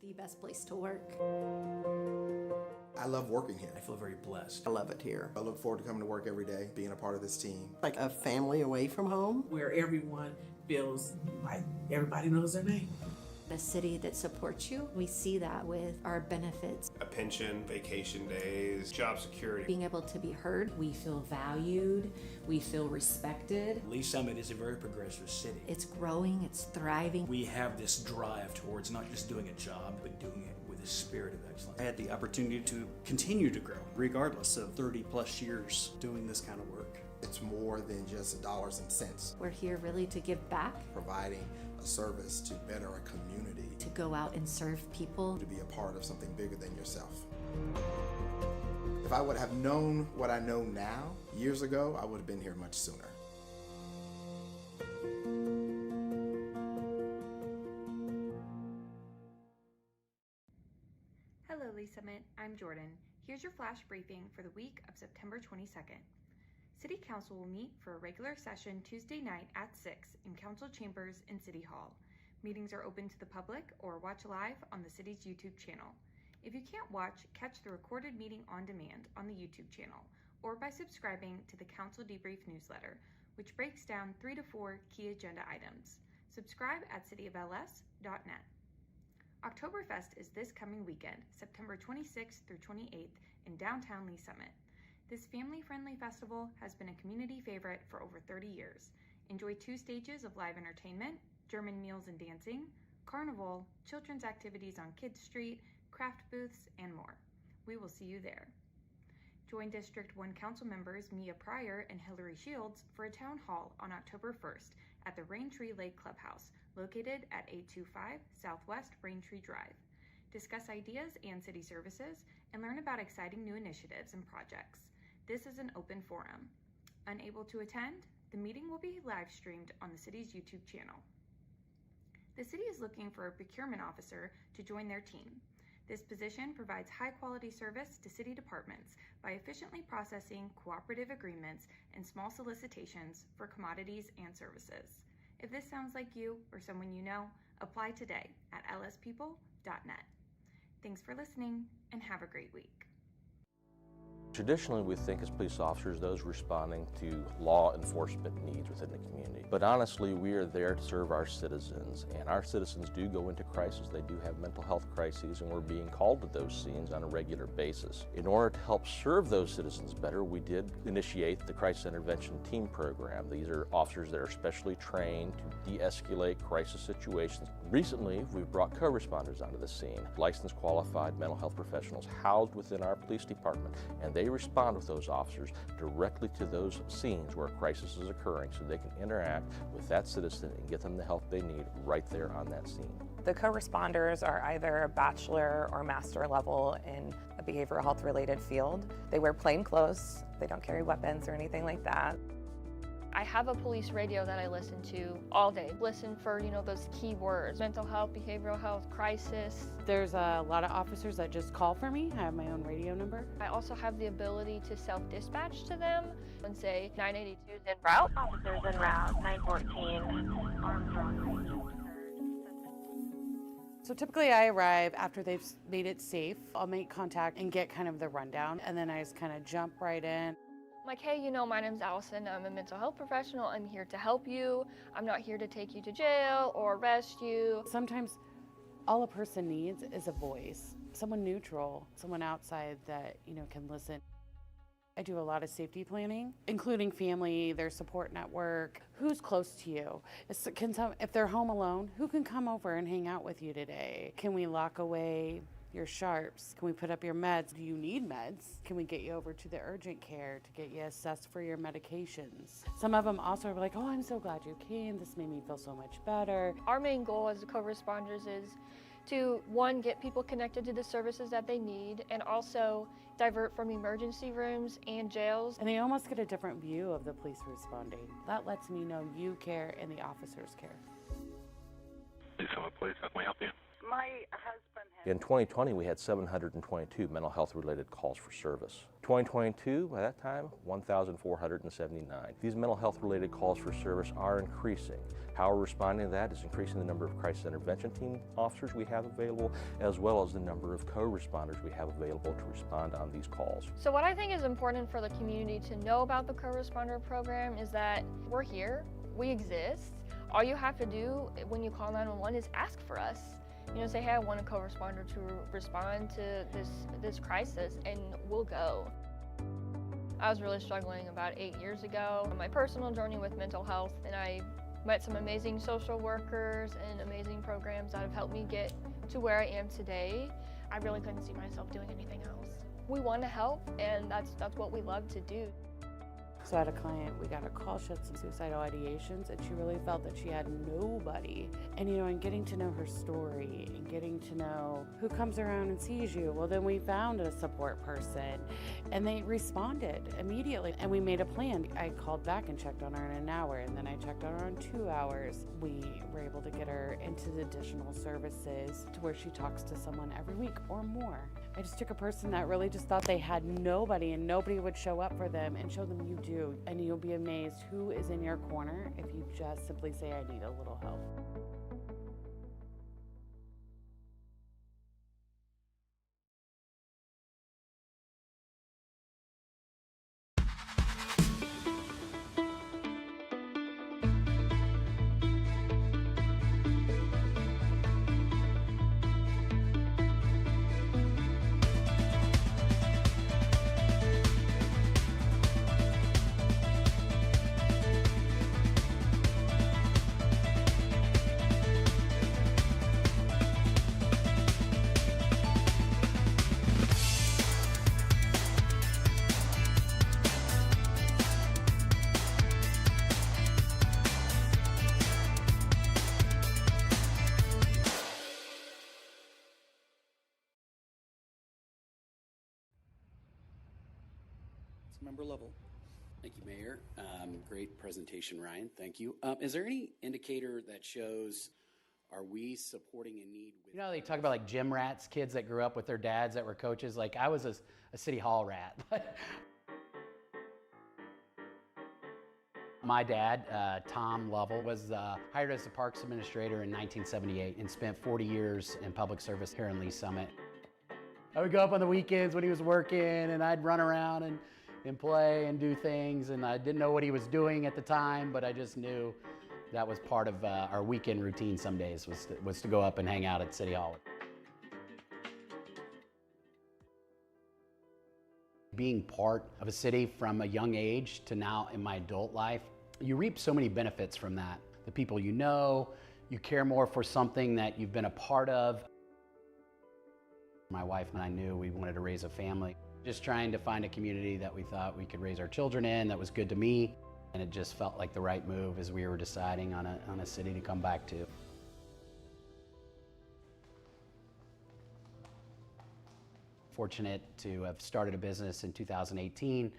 the best place to work. I love working here. I feel very blessed. I love it here. I look forward to coming to work every day, being a part of this team. Like a family away from home. Where everyone feels like everybody knows their name. A city that supports you. We see that with our benefits. A pension, vacation days, job security. Being able to be heard. We feel valued. We feel respected. Lee Summit is a very progressive city. It's growing, it's thriving. We have this drive towards not just doing a job, but doing it with a spirit of excellence. I had the opportunity to continue to grow, regardless of 30 plus years doing this kind of work. It's more than just dollars and cents. We're here really to give back. Providing a service to better a community. To go out and serve people. To be a part of something bigger than yourself. If I would have known what I know now, years ago, I would have been here much sooner. Hello, Lee Summit. I'm Jordan. Here's your flash briefing for the week of September 22nd. City Council will meet for a regular session Tuesday night at 6 in Council Chambers in City Hall. Meetings are open to the public or watch live on the city's YouTube channel. If you can't watch, catch the recorded meeting on demand on the YouTube channel or by subscribing to the Council Debrief newsletter, which breaks down 3 to 4 key agenda items. Subscribe at cityofls.net. Oktoberfest is this coming weekend, September 26th through 28th in downtown Lee Summit. This family-friendly festival has been a community favorite for over 30 years. Enjoy 2 stages of live entertainment, German meals and dancing, carnival, children's activities on Kids Street, craft booths, and more. We will see you there. Join District 1 Council members Mia Pryor and Hillary Shields for a town hall on October 1st at the Raintree Lake Clubhouse, located at 825 Southwest Raintree Drive. Discuss ideas and city services and learn about exciting new initiatives and projects. This is an open forum. Unable to attend? The meeting will be live streamed on the city's YouTube channel. The city is looking for a procurement officer to join their team. This position provides high-quality service to city departments by efficiently processing cooperative agreements and small solicitations for commodities and services. If this sounds like you or someone you know, apply today at lspeople.net. Thanks for listening and have a great week. Traditionally, we think as police officers, those responding to law enforcement needs within the community. But honestly, we are there to serve our citizens, and our citizens do go into crisis. They do have mental health crises, and we're being called to those scenes on a regular basis. In order to help serve those citizens better, we did initiate the Crisis Intervention Team Program. These are officers that are specially trained to de-escalate crisis situations. Recently, we've brought co-responders onto the scene, licensed qualified mental health professionals housed within our police department, and they respond with those officers directly to those scenes where a crisis is occurring so they can interact with that citizen and get them the help they need right there on that scene. The co-responders are either a bachelor or master level in a behavioral health related field. They wear plain clothes, they don't carry weapons or anything like that. I have a police radio that I listen to all day. Listen for, those key words: mental health, behavioral health, crisis. There's a lot of officers that just call for me. I have my own radio number. I also have the ability to self-dispatch to them and say 982 is en route. Officers en route, 914, Armstrong. So typically I arrive after they've made it safe. I'll make contact and get kind of the rundown, and then I just kind of jump right in. I'm like, hey, my name's Allison. I'm a mental health professional. I'm here to help you. I'm not here to take you to jail or arrest you. Sometimes all a person needs is a voice, someone neutral, someone outside that, can listen. I do a lot of safety planning, including family, their support network, who's close to you. If they're home alone, who can come over and hang out with you today? Can we lock away your sharps? Can we put up your meds? Do you need meds? Can we get you over to the urgent care to get you assessed for your medications? Some of them also are like, oh, I'm so glad you came. This made me feel so much better. Our main goal as co-responders is to, one, get people connected to the services that they need, and also divert from emergency rooms and jails. And they almost get a different view of the police responding. That lets me know you care and the officers care. Please, how can I help you? My husband has... In 2020, we had 722 mental health related calls for service. 2022, by that time, 1,479. These mental health related calls for service are increasing. How we're responding to that is increasing the number of crisis intervention team officers we have available, as well as the number of co-responders we have available to respond on these calls. So what I think is important for the community to know about the co-responder program is that we're here, we exist. All you have to do when you call 911 is ask for us. You know, say, hey, I want a co-responder to respond to this crisis, and we'll go. I was really struggling about 8 years ago on my personal journey with mental health, and I met some amazing social workers and amazing programs that have helped me get to where I am today. I really couldn't see myself doing anything else. We want to help, and that's what we love to do. So I had a client, we got a call, she had some suicidal ideations, and she really felt that she had nobody. And and getting to know her story and getting to know who comes around and sees you, well then we found a support person and they responded immediately. And we made a plan. I called back and checked on her in an hour, and then I checked on her in 2 hours. We were able to get her into the additional services to where she talks to someone every week or more. I just took a person that really just thought they had nobody and nobody would show up for them, and show them you do. And you'll be amazed who is in your corner if you just simply say, I need a little help. Member Lovell. Thank you, Mayor. Great presentation, Ryan. Thank you. Is there any indicator that shows, are we supporting a need? You know, they talk about like gym rats, kids that grew up with their dads that were coaches. Like I was a city hall rat. My dad, Tom Lovell, was hired as the Parks Administrator in 1978 and spent 40 years in public service here in Lee Summit. I would go up on the weekends when he was working, and I'd run around and play and do things, and I didn't know what he was doing at the time, but I just knew that was part of our weekend routine some days, was to go up and hang out at City Hall. Being part of a city from a young age to now in my adult life, you reap so many benefits from that. The people you know, you care more for something that you've been a part of. My wife and I knew we wanted to raise a family. Just trying to find a community that we thought we could raise our children in, that was good to me, and it just felt like the right move as we were deciding on a city to come back to. Fortunate to have started a business in 2018.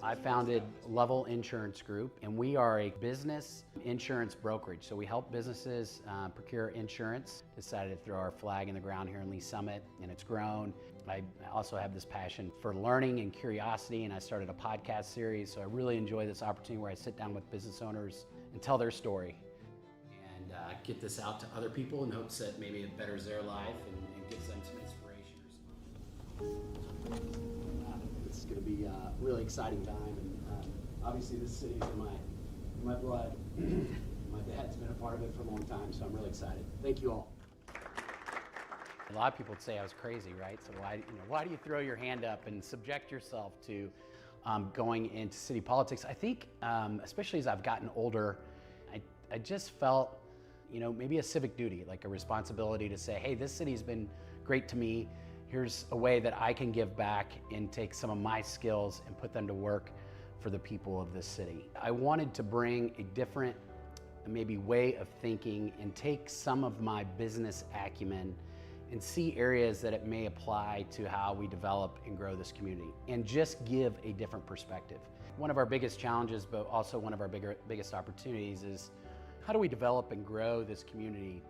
I founded Lovell Insurance Group, and we are a business insurance brokerage. So we help businesses procure insurance. Decided to throw our flag in the ground here in Lee Summit, and it's grown. I also have this passion for learning and curiosity, and I started a podcast series. So I really enjoy this opportunity where I sit down with business owners and tell their story, and get this out to other people in hopes that maybe it betters their life and gives them some inspiration or something. It's going to be a really exciting time, and obviously this city is in my blood. My dad's been a part of it for a long time, so I'm really excited. Thank you all. A lot of people would say I was crazy, right? So why do you throw your hand up and subject yourself to going into city politics? I think, especially as I've gotten older, I just felt, maybe a civic duty, like a responsibility to say, hey, this city's been great to me. Here's a way that I can give back and take some of my skills and put them to work for the people of this city. I wanted to bring a different, maybe way of thinking and take some of my business acumen and see areas that it may apply to how we develop and grow this community, and just give a different perspective. One of our biggest challenges, but also one of our biggest opportunities, is how do we develop and grow this community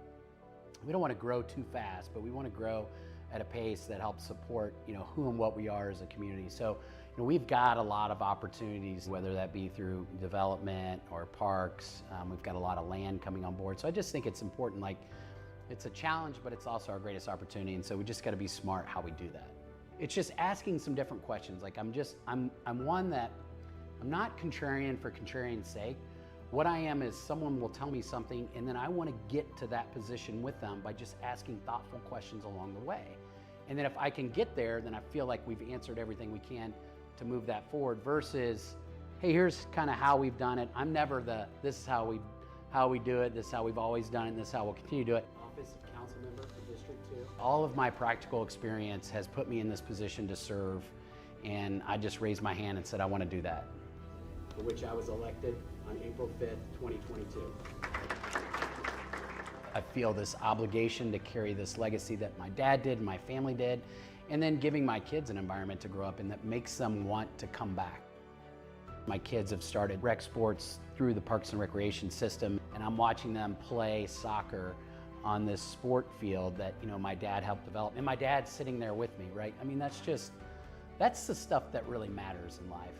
we don't want to grow too fast, but we want to grow at a pace that helps support, who and what we are as a community. So, we've got a lot of opportunities, whether that be through development or parks. We've got a lot of land coming on board. So I just think it's important, it's a challenge, but it's also our greatest opportunity. And so we just got to be smart how we do that. It's just asking some different questions. I'm one that, I'm not contrarian for contrarian's sake. What I am is someone will tell me something and then I want to get to that position with them by just asking thoughtful questions along the way. And then if I can get there, then I feel like we've answered everything we can to move that forward versus, hey, here's kind of how we've done it. I'm never this is how we do it, this is how we've always done it, and this is how we'll continue to do it. Office of Council Member for District 2. All of my practical experience has put me in this position to serve, and I just raised my hand and said I want to do that. For which I was elected on April 5th, 2022. I feel this obligation to carry this legacy that my dad did, my family did, and then giving my kids an environment to grow up in that makes them want to come back. My kids have started rec sports through the Parks and Recreation system, and I'm watching them play soccer on this sport field that, my dad helped develop. And my dad's sitting there with me, right? I mean, that's the stuff that really matters in life.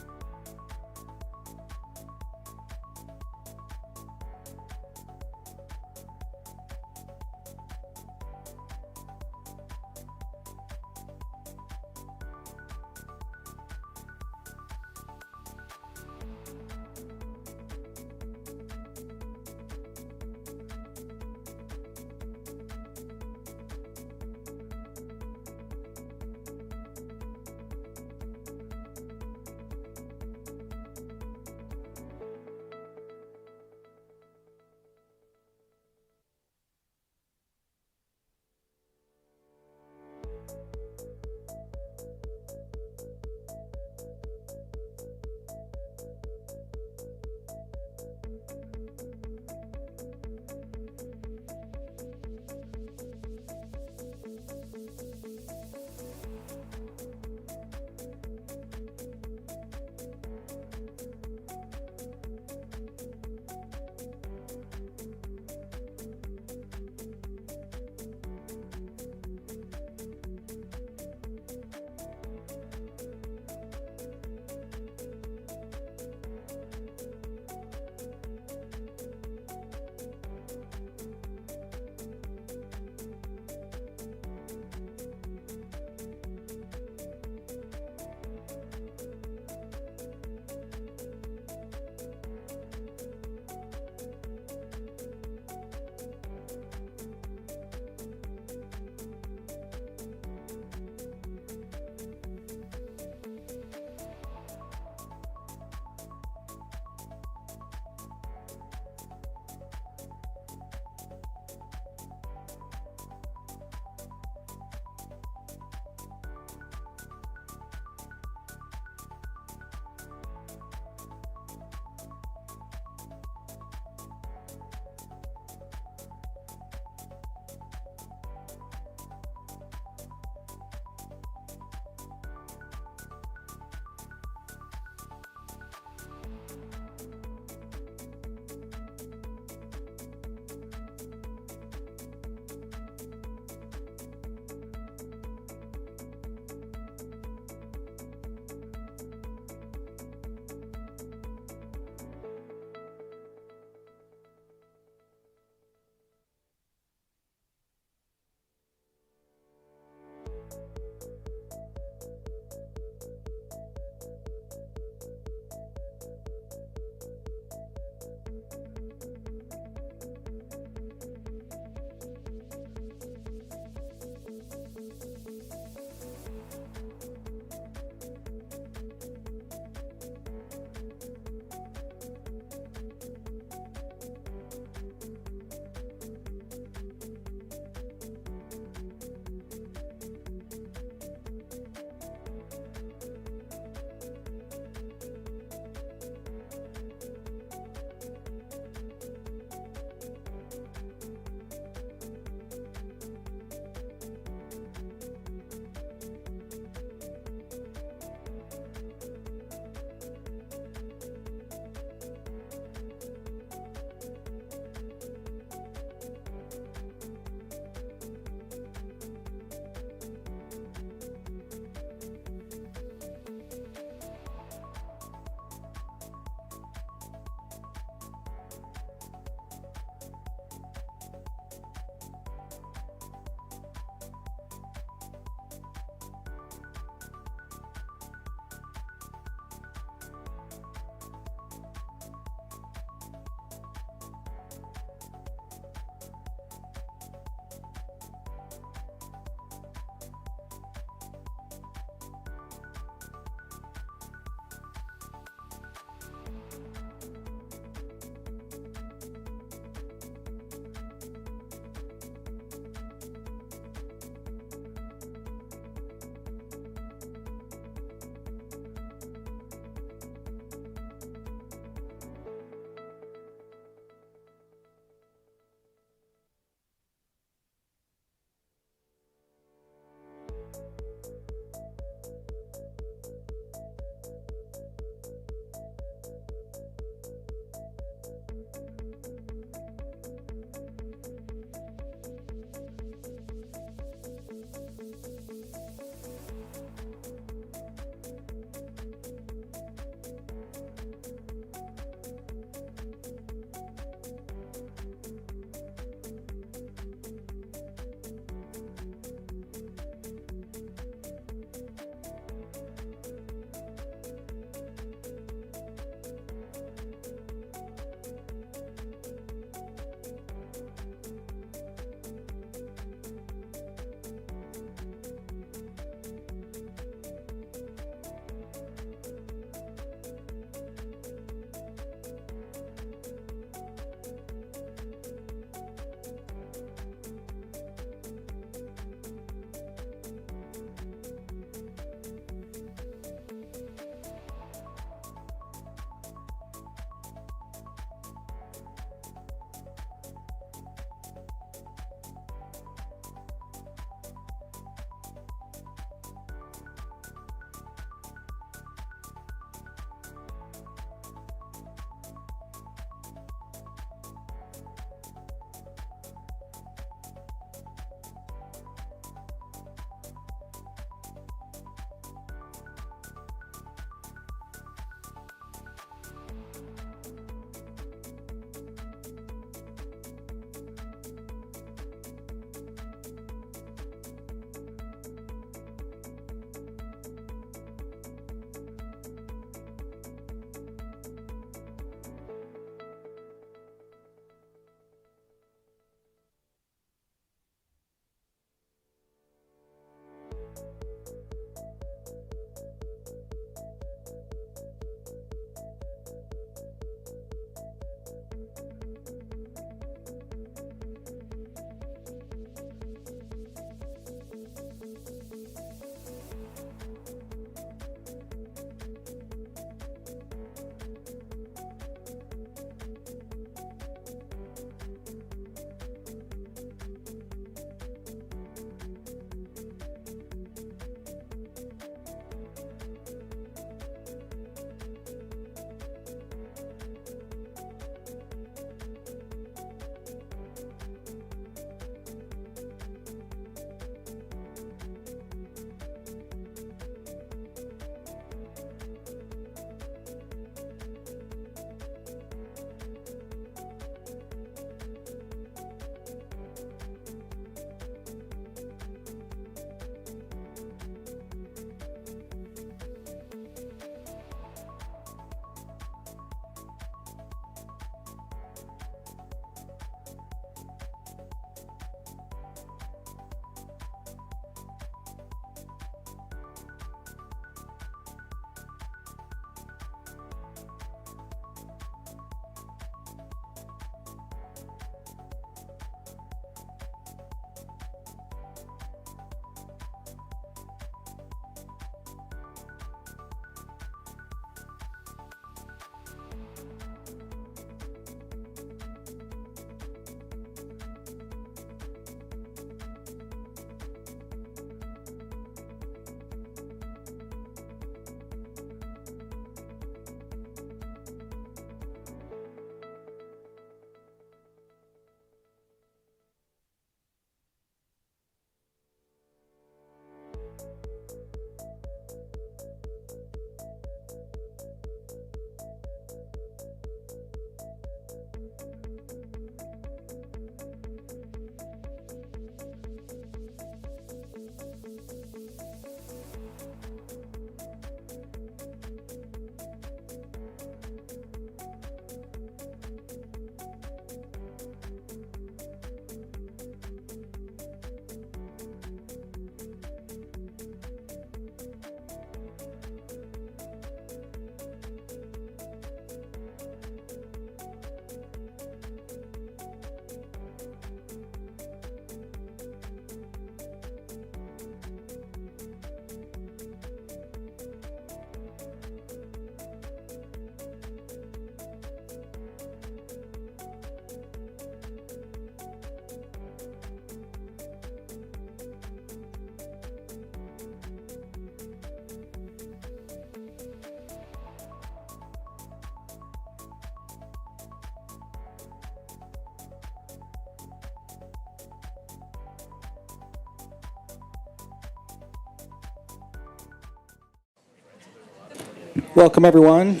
Welcome, everyone.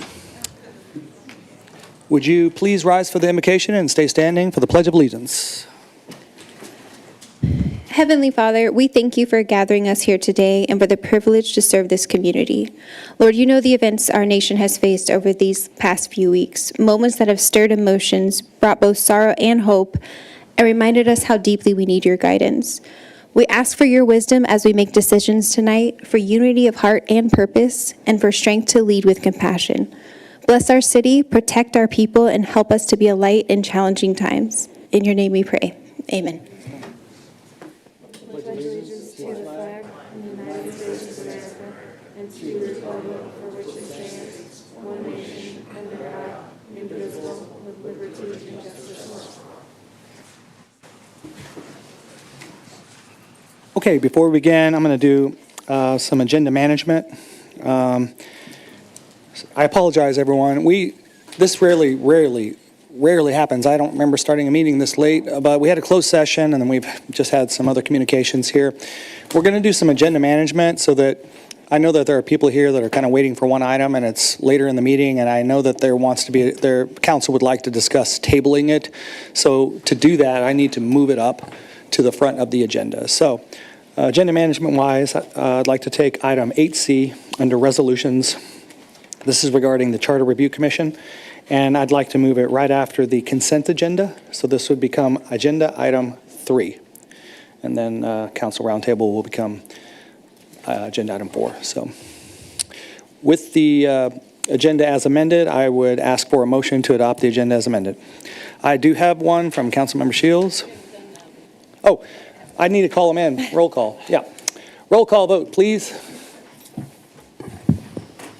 Would you please rise for the invocation and stay standing for the Pledge of Allegiance? Heavenly Father, we thank you for gathering us here today and for the privilege to serve this community. Lord, you know the events our nation has faced over these past few weeks, moments that have stirred emotions, brought both sorrow and hope, and reminded us how deeply we need your guidance. We ask for your wisdom as we make decisions tonight, for unity of heart and purpose, and for strength to lead with compassion. Bless our city, protect our people, and help us to be a light in challenging times. In your name we pray. Amen. Pledge allegiance to the flag of the United States of America and to the republic for which it stands, one nation, under God, indivisible, with liberty and justice for all. Okay, before we begin, I'm going to do some agenda management. I apologize, everyone. This rarely happens. I don't remember starting a meeting this late, but we had a closed session, and then we've just had some other communications here. We're going to do some agenda management so that I know that there are people here that are kind of waiting for one item, and it's later in the meeting, and I know that their council would like to discuss tabling it. So to do that, I need to move it up to the front of the agenda. So agenda management-wise, I'd like to take item 8C under resolutions. This is regarding the Charter Review Commission, and I'd like to move it right after the consent agenda. So this would become agenda item 3, and then council roundtable will become agenda item 4. So with the agenda as amended, I would ask for a motion to adopt the agenda as amended. I do have one from Councilmember Shields. Oh, I need to call them in. Roll call. Yeah. Roll call vote, please.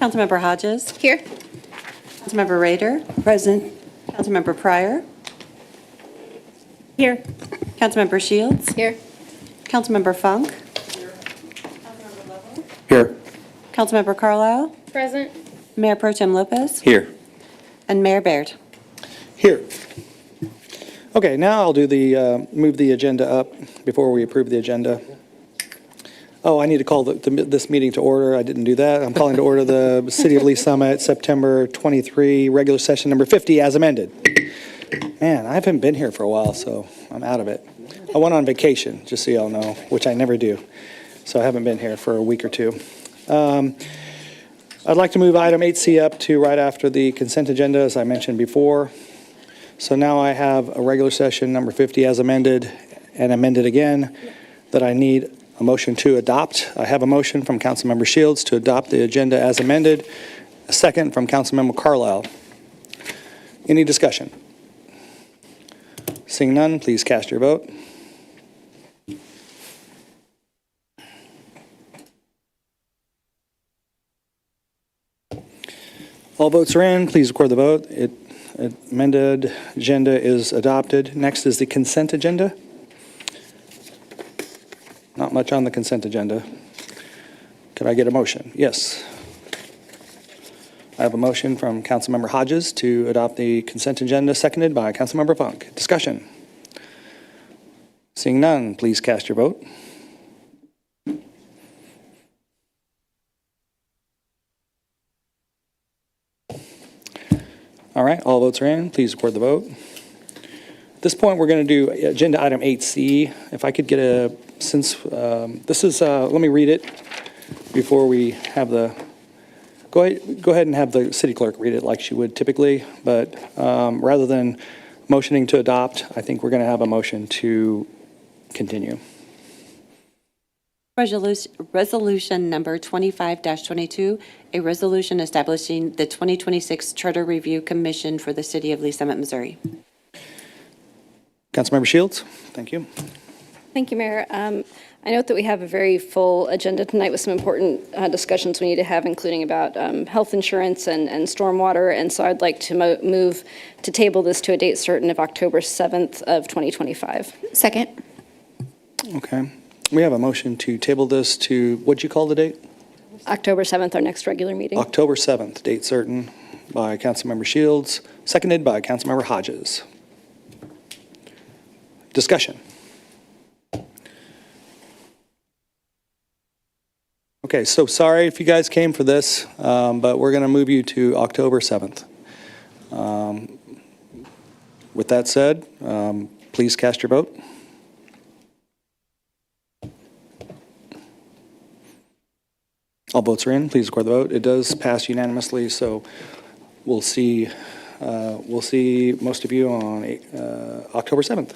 Councilmember Hodges. Here. Councilmember Rader. Present. Councilmember Pryor. Here. Councilmember Shields. Here. Councilmember Funk. Here. Councilmember Carlisle. Present. Mayor Pro Tem Lopez. Here. And Mayor Baird. Here. Okay, now I'll do the move the agenda up before we approve the agenda. Oh, I need to call this meeting to order. I didn't do that. I'm calling to order the City of Lee Summit, September 23, regular session number 50 as amended. Man, I haven't been here for a while, so I'm out of it. I went on vacation, just so y'all know, which I never do. So I haven't been here for a week or two. I'd like to move item 8C up to right after the consent agenda, as I mentioned before. So now I have a regular session number 50 as amended and amended again that I need a motion to adopt. I have a motion from Councilmember Shields to adopt the agenda as amended. A second from Councilmember Carlisle. Any discussion? Seeing none, please cast your vote. All votes are in. Please record the vote. Amended agenda is adopted. Next is the consent agenda. Not much on the consent agenda. Could I get a motion? Yes. I have a motion from Councilmember Hodges to adopt the consent agenda, seconded by Councilmember Funk. Discussion. Seeing none, please cast your vote. All right, all votes are in. Please record the vote. At this point, we're going to do agenda item 8C. If I could get let me read it before we have go ahead and have the city clerk read it like she would typically, but rather than motioning to adopt, I think we're going to have a motion to continue. Resolution number 25-22, a resolution establishing the 2026 Charter Review Commission for the City of Lee Summit, Missouri. Councilmember Shields, thank you. Thank you, Mayor. I note that we have a very full agenda tonight with some important discussions we need to have, including about health insurance and stormwater. And so I'd like to move to table this to a date certain of October 7th of 2025. Second. Okay. We have a motion to table this to, what'd you call the date? October 7th, our next regular meeting. October 7th, date certain, by Councilmember Shields, seconded by Councilmember Hodges. Discussion. Okay, so sorry if you guys came for this, but we're going to move you to October 7th. With that said, please cast your vote. All votes are in. Please record the vote. It does pass unanimously, so we'll see most of you on October 7th.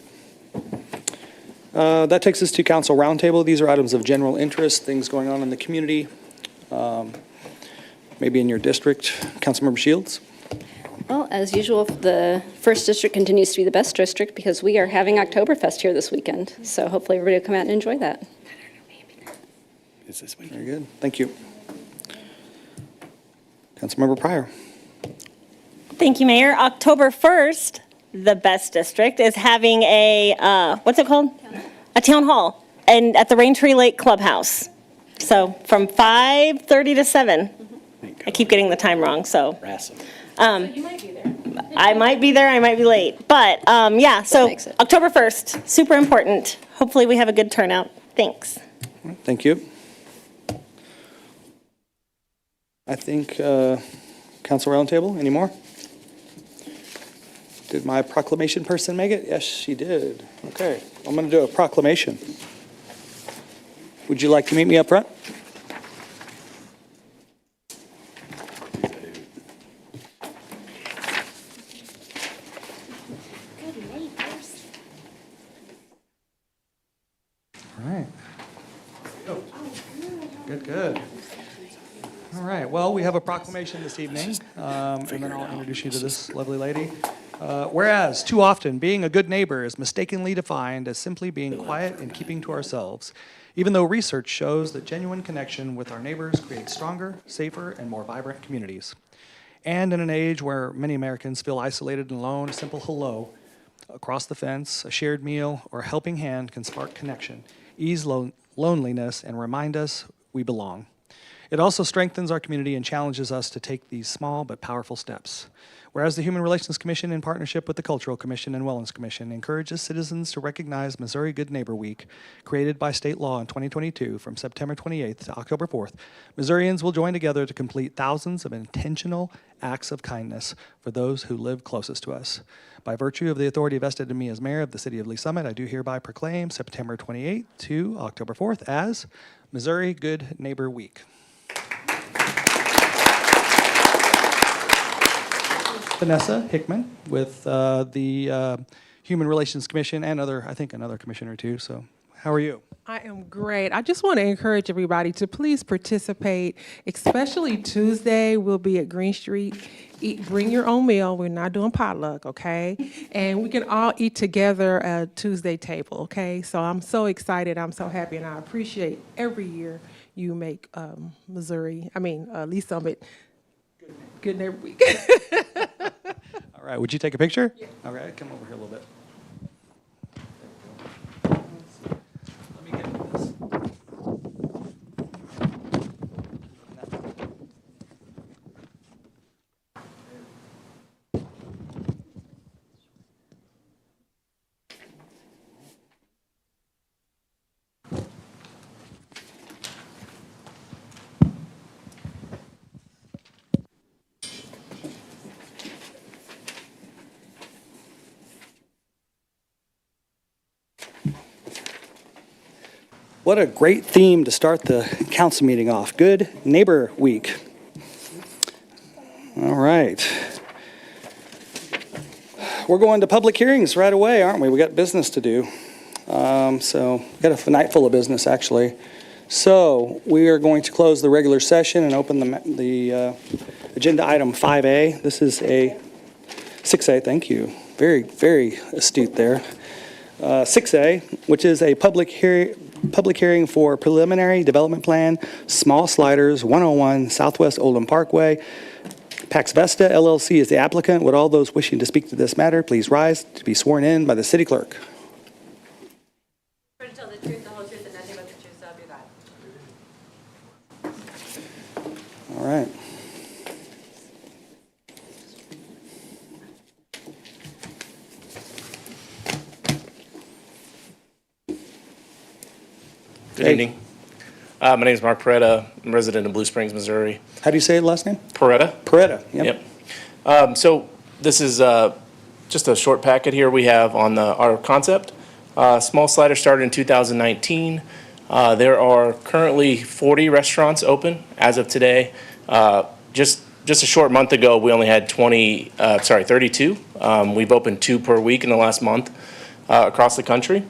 That takes us to Council Roundtable. These are items of general interest, things going on in the community, maybe in your district. Councilmember Shields. Well, as usual, the first district continues to be the best district because we are having Oktoberfest here this weekend. So hopefully everybody will come out and enjoy that. Is this weekend? Very good. Thank you. Councilmember Pryor. Thank you, Mayor. October 1st, the best district is having a, what's it called? A town hall and at the Raintree Lake Clubhouse. So from 5:30 to 7. I keep getting the time wrong, so. You might be there. I might be there, I might be late. But yeah, so October 1st, super important. Hopefully we have a good turnout. Thanks. Thank you. I think Council Roundtable, any more? Did my proclamation person make it? Yes, she did. Okay, I'm going to do a proclamation. Would you like to meet me up front? All right. Good. All right, well, we have a proclamation this evening, and then I'll introduce you to this lovely lady. Whereas, too often, being a good neighbor is mistakenly defined as simply being quiet and keeping to ourselves, even though research shows that genuine connection with our neighbors creates stronger, safer, and more vibrant communities. And in an age where many Americans feel isolated and alone, a simple hello across the fence, a shared meal, or a helping hand can spark connection, ease loneliness, and remind us we belong. It also strengthens our community and challenges us to take these small but powerful steps. Whereas the Human Relations Commission, in partnership with the Cultural Commission and Wellness Commission, encourages citizens to recognize Missouri Good Neighbor Week, created by state law in 2022 from September 28th to October 4th, Missourians will join together to complete thousands of intentional acts of kindness for those who live closest to us. By virtue of the authority vested in me as mayor of the city of Lee Summit, I do hereby proclaim September 28th to October 4th as Missouri Good Neighbor Week. Vanessa Hickman with the Human Relations Commission and I think another commissioner too. So how are you? I am great. I just want to encourage everybody to please participate, especially Tuesday. We'll be at Green Street. Bring your own meal. We're not doing potluck, okay? And we can all eat together at Tuesday table, okay? So I'm so excited. I'm so happy, and I appreciate every year you make Lee Summit Good Neighbor Week. All right, would you take a picture? Yeah. All right, come over here a little bit. Let me get this. What a great theme to start the council meeting off. Good Neighbor Week. All right. We're going to public hearings right away, aren't we? We got business to do. So we got a night full of business, actually. So we are going to close the regular session and open the agenda item 5A. This is a 6A, thank you. Very, very astute there. 6A, which is a public hearing for preliminary development plan, Small Sliders, 101 Southwest Oldham Parkway. Paxvesta LLC is the applicant. Would all those wishing to speak to this matter please rise to be sworn in by the city clerk? To tell the truth, the whole truth, and nothing but the truth, so help you God. All right. Good evening. My name is Mark Peretta. I'm a resident of Blue Springs, Missouri. How do you say the last name? Peretta. Peretta, yep. So this is just a short packet here we have on our concept. Small slider started in 2019. There are currently 40 restaurants open as of today. Just a short month ago, we only had 32. We've opened 2 per week in the last month across the country.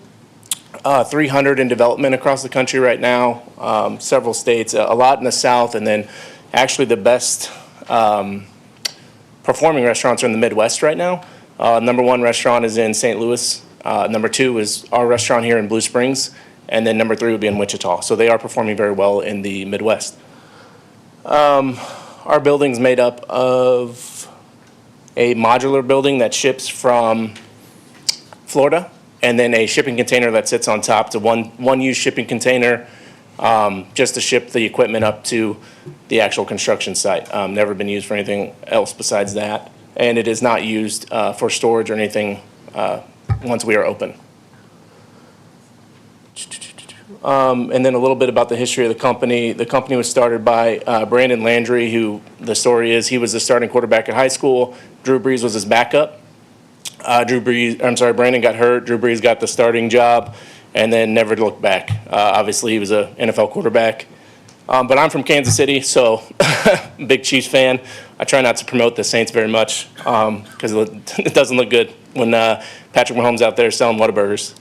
300 in development across the country right now, several states, a lot in the South, and then actually the best performing restaurants are in the Midwest right now. Number 1 restaurant is in St. Louis. Number 2 is our restaurant here in Blue Springs, and then number 3 would be in Wichita. So they are performing very well in the Midwest. Our building's made up of a modular building that ships from Florida, and then a shipping container that sits on top. It's a one-use shipping container just to ship the equipment up to the actual construction site. Never been used for anything else besides that. And it is not used for storage or anything once we are open. And then a little bit about the history of the company. The company was started by Brandon Landry, who the story is he was the starting quarterback at high school. Drew Brees was his backup. Brandon got hurt. Drew Brees got the starting job and then never looked back. Obviously, he was an NFL quarterback. But I'm from Kansas City, so big Chiefs fan. I try not to promote the Saints very much because it doesn't look good when Patrick Mahomes out there selling Whataburgers.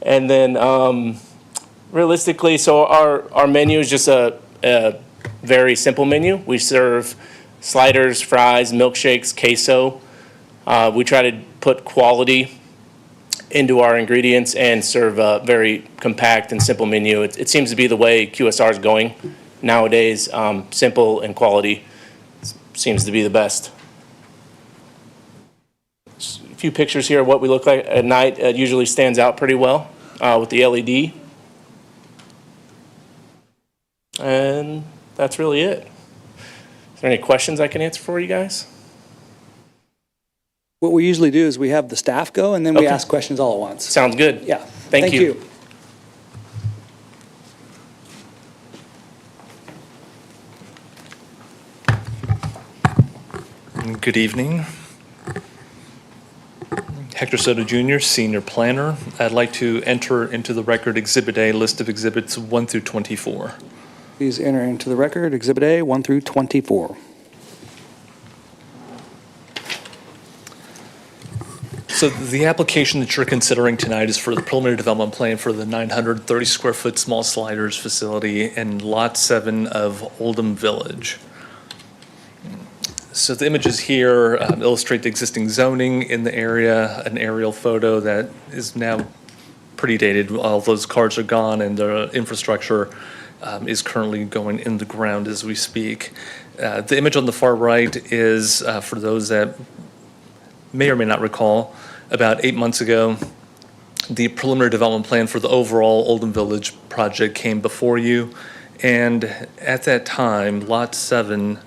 And then realistically, so our menu is just a very simple menu. We serve sliders, fries, milkshakes, queso. We try to put quality into our ingredients and serve a very compact and simple menu. It seems to be the way QSR is going nowadays. Simple and quality seems to be the best. A few pictures here of what we look like at night. It usually stands out pretty well with the LED. And that's really it. Is there any questions I can answer for you guys? What we usually do is we have the staff go, and then we ask questions all at once. Sounds good. Yeah. Thank you. Good evening. Hector Soto Jr., Senior Planner. I'd like to enter into the record Exhibit A, list of exhibits 1 through 24. Please enter into the record Exhibit A, 1 through 24. So the application that you're considering tonight is for the preliminary development plan for the 930 square foot small sliders facility in Lot 7 of Oldham Village. So the images here illustrate the existing zoning in the area, an aerial photo that is now pretty dated. All those cars are gone and the infrastructure is currently going in the ground as we speak. The image on the far right is, for those that may or may not recall, about 8 months ago, the preliminary development plan for the overall Oldham Village project came before you. And at that time, Lot 7,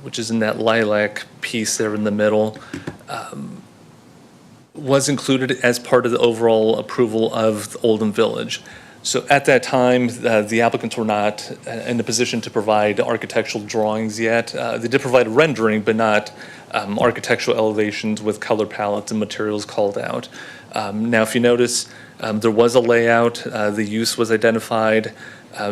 which is in that lilac piece there in the middle, was included as part of the overall approval of Oldham Village. So at that time, the applicants were not in a position to provide architectural drawings yet. They did provide rendering, but not architectural elevations with color palettes and materials called out. Now, if you notice, there was a layout, the use was identified,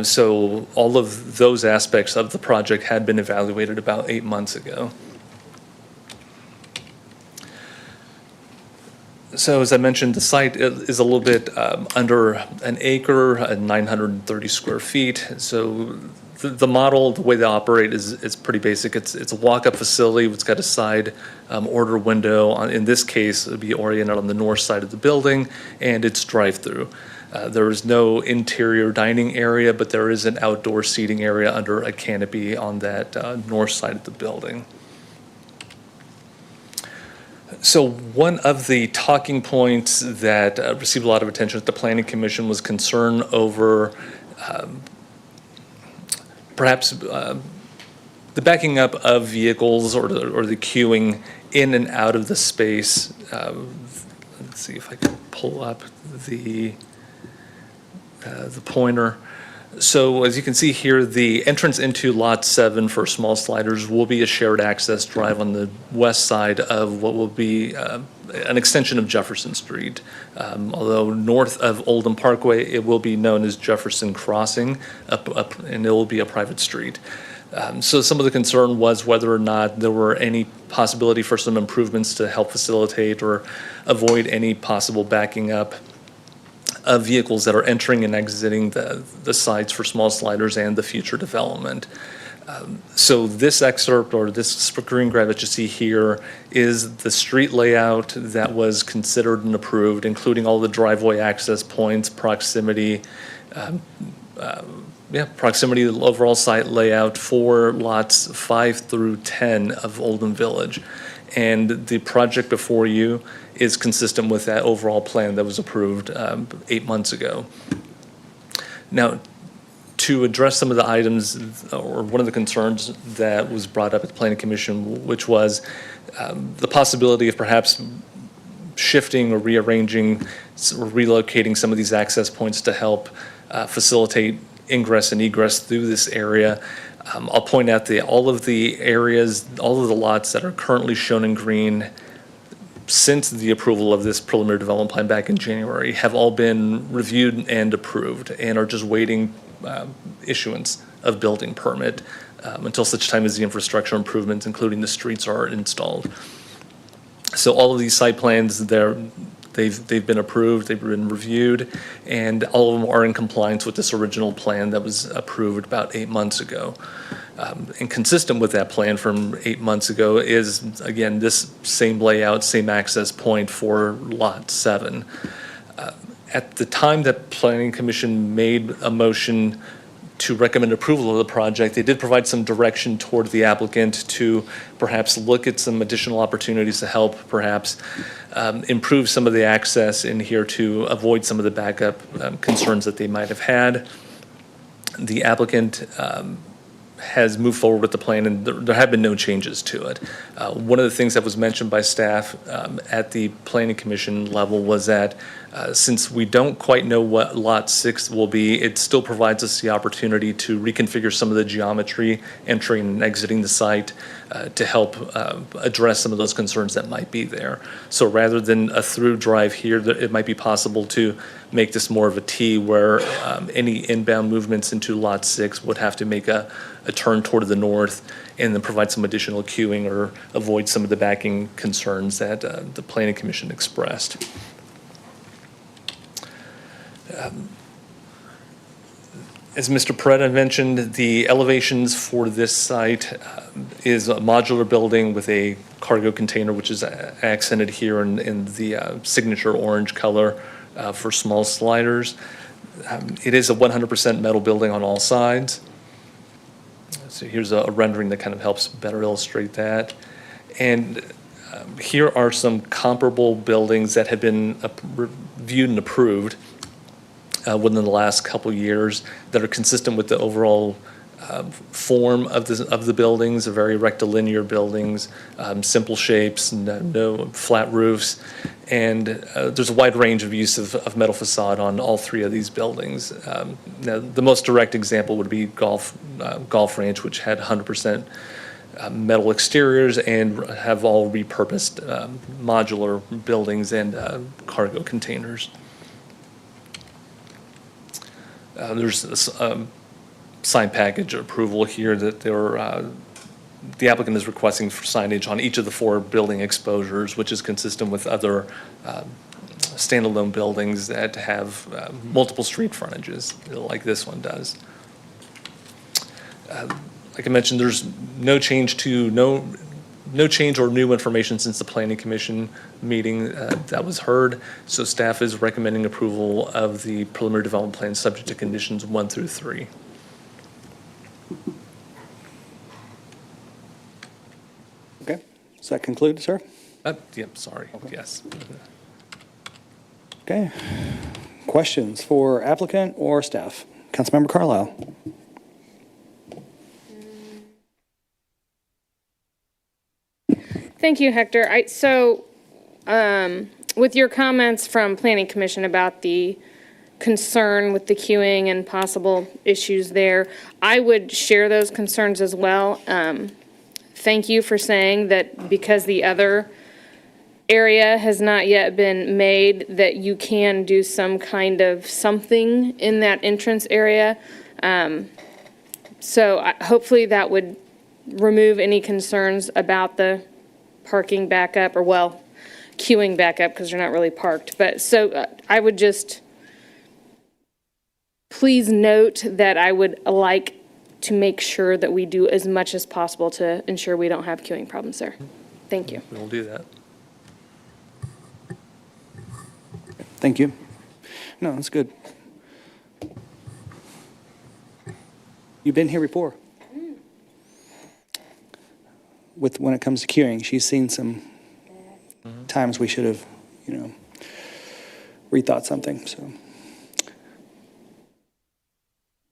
so all of those aspects of the project had been evaluated about 8 months ago. So as I mentioned, the site is a little bit under an acre, 930 square feet. So the model, the way they operate is pretty basic. It's a walk-up facility. It's got a side order window. In this case, it would be oriented on the north side of the building, and it's drive-through. There is no interior dining area, but there is an outdoor seating area under a canopy on that north side of the building. So one of the talking points that received a lot of attention at the Planning Commission was concern over perhaps the backing up of vehicles or the queuing in and out of the space. Let's see if I can pull up the the pointer. So as you can see here, the entrance into Lot 7 for small sliders will be a shared access drive on the west side of what will be an extension of Jefferson Street. Although north of Oldham Parkway, it will be known as Jefferson Crossing, and it will be a private street. So some of the concern was whether or not there were any possibility for some improvements to help facilitate or avoid any possible backing up of vehicles that are entering and exiting the sites for small sliders and the future development. So this excerpt, or this green graph that you see here, is the street layout that was considered and approved, including all the driveway access points, proximity, proximity to the overall site layout for lots 5 through 10 of Oldham Village. And the project before you is consistent with that overall plan that was approved 8 months ago. Now, to address some of the items, or one of the concerns that was brought up at the Planning Commission, which was the possibility of perhaps shifting or rearranging or relocating some of these access points to help facilitate ingress and egress through this area. I'll point out that all of the areas, all of the lots that are currently shown in green since the approval of this preliminary development plan back in January have all been reviewed and approved and are just waiting issuance of building permit until such time as the infrastructure improvements, including the streets, are installed. So all of these site plans, they've been approved, they've been reviewed, and all of them are in compliance with this original plan that was approved about 8 months ago. And consistent with that plan from 8 months ago is, again, this same layout, same access point for Lot 7. At the time that Planning Commission made a motion to recommend approval of the project, they did provide some direction toward the applicant to perhaps look at some additional opportunities to help perhaps improve some of the access in here to avoid some of the backup concerns that they might have had. The applicant has moved forward with the plan, and there have been no changes to it. One of the things that was mentioned by staff at the Planning Commission level was that since we don't quite know what Lot 6 will be, it still provides us the opportunity to reconfigure some of the geometry entering and exiting the site to help address some of those concerns that might be there. So rather than a through drive here, it might be possible to make this more of a T where any inbound movements into Lot 6 would have to make a turn toward the north and then provide some additional queuing or avoid some of the backing concerns that the Planning Commission expressed. As Mr. Peretta mentioned, the elevations for this site is a modular building with a cargo container, which is accented here in the signature orange color for small sliders. It is a 100% metal building on all sides. So here's a rendering that kind of helps better illustrate that. And here are some comparable buildings that have been reviewed and approved within the last couple years that are consistent with the overall form of the buildings, are very rectilinear buildings, simple shapes, no flat roofs, and there's a wide range of use of metal facade on all three of these buildings. Now, the most direct example would be Golf Ranch, which had 100% metal exteriors and have all repurposed modular buildings and cargo containers. There's a sign package approval here that the applicant is requesting for signage on each of the 4 building exposures, which is consistent with other standalone buildings that have multiple street frontages, like this one does. Like I mentioned, there's no change or new information since the Planning Commission meeting that was heard. So staff is recommending approval of the preliminary development plan subject to conditions 1 through 3. Okay, does that conclude, sir? Yep, sorry, okay. Yes. Okay, questions for applicant or staff? Councilmember Carlisle. Thank you, Hector. With your comments from Planning Commission about the concern with the queuing and possible issues there. I would share those concerns as well. Thank you for saying that because the other area has not yet been made, that you can do some kind of something in that entrance area. So hopefully that would remove any concerns about the parking backup, or well, queuing backup, because you're not really parked. But so I would just please note that I would like to make sure that we do as much as possible to ensure we don't have queuing problems there. Thank you. We'll do that. Thank you. No, that's good. You've been here before. When it comes to queuing, she's seen some times we should have, rethought something, so.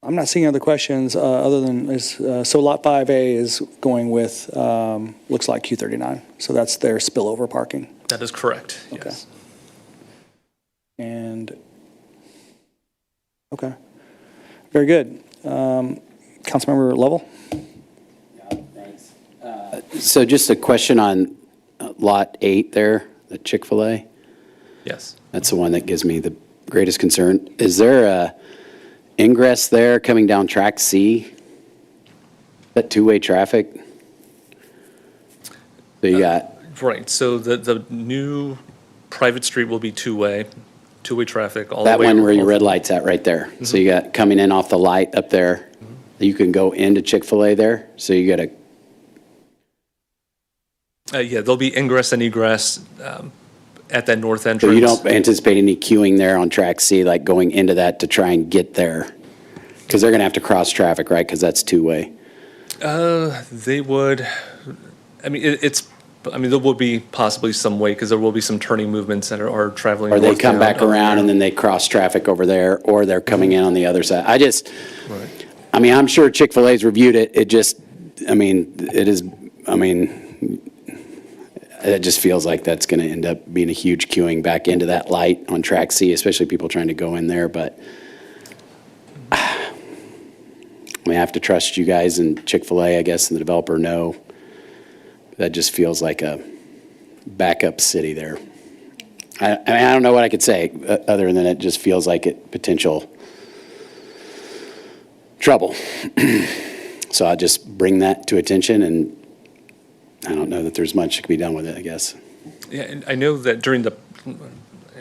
I'm not seeing other questions other than, so Lot 5A is going with, looks like Q39. So that's their spillover parking. That is correct, Okay. yes. And, okay. Very good. Councilmember Lovell? Thanks. So just a question on Lot 8 there, the Chick-fil-A? Yes. That's the one that gives me the greatest concern. Is there a ingress there coming down Tract C? That two-way traffic? So you got... Right, so the new private street will be two-way traffic all the That way. one where your red light's at right there. So you got coming in off the light up there. You can go into Chick-fil-A there. So you got a... Yeah, there'll be ingress and egress at that north entrance. So you don't anticipate any queuing there on Track C, like going into that to try and get there? Because they're going to have to cross traffic, right? Because that's two-way. They would, I mean, there will be possibly some way, because there will be some turning movements that are traveling. Or they come northbound back up around there. and then they cross traffic over there, or they're coming in on the other side. Right. I'm sure Chick-fil-A's reviewed it. It just feels like that's going to end up being a huge queuing back into that light on Track C, especially people trying to go in there. But I have to trust you guys and Chick-fil-A, I guess, and the developer know. That just feels like a backup city there. I don't know what I could say other than it just feels like it potential trouble. So I'll just bring that to attention, and I don't know that there's much that can be done with it, I guess. Yeah, and I know that I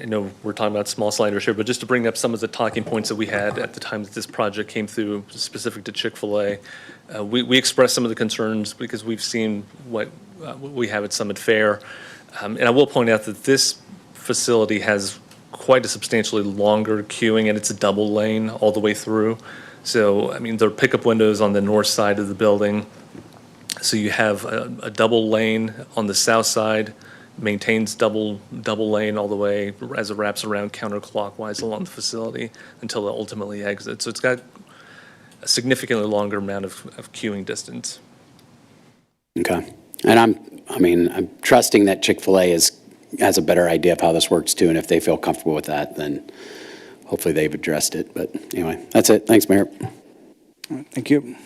know we're talking about small sliders here, but just to bring up some of the talking points that we had at the time that this project came through, specific to Chick-fil-A, we expressed some of the concerns because we've seen what we have at Summit Fair. And I will point out that this facility has quite a substantially longer queuing, and it's a double lane all the way through. So, I mean, there are pickup windows on the north side of the building. So you have a double lane on the south side, maintains double lane all the way as it wraps around counterclockwise along the facility until it ultimately exits. So it's got a significantly longer amount of queuing distance. Okay. And I'm trusting that Chick-fil-A has a better idea of how this works too, and if they feel comfortable with that, then hopefully they've addressed it. But anyway, that's it. Thanks, Mayor. All right, thank you.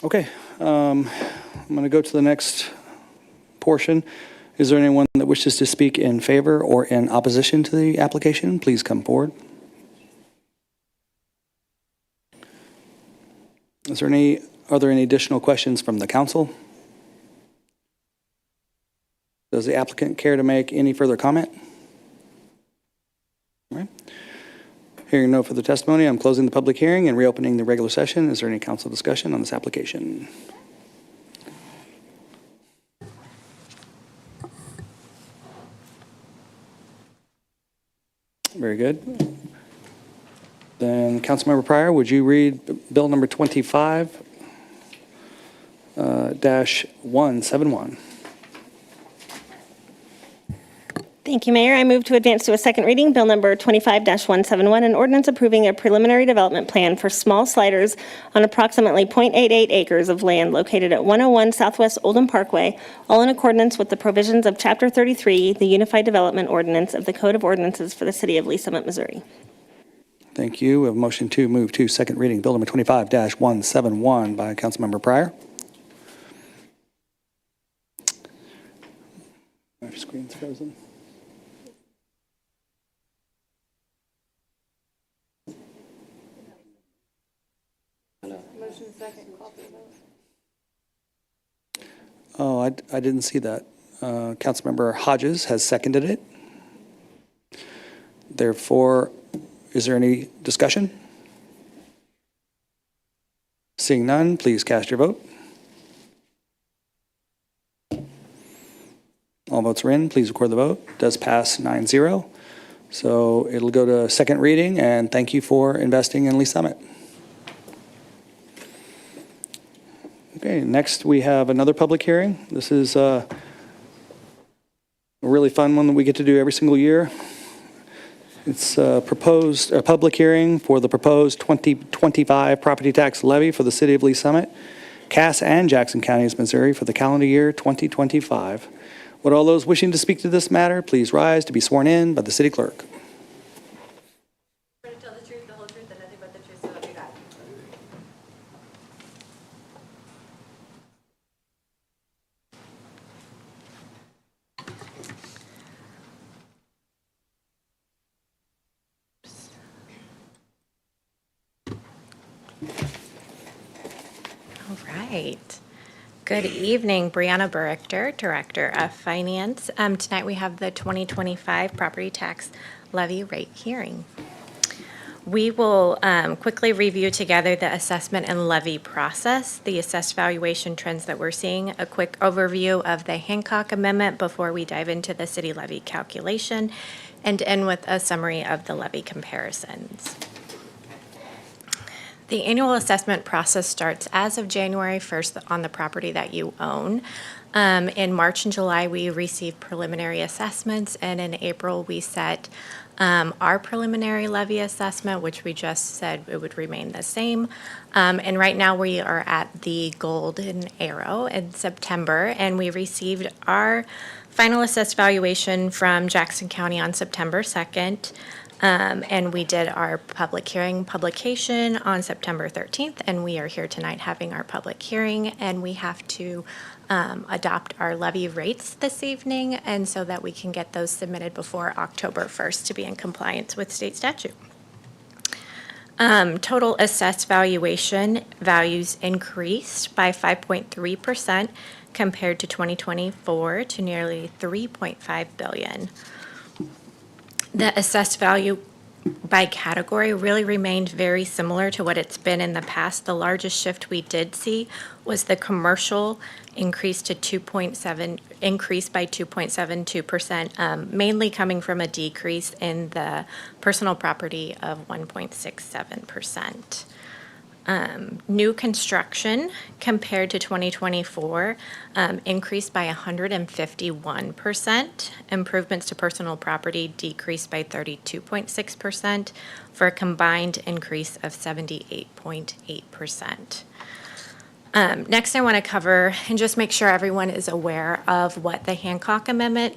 Okay, I'm going to go to the next portion. Is there anyone that wishes to speak in favor or in opposition to the application? Please come forward. Are there any additional questions from the council? Does the applicant care to make any further comment? All right. Hearing no further testimony, I'm closing the public hearing and reopening the regular session. Is there any council discussion on this application? Very good. Then, Councilmember Pryor, would you read Bill number 25-171? Thank Thank you, Mayor. I move to advance to a second reading, Bill number 25-171, an ordinance approving a preliminary development plan for small sliders on approximately .88 acres of land located at 101 Southwest Oldham Parkway, all in accordance with the provisions of Chapter 33, the Unified Development Ordinance of the Code of Ordinances for the City of Lee Summit, Missouri. Thank you. We have a motion to move to second reading, Bill number 25-171 by Councilmember Pryor. Our screen's frozen. Motion second, call for the vote. Oh, I didn't see that. Councilmember Hodges has seconded it. Therefore, is there any discussion? Seeing none, please cast your vote. All votes are in. Please record the vote. Does pass 9-0. So it'll go to second reading, and thank you for investing in Lee Summit. Okay, next we have another public hearing. This is a really fun one that we get to do every single year. It's a public hearing for the proposed 2025 property tax levy for the City of Lee Summit, Cass and Jackson Counties, Missouri for the calendar year 2025. Would all those wishing to speak to this matter please rise to be sworn in by the city clerk? To tell the truth, the whole truth, and nothing but the truth, so help you God. All right. Good evening, Brianna Burichter, Director of Finance. Tonight we have the 2025 property tax levy rate hearing. We will quickly review together the assessment and levy process, the assessed valuation trends that we're seeing, a quick overview of the Hancock Amendment before we dive into the city levy calculation, and end with a summary of the levy comparisons. The annual assessment process starts as of January 1st on the property that you own. In March and July, we receive preliminary assessments, and in April, we set our preliminary levy assessment, which we just said it would remain the same. And right now, we are at the golden arrow in September, and we received our final assessed valuation from Jackson County on September 2nd. And we did our public hearing publication on September 13th, and we are here tonight having our public hearing, and we have to adopt our levy rates this evening, and so that we can get those submitted before October 1st to be in compliance with state statute. Total assessed valuation values increased by 5.3% compared to 2024 to nearly $3.5 billion. The assessed value by category really remained very similar to what it's been in the past. The largest shift we did see was the commercial increase by 2.72%, mainly coming from a decrease in the personal property of 1.67%. New construction compared to 2024 increased by 151%. Improvements to personal property decreased by 32.6% for a combined increase of 78.8%. Next, I want to cover and just make sure everyone is aware of what the Hancock Amendment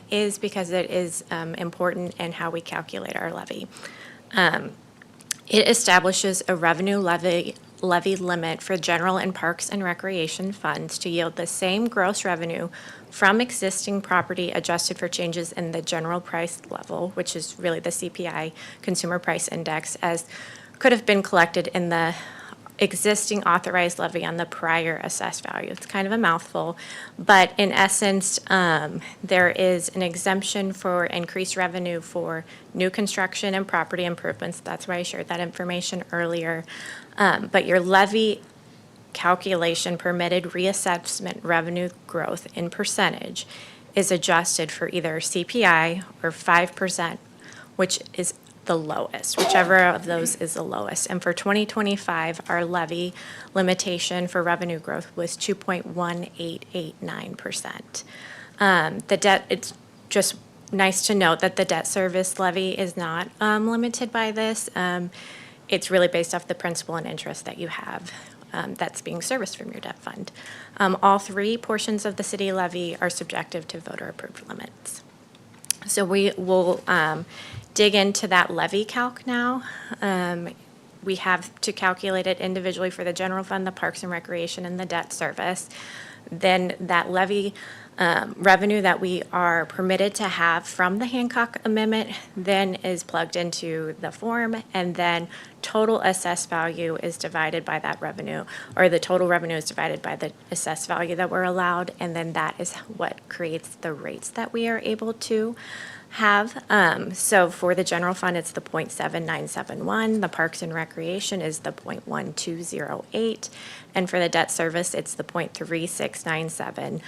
is, because it is important in how we calculate our levy. It establishes a revenue levy limit for general and parks and recreation funds to yield the same gross revenue from existing property adjusted for changes in the general price level, which is really the CPI, Consumer Price Index, as could have been collected in the existing authorized levy on the prior assessed value. It's kind of a mouthful, but in essence, there is an exemption for increased revenue for new construction and property improvements. That's why I shared that information earlier. But your levy calculation permitted reassessment revenue growth in percentage is adjusted for either CPI or 5%, which is the lowest, whichever of those is the lowest. And for 2025, our levy limitation for revenue growth was 2.1889%. The debt, it's just Nice to note that the debt service levy is not limited by this. It's really based off the principal and interest that you have that's being serviced from your debt fund. All three portions of the city levy are subjective to voter-approved limits. So we will dig into that levy calc now. We have to calculate it individually for the general fund, the parks and recreation, and the debt service. Then that levy revenue that we are permitted to have from the Hancock Amendment then is plugged into the form, and then total assessed value is divided by that revenue, or the total revenue is divided by the assessed value that we're allowed, and then that is what creates the rates that we are able to have. So for the general fund, it's the 0.7971. The Parks and Recreation is the 0.1208. And for the debt service, it's the 0.3697.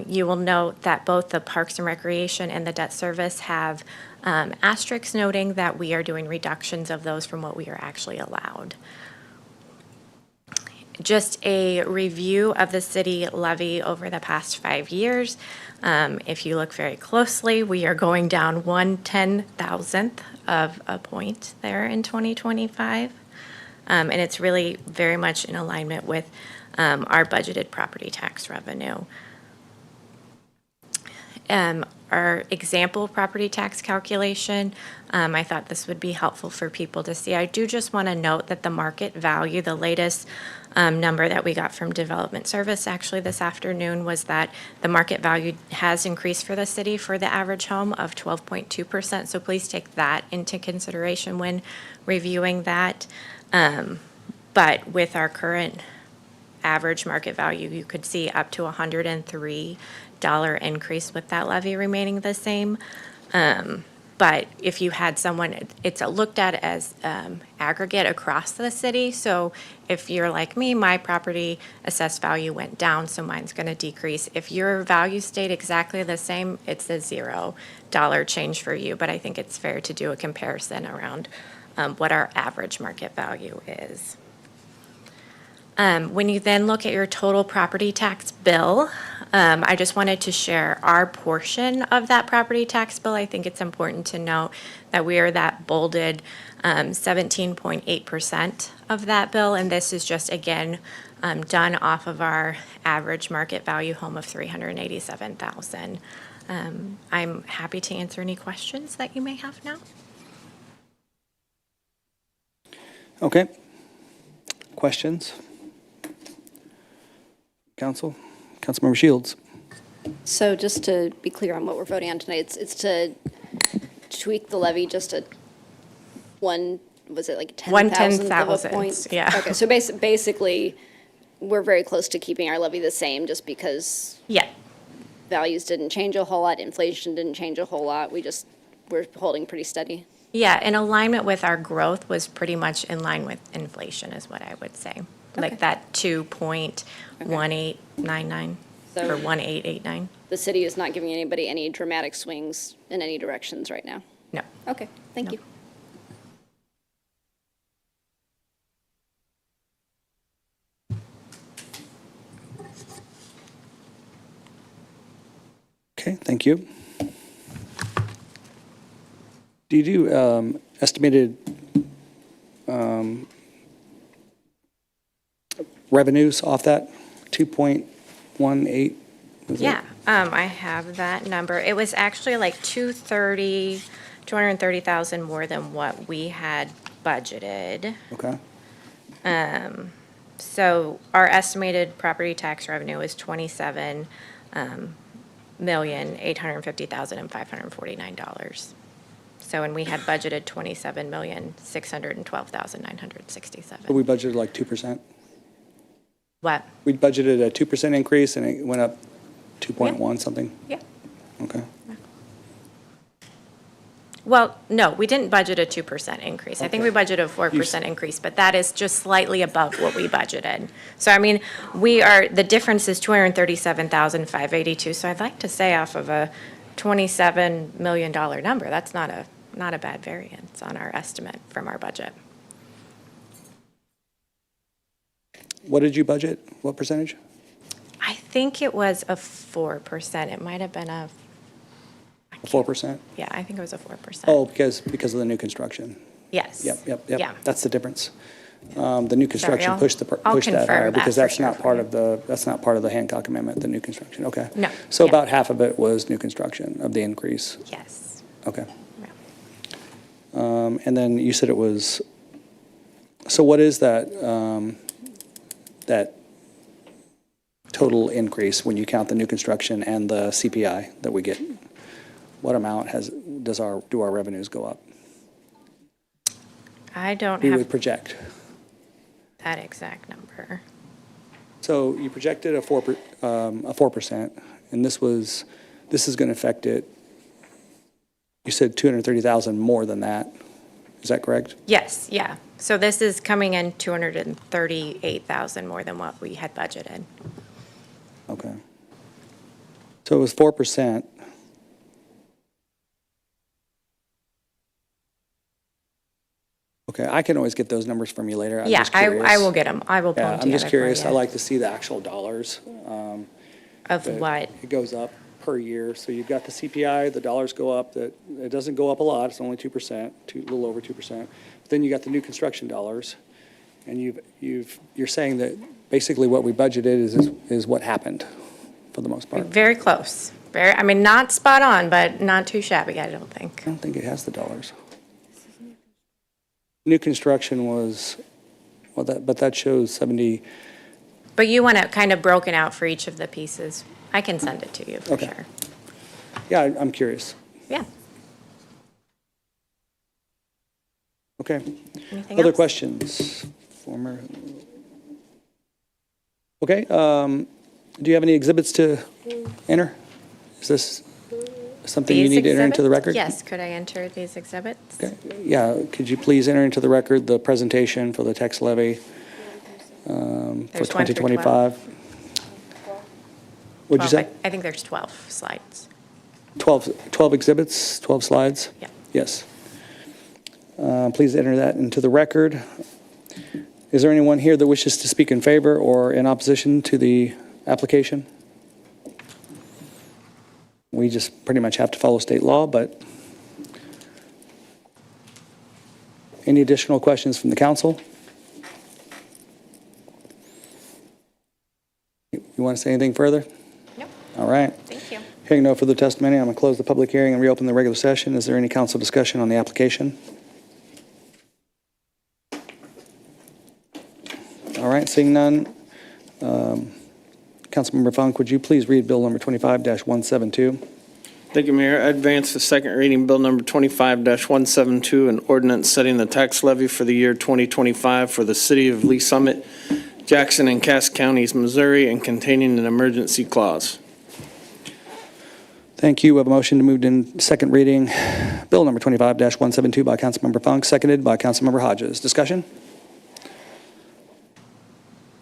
You will note that both the Parks and Recreation and the debt service have asterisks noting that we are doing reductions of those from what we are actually allowed. Just a review of the city levy over the past 5 years. If you look very closely, we are going down 1/10,000th of a point there in 2025. And it's really very much in alignment with our budgeted property tax revenue. Our example property tax calculation, I thought this would be helpful for people to see. I do just want to note that the market value, the latest number that we got from Development Service actually this afternoon, was that the market value has increased for the city for the average home of 12.2%. So please take that into consideration when reviewing that. But with our current average market value, you could see up to $103 increase with that levy remaining the same. But if you had someone, it's looked at as aggregate across the city. So if you're like me, my property assessed value went down, so mine's going to decrease. If your value stayed exactly the same, it's a $0 change for you. But I think it's fair to do a comparison around what our average market value is. When you then look at your total property tax bill, I just wanted to share our portion of that property tax bill. I think it's important to note that we are that bolded 17.8% of that bill, and this is just, again, done off of our average market value home of $387,000. I'm happy to answer any questions that you may have now. Okay. Questions? Councilmember Shields. So just to be clear on what we're voting on tonight, it's to tweak the levy just at was it like 10,000th of a point? Yeah. Okay, so basically, we're very close to keeping our levy the same just because values didn't change a whole lot, inflation didn't change a whole lot. We're holding pretty steady. Yeah, in alignment with our growth was pretty much in line with inflation is what I would say. Okay. Like that 2.1899 or 1889. The city is not giving anybody any dramatic swings in any directions right now? No. Okay, thank you. Okay, thank you. Do you do estimated revenues off that 2.18? Yeah, I have that number. It was actually like 230,000 more than what we had budgeted. Okay. So our estimated property tax revenue is $27,850,549. So, and we had budgeted $27,612,967. But we budgeted like 2%? What? We budgeted a 2% increase and it went up 2.1 something? Yeah. Okay. Well, no, we didn't budget a 2% increase. I think we budgeted a 4% increase, but that is just slightly above what we budgeted. So, I mean, the difference is $237,582. So I'd like to say off of a $27 million number, that's not a bad variance on our estimate from our budget. What did you budget? What percentage? I think it was a 4%. It might have been I can't- Yeah, I think it was a 4%. Oh, because of the new construction. Yes. Yep. Yeah. That's the difference. The new construction I'll- pushed I'll that confirm higher that because for that's sure not for part you. of the Hancock Amendment, the new construction. Okay. No. So Yeah. about half of it was new construction of the increase. Yes. Okay. And then you said it was, so what is that, that total increase when you count the new construction and the CPI that we get? What amount do our revenues go up? I don't We have would project. that exact number. So you projected a 4%, and this is going to affect it. You said 230,000 more than that. Is that correct? Yes, yeah. So this is coming in 238,000 more than what we had budgeted. Okay. So it was 4%. Okay, I can always get those numbers from you later. I'm Yeah, just I curious. will get them. I will pull them Yeah, together I'm just curious. for I you. like to see the actual dollars. Of that what? It goes up per year. So you've got the CPI, the dollars go up, it doesn't go up a lot, it's only 2%, a little over 2%. Then you got the new construction dollars, and you're saying that basically what we budgeted is what happened for the most part. Very close. I mean, not spot on, but not too shabby, I don't think. I don't think it has the dollars. New construction was, but that shows 70, But you want it kind of broken out for each of the pieces. I can send it to you for Okay. sure. yeah, I'm curious. Yeah. Okay. Anything Other else? questions? Okay, do you have any exhibits to enter? Is this something you These need to enter into the exhibits? record? Yes, could I enter these exhibits? Okay. Yeah, could you please enter into the record the presentation for the tax levy for There's 1 through 2025? What'd you 12, say? I think there's 12 slides. 12 exhibits, 12 slides? Yeah. Yes. Please enter that into the record. Is there anyone here that wishes to speak in favor or in opposition to the application? We just pretty much have to follow state law, but any additional questions from the council? You want to say anything further? No. All right. Thank you. Hearing no further testimony, I'm going to close the public hearing and reopen the regular session. Is there any council discussion on the application? All right, seeing none. Councilmember Funk, would you please read Bill number 25-172? Thank you, Mayor. I advance the second reading, Bill number 25-172, an ordinance setting the tax levy for the year 2025 for the city of Lee Summit, Jackson, and Cass Counties, Missouri, and containing an emergency clause. Thank you. We have a motion to move in second reading, Bill number 25-172 by Councilmember Funk, seconded by Councilmember Hodges. Discussion?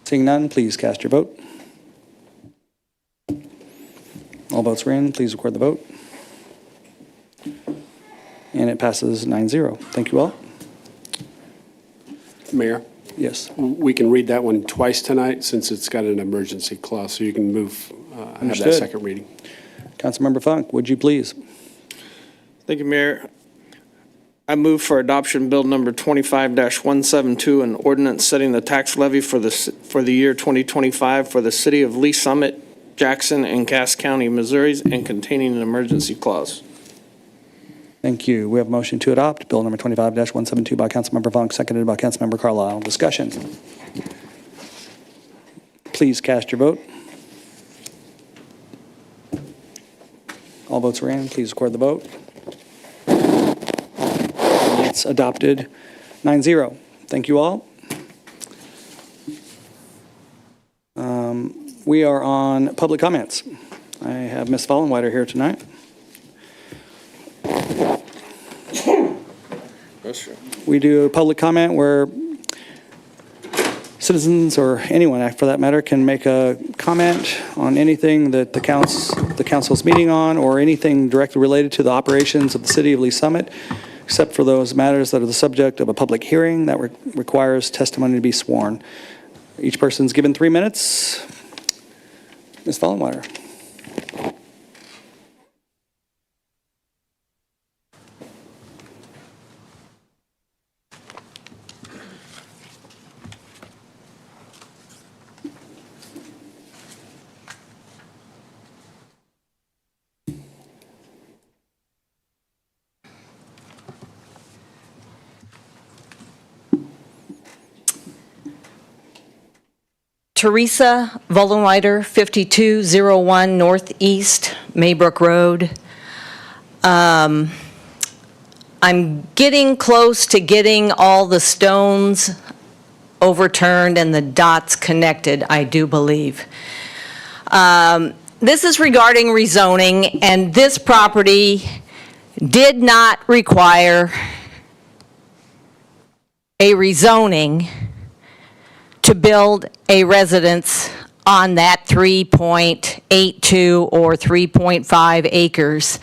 Seeing none, please cast your vote. All votes are in. Please record the vote. And it passes 9-0. Thank you all. Mayor, Yes. we can read that one twice tonight since it's got an emergency clause, so you can move, have that Understood. second reading. Councilmember Funk, would you please? Thank you, Mayor. I move for adoption Bill number 25-172, an ordinance setting the tax levy for the year 2025 for the city of Lee Summit, Jackson, and Cass County, Missouri, and containing an emergency clause. Thank you. We have a motion to adopt Bill number 25-172 by Councilmember Funk, seconded by Councilmember Carlisle. Discussion. Please cast your vote. All votes are in. Please record the vote. It's adopted 9-0. Thank you all. We are on public comments. I have Ms. Vollenweider here tonight. We do a public comment where citizens or anyone for that matter can make a comment on anything that the council's meeting on or anything directly related to the operations of the city of Lee Summit, except for those matters that are the subject of a public hearing that requires testimony to be sworn. Each person's given 3 minutes. Ms. Vollenweider. Teresa Vollenweider, 5201 Northeast Maybrook Road. I'm getting close to getting all the stones overturned and the dots connected, I do believe. This is regarding rezoning, and this property did not require a rezoning to build a residence on that 3.82 or 3.5 acres.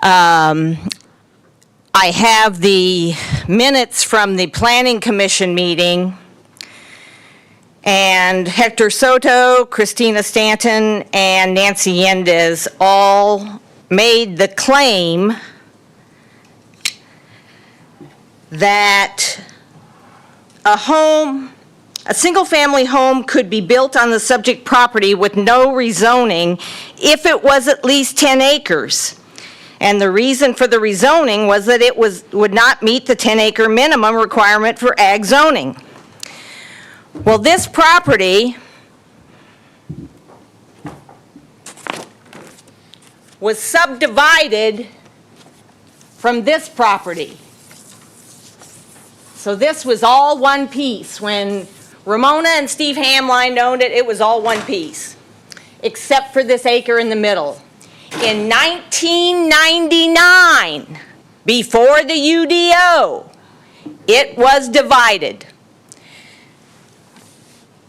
I have the minutes from the Planning Commission meeting, and Hector Soto, Christina Stanton, and Nancy Yendez all made the claim that a single-family home could be built on the subject property with no rezoning if it was at least 10 acres. And the reason for the rezoning was that it would not meet the 10-acre minimum requirement for ag zoning. Well, this property was subdivided from this property. So this was all one piece. When Ramona and Steve Hamline owned it, it was all one piece, except for this acre in the middle. In 1999, before the UDO, it was divided.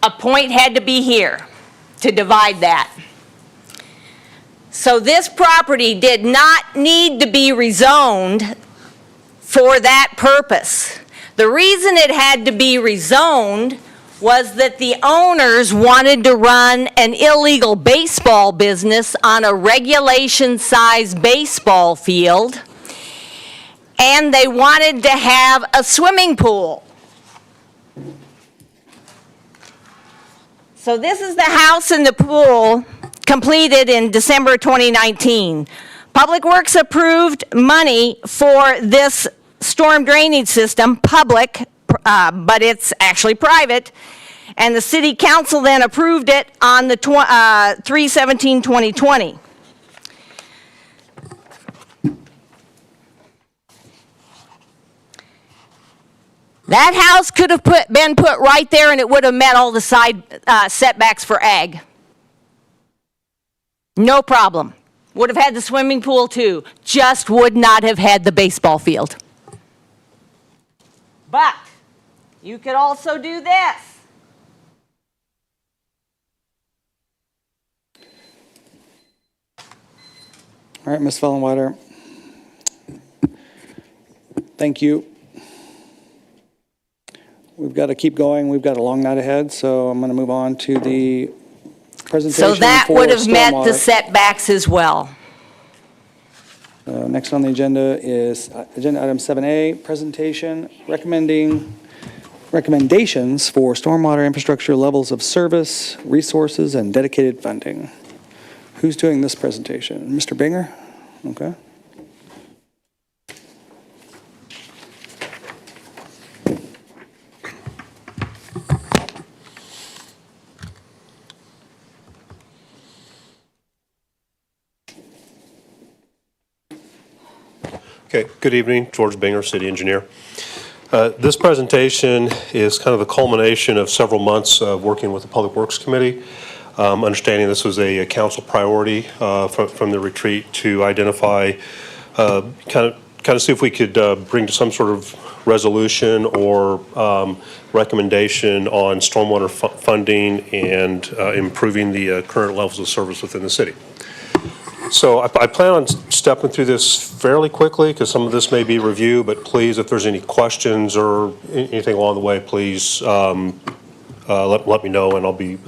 A point had to be here to divide that. So this property did not need to be rezoned for that purpose. The reason it had to be rezoned was that the owners wanted to run an illegal baseball business on a regulation-sized baseball field, and they wanted to have a swimming pool. So this is the house and the pool completed in December 2019. Public Works approved money for this storm drainage system, public, but it's actually private, and the city council then approved it on the 3/17/2020. That house could have been put right there, and it would have met all the side setbacks for ag. No problem. Would have had the swimming pool too, just would not have had the baseball field. But you could also do this. All right, Ms. Vollenweider. Thank you. We've got to keep going. We've got a long night ahead, so I'm going to move on to the presentation. So that would have met the stormwater. setbacks as well. Next on the agenda is agenda item 7A, presentation recommendations for stormwater infrastructure levels of service, resources, and dedicated funding. Who's doing this presentation? Mr. Binger? Okay. Okay, good evening, George Binger, City Engineer. This presentation is kind of the culmination of several months of working with the Public Works Committee. Understanding this was a council priority from the retreat to identify, kind of see if we could bring to some sort of resolution or recommendation on stormwater funding and improving the current levels of service within the city. So I plan on stepping through this fairly quickly because some of this may be review, but please, if there's any questions or anything along the way, please let me know and I'll be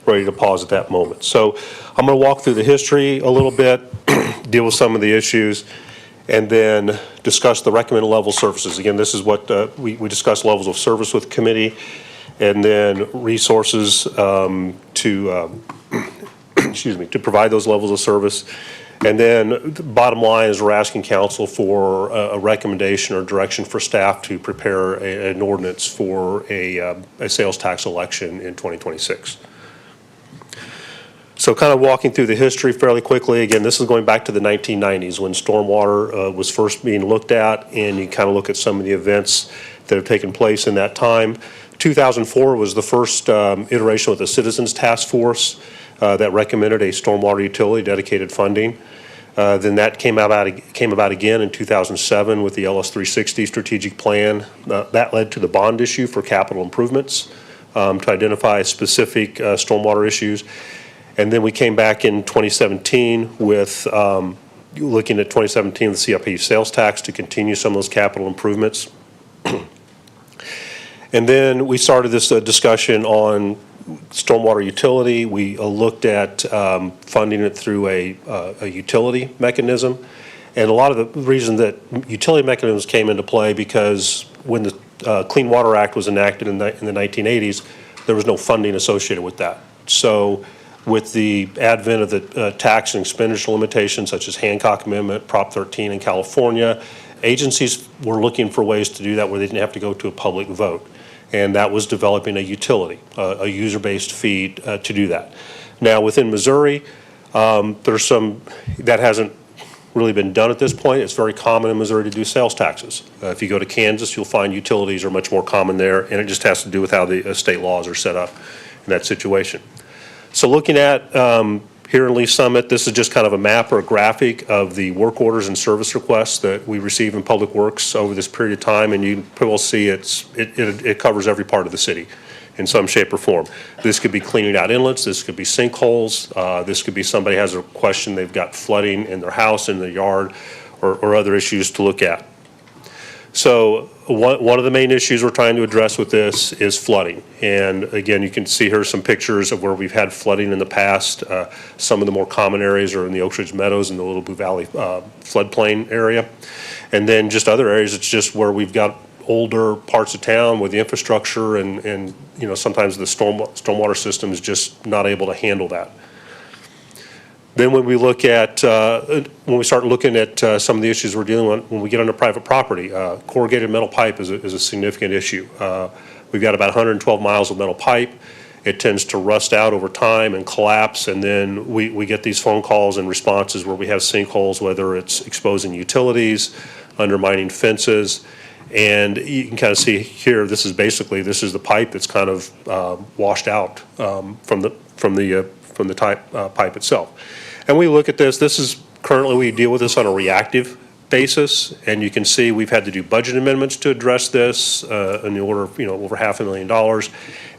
ready to pause at that moment. So I'm going to walk through the history a little bit, deal with some of the issues, and then discuss the recommended level services. Again, this is what we discussed levels of service with committee, and then resources to excuse me, to provide those levels of service, And then the bottom line is we're asking council for a recommendation or direction for staff to prepare an ordinance for a sales tax election in 2026. So kind of walking through the history fairly quickly, again, this is going back to the 1990s when stormwater was first being looked at, and you kind of look at some of the events that have taken place in that time. 2004 was the first iteration with the Citizens Task Force that recommended a stormwater utility dedicated funding. Then that came about again in 2007 with the LS 360 strategic plan. That led to the bond issue for capital improvements to identify specific stormwater issues. And then we came back in 2017 with looking at 2017, the CIP sales tax to continue some of those capital improvements. And then we started this discussion on stormwater utility. We looked at funding it through a utility mechanism. And a lot of the reason that utility mechanisms came into play because when the Clean Water Act was enacted in the 1980s, there was no funding associated with that. So with the advent of the tax and expenditure limitations such as Hancock Amendment, Prop 13 in California, agencies were looking for ways to do that where they didn't have to go to a public vote. And that was developing a utility, a user-based fee to do that. Now within Missouri, there's some, that hasn't really been done at this point. It's very common in Missouri to do sales taxes. If you go to Kansas, you'll find utilities are much more common there, and it just has to do with how the state laws are set up in that situation. So looking at here in Lee Summit, this is just kind of a map or a graphic of the work orders and service requests that we receive in Public Works over this period of time, and you will see it covers every part of the city in some shape or form. This could be cleaning out inlets, this could be sinkholes, this could be somebody has a question, they've got flooding in their house, in their yard, or other issues to look at. So one of the main issues we're trying to address with this is flooding. And again, you can see here some pictures of where we've had flooding in the past. Some of the more common areas are in the Oak Ridge Meadows and the Little Blue Valley floodplain area. And then just other areas, it's just where we've got older parts of town with the infrastructure and you know, sometimes the stormwater system is just not able to handle that. Then when we look at, when we start looking at some of the issues we're dealing with when we get onto private property, corrugated metal pipe is a significant issue. We've got about 112 miles of metal pipe. It tends to rust out over time and collapse, and then we get these phone calls and responses where we have sinkholes, whether it's exposing utilities, undermining fences, and you can kind of see here, this is the pipe that's kind of washed out from the pipe itself. And we look at this is currently we deal with this on a reactive basis, and you can see we've had to do budget amendments to address this in the order of over $500,000,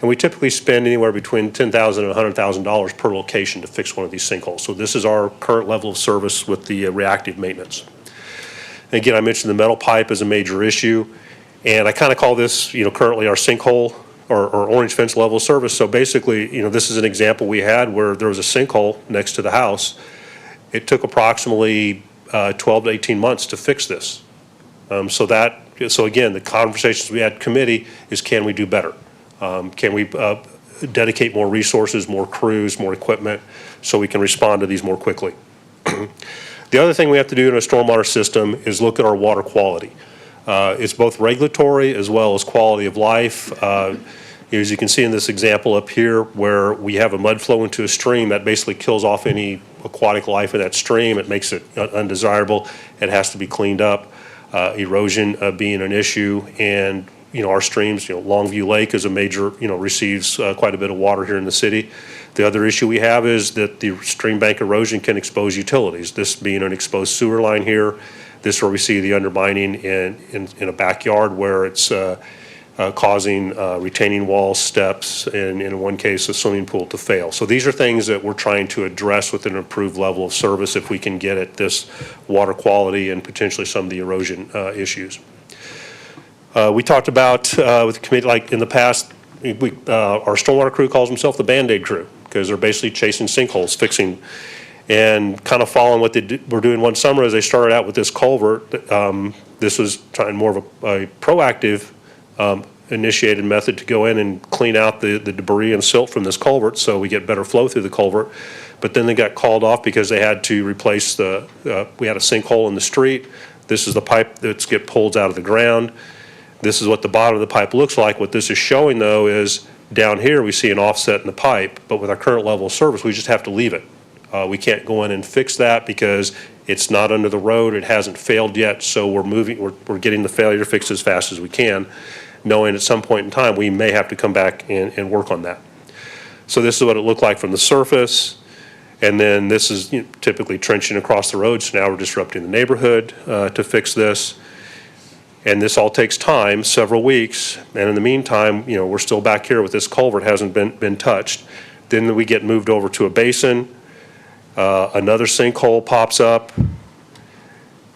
and we typically spend anywhere between $10,000 and $100,000 per location to fix one of these sinkholes. So this is our current level of service with the reactive maintenance. And again, I mentioned the metal pipe is a major issue, and I kind of call this currently our sinkhole or orange fence level of service. So basically, this is an example we had where there was a sinkhole next to the house. It took approximately 12 to 18 months to fix this. So again, the conversations we had committee is, can we do better? Can we dedicate more resources, more crews, more equipment, so we can respond to these more quickly? The other thing we have to do in a stormwater system is look at our water quality. It's both regulatory as well as quality of life. As you can see in this example up here, where we have a mud flow into a stream, that basically kills off any aquatic life in that stream. It makes it undesirable. It has to be cleaned up. Erosion being an issue, and our streams, Longview Lake is a major, receives quite a bit of water here in the city. The other issue we have is that the stream bank erosion can expose utilities. This being an exposed sewer line here. This is where we see the undermining in a backyard where it's causing retaining walls, steps, and in one case, a swimming pool to fail. So these are things that we're trying to address with an improved level of service if we can get at this water quality and potentially some of the erosion issues. We talked about with the committee, like in the past, our stormwater crew calls themselves the Band-Aid crew because they're basically chasing sinkholes, fixing, and kind of following what they were doing one summer as they started out with this culvert. This was trying more of a proactive initiated method to go in and clean out the debris and silt from this culvert so we get better flow through the culvert. But then they got called off because they had to replace we had a sinkhole in the street. This is the pipe that's get pulled out of the ground. This is what the bottom of the pipe looks like. What this is showing, though, is down here we see an offset in the pipe, but with our current level of service, we just have to leave it. We can't go in and fix that because it's not under the road. It hasn't failed yet, so we're getting the failure fixed as fast as we can, knowing at some point in time we may have to come back and work on that. So this is what it looked like from the surface. And then this is typically trenching across the road, so now we're disrupting the neighborhood to fix this. And this all takes time, several weeks, and in the meantime, we're still back here with this culvert hasn't been touched. Then we get moved over to a basin, another sinkhole pops up,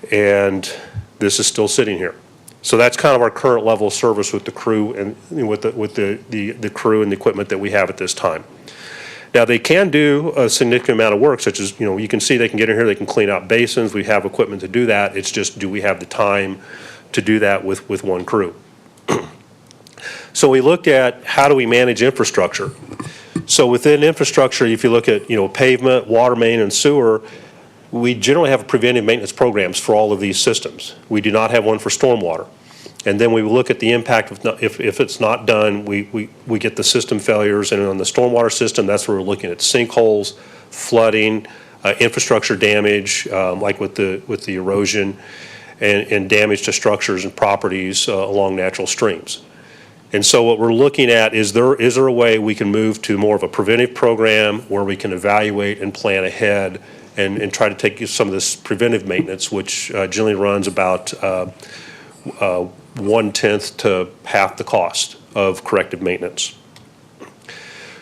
and this is still sitting here. So that's kind of our current level of service with the crew and with the crew and the equipment that we have at this time. Now, they can do a significant amount of work, such as, you can see they can get in here, they can clean out basins. We have equipment to do that. It's just, do we have the time to do that with one crew? So we looked at how do we manage infrastructure. So within infrastructure, if you look at, pavement, water main, and sewer, we generally have preventive maintenance programs for all of these systems. We do not have one for stormwater. And then we look at the impact if it's not done, we get the system failures. And on the stormwater system, that's where we're looking at sinkholes, flooding, infrastructure damage, like with the erosion, and damage to structures and properties along natural streams. And so what we're looking at is there a way we can move to more of a preventive program where we can evaluate and plan ahead and try to take some of this preventive maintenance, which generally runs about 1/10 to half the cost of corrective maintenance.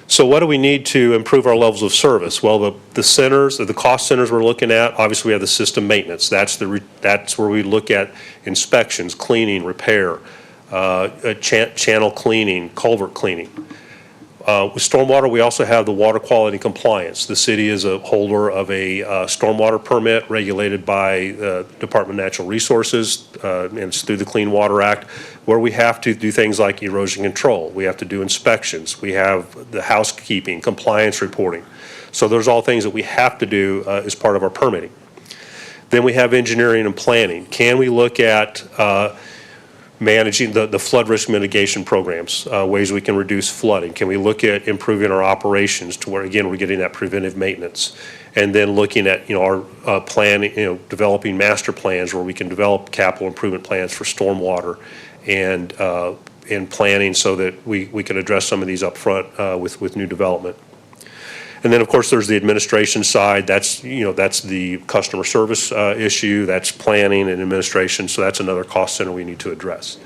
So what do we need to improve our levels of service? Well, the centers, the cost centers we're looking at, obviously we have the system maintenance. That's where we look at inspections, cleaning, repair, channel cleaning, culvert cleaning. With stormwater, we also have the water quality compliance. The city is a holder of a stormwater permit regulated by the Department of Natural Resources, and it's through the Clean Water Act, where we have to do things like erosion control. We have to do inspections. We have the housekeeping, compliance reporting. So those are all things that we have to do as part of our permitting. Then we have engineering and planning. Can we look at managing the flood risk mitigation programs, ways we can reduce flooding? Can we look at improving our operations to where, again, we're getting that preventive maintenance? And then looking at, our planning, developing master plans where we can develop capital improvement plans for stormwater and planning so that we can address some of these up front with new development. And then, of course, there's the administration side. That's the customer service issue. That's planning and administration. So that's another cost center we need to address.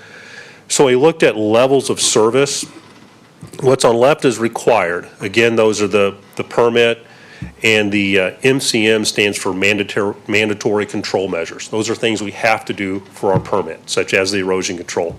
So we looked at levels of service. What's on left is required. Again, those are the permit, and the MCM stands for mandatory control measures. Those are things we have to do for our permit, such as the erosion control.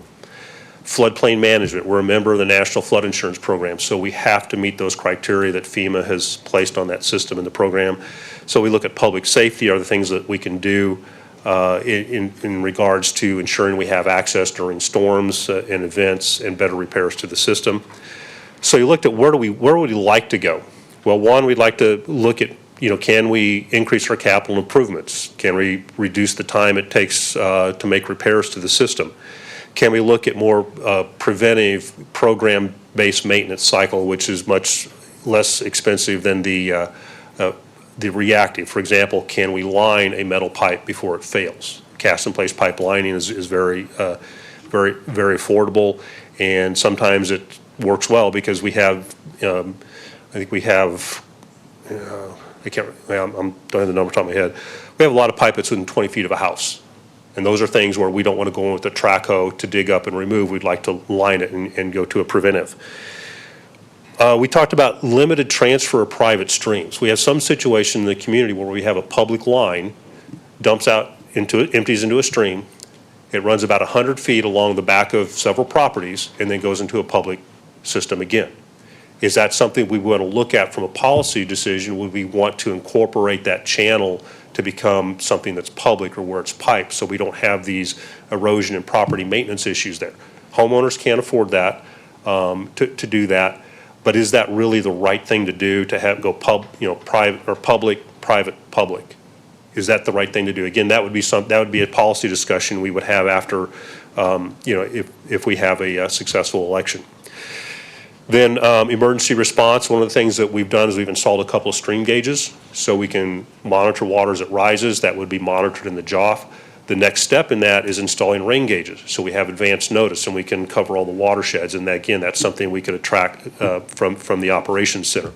Floodplain management, we're a member of the National Flood Insurance Program, so we have to meet those criteria that FEMA has placed on that system in the program. So we look at public safety, are the things that we can do in regards to ensuring we have access during storms and events and better repairs to the system. So you looked at where would we like to go? Well, one, we'd like to look at, can we increase our capital improvements? Can we reduce the time it takes to make repairs to the system? Can we look at more preventive program-based maintenance cycle, which is much less expensive than the reactive? For example, can we line a metal pipe before it fails? Cast-in-place pipe lining is very, very affordable, and sometimes it works well because we have, I think we have, I can't, I don't have the number top of my head. We have a lot of pipe that's within 20 feet of a house. And those are things where we don't want to go in with a track hoe to dig up and remove. We'd like to line it and go to a preventive. We talked about limited transfer of private streams. We have some situation in the community where we have a public line, empties into a stream. It runs about 100 feet along the back of several properties and then goes into a public system again. Is that something we want to look at from a policy decision? Would we want to incorporate that channel to become something that's public or where it's piped so we don't have these erosion and property maintenance issues there? Homeowners can't afford that, to do that. But is that really the right thing to do, to have, go private or public, private, public? Is that the right thing to do? Again, that would be a policy discussion we would have after, if we have a successful election. Then emergency response, one of the things that we've done is we've installed a couple of stream gauges so we can monitor water as it rises. That would be monitored in the JOF. The next step in that is installing rain gauges, so we have advance notice and we can cover all the watersheds. And that, again, that's something we could attract from the operations center.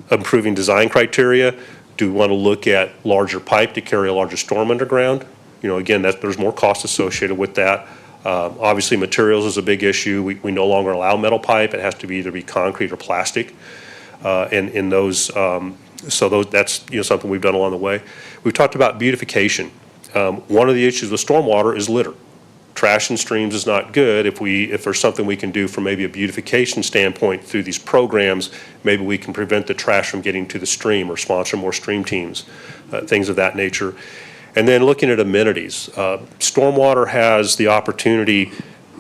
Improving design criteria. Do we want to look at larger pipe to carry a larger storm underground? Again, there's more cost associated with that. Obviously, materials is a big issue. We no longer allow metal pipe. It has to either be concrete or plastic. And those, that's something we've done along the way. We've talked about beautification. One of the issues with stormwater is litter. Trash in streams is not good. If there's something we can do from maybe a beautification standpoint through these programs, maybe we can prevent the trash from getting to the stream or sponsor more stream teams, things of that nature. And then looking at amenities. Stormwater has the opportunity,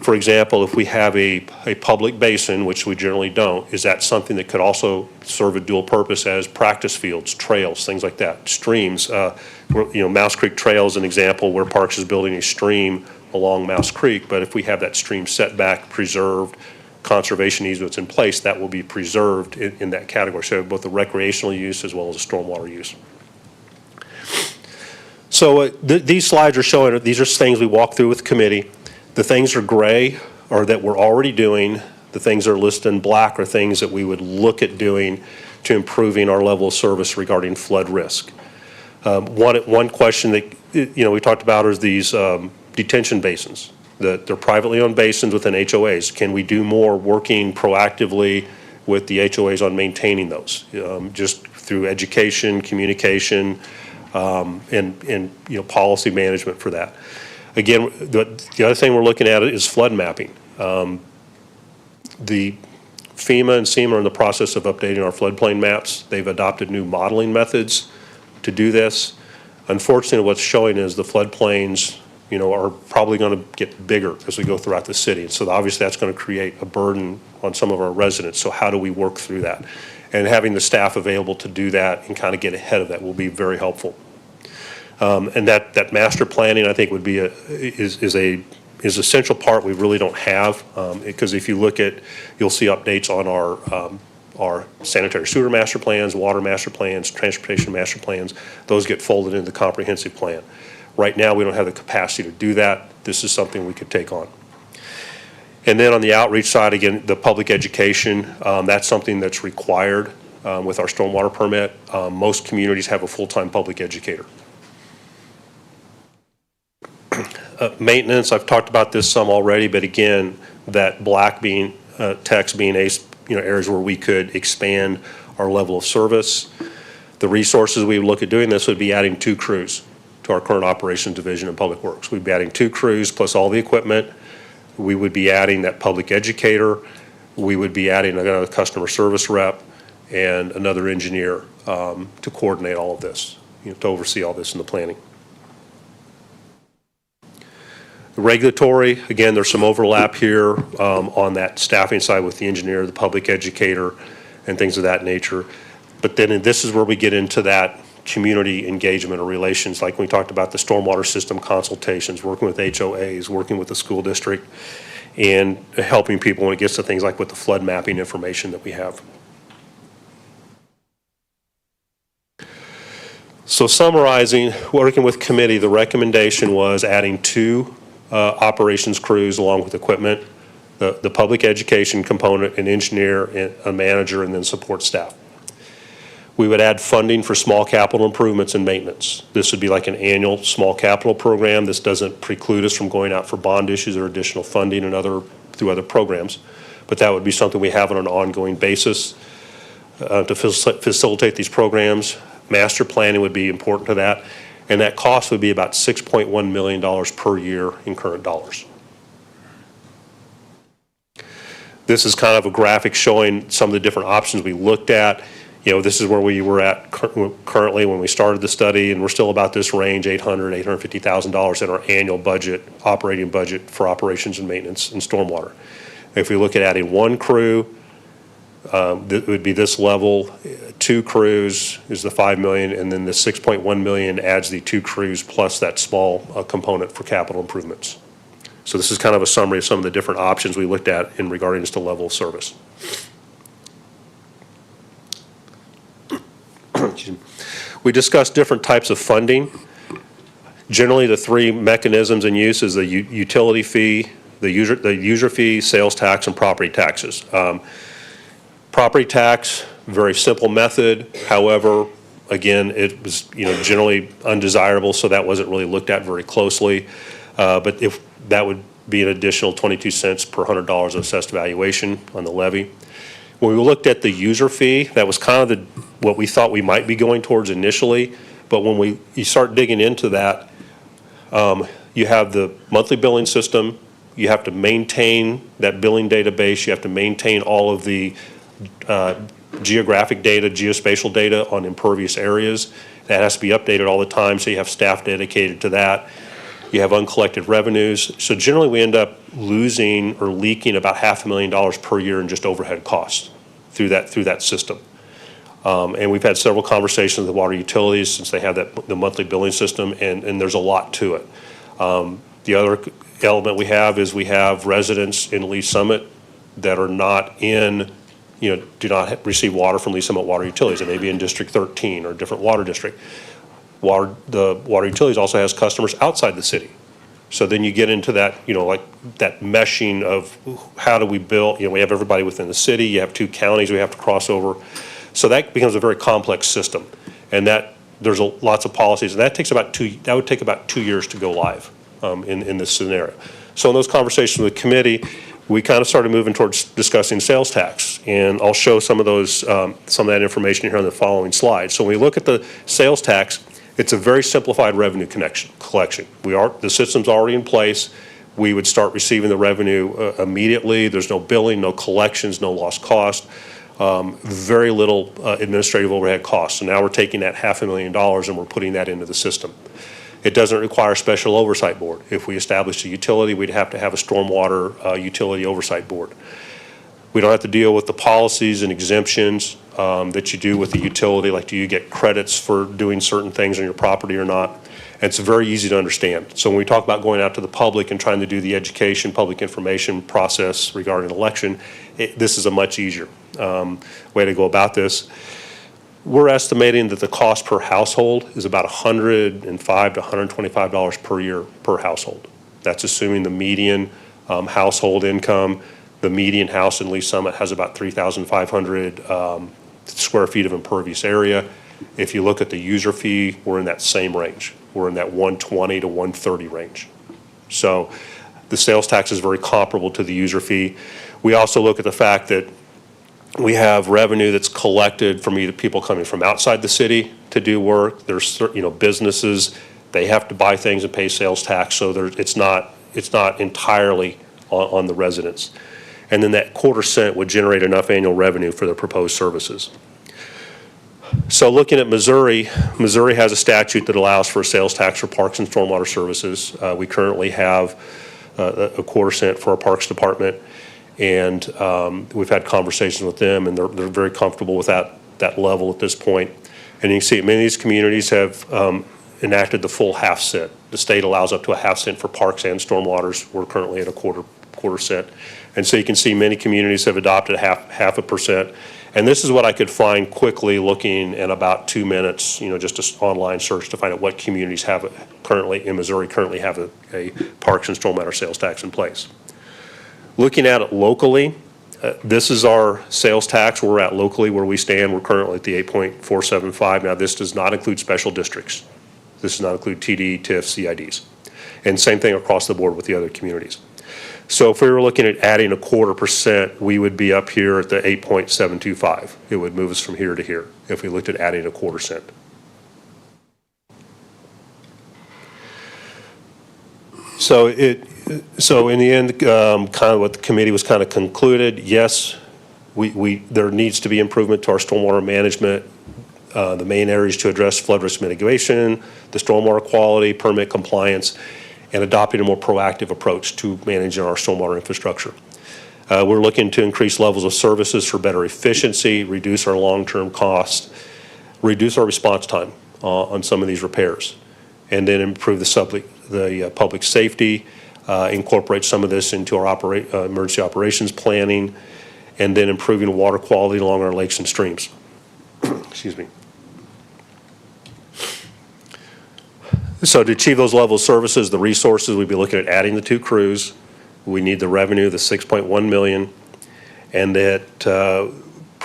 for example, if we have a public basin, which we generally don't, is that something that could also serve a dual purpose as practice fields, trails, things like that, streams. Mouse Creek Trail is an example where Parks is building a stream along Mouse Creek, but if we have that stream setback preserved, conservation easements in place, that will be preserved in that category. So both the recreational use as well as the stormwater use. So these slides are showing, these are things we walked through with the committee. The things are gray are that we're already doing. The things that are listed in black are things that we would look at doing to improving our level of service regarding flood risk. One question that we talked about is these detention basins. They're privately owned basins within HOAs. Can we do more working proactively with the HOAs on maintaining those, just through education, communication, and policy management for that? Again, the other thing we're looking at is flood mapping. The FEMA and SEMA are in the process of updating our floodplain maps. They've adopted new modeling methods to do this. Unfortunately, what's showing is the floodplains, are probably going to get bigger as we go throughout the city. And so obviously that's going to create a burden on some of our residents. So how do we work through that? And having the staff available to do that and kind of get ahead of that will be very helpful. And that master planning, I think, would be is essential part we really don't have, because if you look at, you'll see updates on our sanitary sewer master plans, water master plans, transportation master plans. Those get folded into the comprehensive plan. Right now, we don't have the capacity to do that. This is something we could take on. And then on the outreach side, again, the public education, that's something that's required with our stormwater permit. Most communities have a full-time public educator. Maintenance, I've talked about this some already, but again, that black being text being areas where we could expand our level of service. The resources we would look at doing this would be adding 2 crews to our current operations division in Public Works. We'd be adding 2 crews plus all the equipment. We would be adding that public educator. We would be adding another customer service rep and another engineer to coordinate all of this, to oversee all this in the planning. Regulatory, again, there's some overlap here on that staffing side with the engineer, the public educator, and things of that nature. But then this is where we get into that community engagement or relations, like we talked about the stormwater system consultations, working with HOAs, working with the school district, and helping people when it gets to things like with the flood mapping information that we have. So summarizing, working with committee, the recommendation was adding 2 operations crews along with equipment, the public education component, an engineer, a manager, and then support staff. We would add funding for small capital improvements and maintenance. This would be like an annual small capital program. This doesn't preclude us from going out for bond issues or additional funding and through other programs, but that would be something we have on an ongoing basis to facilitate these programs. Master planning would be important to that, and that cost would be about $6.1 million per year in current dollars. This is kind of a graphic showing some of the different options we looked at. This is where we were at currently when we started the study, and we're still about this range, $800,000, $850,000 in our annual budget, operating budget for operations and maintenance and stormwater. If we look at adding one crew, it would be this level. 2 crews is the $5 million, and then the $6.1 million adds the 2 crews plus that small component for capital improvements. So this is kind of a summary of some of the different options we looked at in regarding to level of service. We discussed different types of funding. Generally, the 3 mechanisms in use is the utility fee, the user fee, sales tax, and property taxes. Property tax, very simple method. However, again, it was generally undesirable, so that wasn't really looked at very closely. But if that would be an additional 22 cents per $100 of assessed valuation on the levy. When we looked at the user fee, that was kind of what we thought we might be going towards initially. But when you start digging into that, you have the monthly billing system. You have to maintain that billing database. You have to maintain all of the geographic data, geospatial data on impervious areas. That has to be updated all the time, so you have staff dedicated to that. You have uncollected revenues. So generally we end up losing or leaking about $500,000 per year in just overhead costs through that system. And we've had several conversations with the water utilities since they have the monthly billing system, and there's a lot to it. The other element we have is we have residents in Lee Summit that are not do not receive water from Lee Summit Water Utilities. They may be in District 13 or a different water district. The water utilities also has customers outside the city. So then you get into that, like that meshing of how do we build, we have everybody within the city, you have 2 counties we have to cross over. So that becomes a very complex system. And there's lots of policies, and that would take about 2 years to go live in this scenario. So in those conversations with the committee, we kind of started moving towards discussing sales tax, and I'll show some of that information here on the following slide. So when we look at the sales tax, it's a very simplified revenue collection. The system's already in place. We would start receiving the revenue immediately. There's no billing, no collections, no lost cost, very little administrative overhead costs. So now we're taking that $500,000 and we're putting that into the system. It doesn't require a special oversight board. If we established a utility, we'd have to have a stormwater utility oversight board. We don't have to deal with the policies and exemptions that you do with the utility, like do you get credits for doing certain things on your property or not. And it's very easy to understand. So when we talk about going out to the public and trying to do the education, public information process regarding election, this is a much easier way to go about this. We're estimating that the cost per household is about $105 to $125 per year per household. That's assuming the median household income. The median house in Lee Summit has about 3,500 square feet of impervious area. If you look at the user fee, we're in that same range. We're in that 120 to 130 range. So the sales tax is very comparable to the user fee. We also look at the fact that we have revenue that's collected from either people coming from outside the city to do work. There's businesses, they have to buy things and pay sales tax, so it's not entirely on the residents. And then that quarter cent would generate enough annual revenue for the proposed services. So looking at Missouri has a statute that allows for a sales tax for parks and stormwater services. We currently have a quarter cent for our parks department, and we've had conversations with them, and they're very comfortable with that level at this point. And you can see many of these communities have enacted the full half cent. The state allows up to a half cent for parks and stormwaters. We're currently at a quarter cent. And so you can see many communities have adopted half a percent. And this is what I could find quickly looking in about 2 minutes, just an online search to find out what communities have currently in Missouri have a parks and stormwater sales tax in place. Looking at it locally, this is our sales tax where we're at locally, where we stand. We're currently at the 8.475. Now, this does not include special districts. This does not include TD, TIF, CIDs. And same thing across the board with the other communities. So if we were looking at adding a quarter percent, we would be up here at the 8.725. It would move us from here to here if we looked at adding a quarter cent. So in the end, kind of what the committee was kind of concluded, yes, There needs to be improvement to our stormwater management. The main areas to address flood risk mitigation, the stormwater quality, permit compliance, and adopting a more proactive approach to managing our stormwater infrastructure. We're looking to increase levels of services for better efficiency, reduce our long-term costs, reduce our response time on some of these repairs, and then improve the public safety, incorporate some of this into our emergency operations planning, and then improving water quality along our lakes and streams. Excuse me. So to achieve those levels of services, the resources, we'd be looking at adding the 2 crews. We need the revenue, the $6.1 million, and that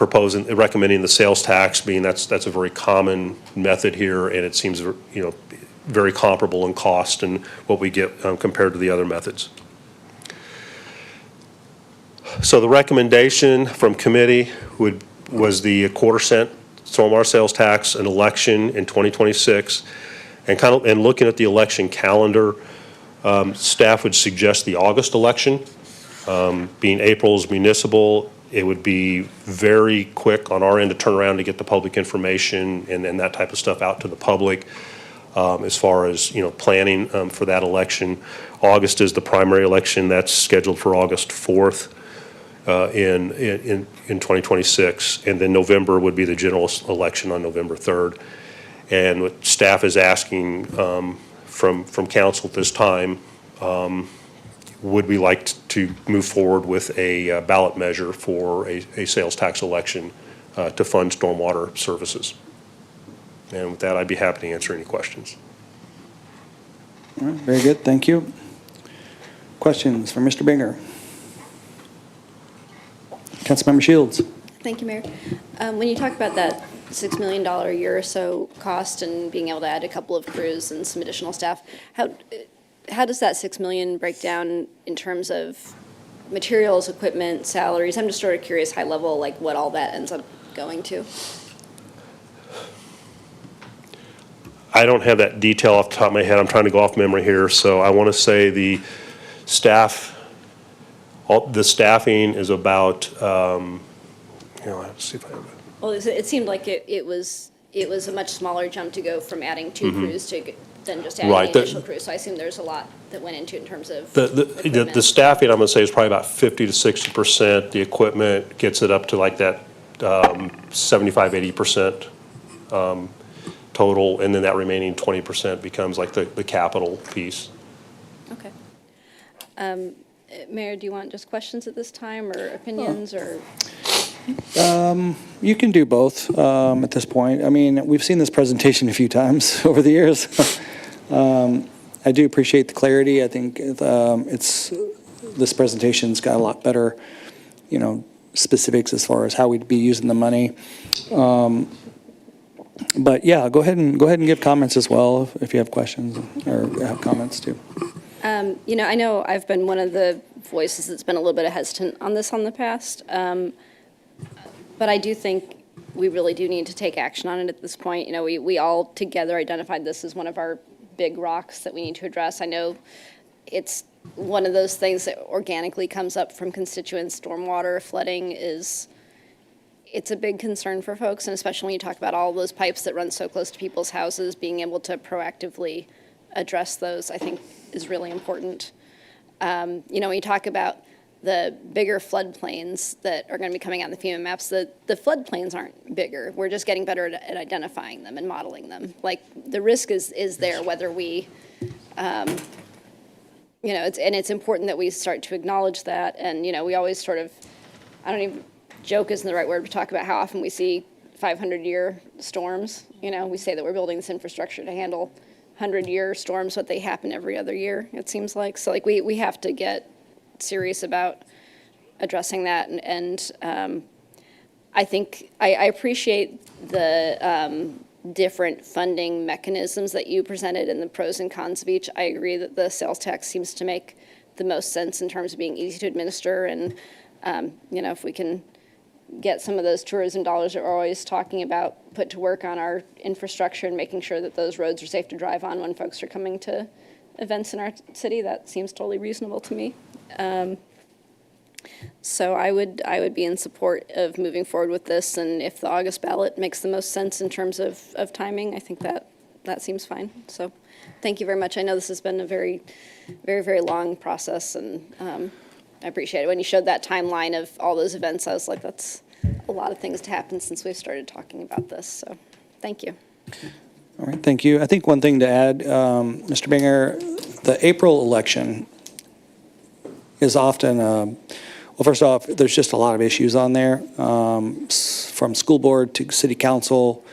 recommending the sales tax, being that's a very common method here, and it seems very comparable in cost and what we get compared to the other methods. So the recommendation from committee was the 1/4 cent stormwater sales tax, an election in 2026, and looking at the election calendar, staff would suggest the August election, being April's municipal. It would be very quick on our end to turn around to get the public information and that type of stuff out to the public. As far as planning for that election, August is the primary election. That's scheduled for August 4th in 2026, and then November would be the general election on November 3rd. And what staff is asking from council at this time, would we like to move forward with a ballot measure for a sales tax election to fund stormwater services? And with that, I'd be happy to answer any questions. All right, very good, thank you. Questions for Mr. Binger? Councilmember Shields. Thank you, Mayor. When you talk about that $6 million a year or so cost and being able to add a couple of crews and some additional staff, how does that $6 million break down in terms of materials, equipment, salaries? I'm just sort of curious, high level, like what all that ends up going to. I don't have that detail off the top of my head. I'm trying to go off memory here. So I want to say the staffing is about, let's see if I have it. Well, it seemed like it was a much smaller jump to go from adding 2 crews than just adding an initial crew. So I assume there's a lot that went into it in terms of the staffing, I'm going to say, is probably about 50 to 60%. The equipment gets it up to like that 75, 80% total, and then that remaining 20% becomes like the capital piece. Okay. Mayor, do you want just questions at this time or opinions or? You can do both at this point. I mean, we've seen this presentation a few times over the years. I do appreciate the clarity. I think this presentation's got a lot better, specifics as far as how we'd be using the money. But yeah, go ahead and give comments as well if you have questions or have comments too. I know I've been one of the voices that's been a little bit hesitant on this in the past. But I do think we really do need to take action on it at this point. We all together identified this as one of our big rocks that we need to address. I know it's one of those things that organically comes up from constituents. Stormwater flooding it's a big concern for folks, and especially when you talk about all those pipes that run so close to people's houses, being able to proactively address those, I think, is really important. When you talk about the bigger floodplains that are going to be coming out in the FEMA maps, the floodplains aren't bigger. We're just getting better at identifying them and modeling them. Like, the risk is there whether we, it's important that we start to acknowledge that. And, we always sort of, I don't even, joke isn't the right word to talk about how often we see 500-year storms. We say that we're building this infrastructure to handle 100-year storms, but they happen every other year, it seems like. So, like, we have to get serious about addressing that, and I think I appreciate the different funding mechanisms that you presented and the pros and cons of each. I agree that the sales tax seems to make the most sense in terms of being easy to administer, and if we can get some of those tourism dollars that we're always talking about put to work on our infrastructure and making sure that those roads are safe to drive on when folks are coming to events in our city, that seems totally reasonable to me. So I would be in support of moving forward with this, and if the August ballot makes the most sense in terms of timing, I think that seems fine. So thank you very much. I know this has been a very, very, very long process, and I appreciate it. When you showed that timeline of all those events, I was like, that's a lot of things to happen since we've started talking about this. So thank you. All right, thank you. I think one thing to add, Mr. Binger, the April election is often, well, first off, there's just a lot of issues on there, from school board to city council,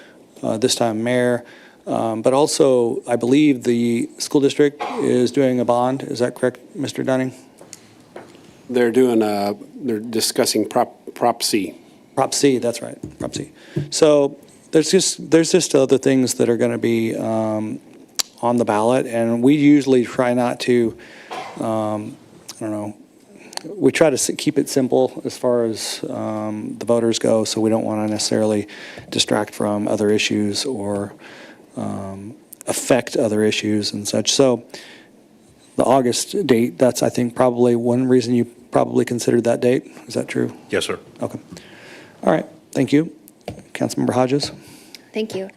this time mayor. But also, I believe the school district is doing a bond. Is that correct, Mr. Dunning? They're discussing Prop C. Prop C, that's right, Prop C. So there's just other things that are going to be on the ballot, and we usually try not to, I don't know, we try to keep it simple as far as the voters go, so we don't want to necessarily distract from other issues or affect other issues and such. So the August date, that's, I think, probably one reason you probably considered that date. Is that true? Yes, sir. Okay. All right. Thank you. Councilmember Hodges? Thank you.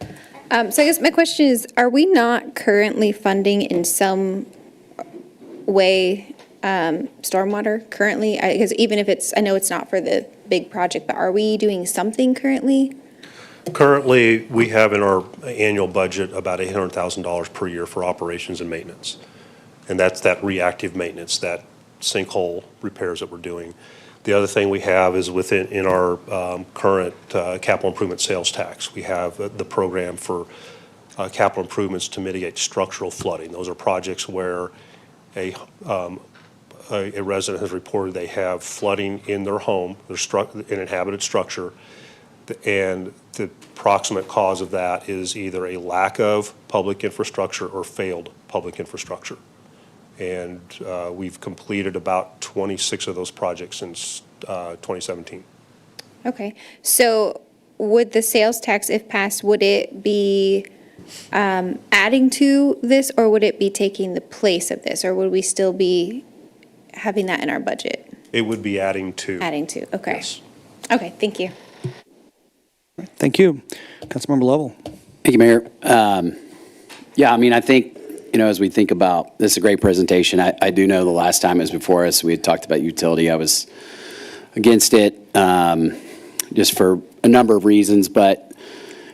So I guess my question is, are we not currently funding in some way stormwater currently? Because even if it's, I know it's not for the big project, but are we doing something currently? Currently, we have in our annual budget about $800,000 per year for operations and maintenance. And that's that reactive maintenance, that sinkhole repairs that we're doing. The other thing we have is in our current capital improvement sales tax. We have the program for capital improvements to mitigate structural flooding. Those are projects where a resident has reported they have flooding in their home, an inhabited structure, and the proximate cause of that is either a lack of public infrastructure or failed public infrastructure. And we've completed about 26 of those projects since 2017. Okay. So would the sales tax, if passed, would it be adding to this, or would it be taking the place of this, or would we still be having that in our budget? It would be adding to. Adding to, okay. Yes. Okay, thank you. Thank you. Councilmember Lovell? Thank you, Mayor. Yeah, I mean, I think, as we think about, this is a great presentation. I do know the last time it was before us, we had talked about utility. I was against it just for a number of reasons, but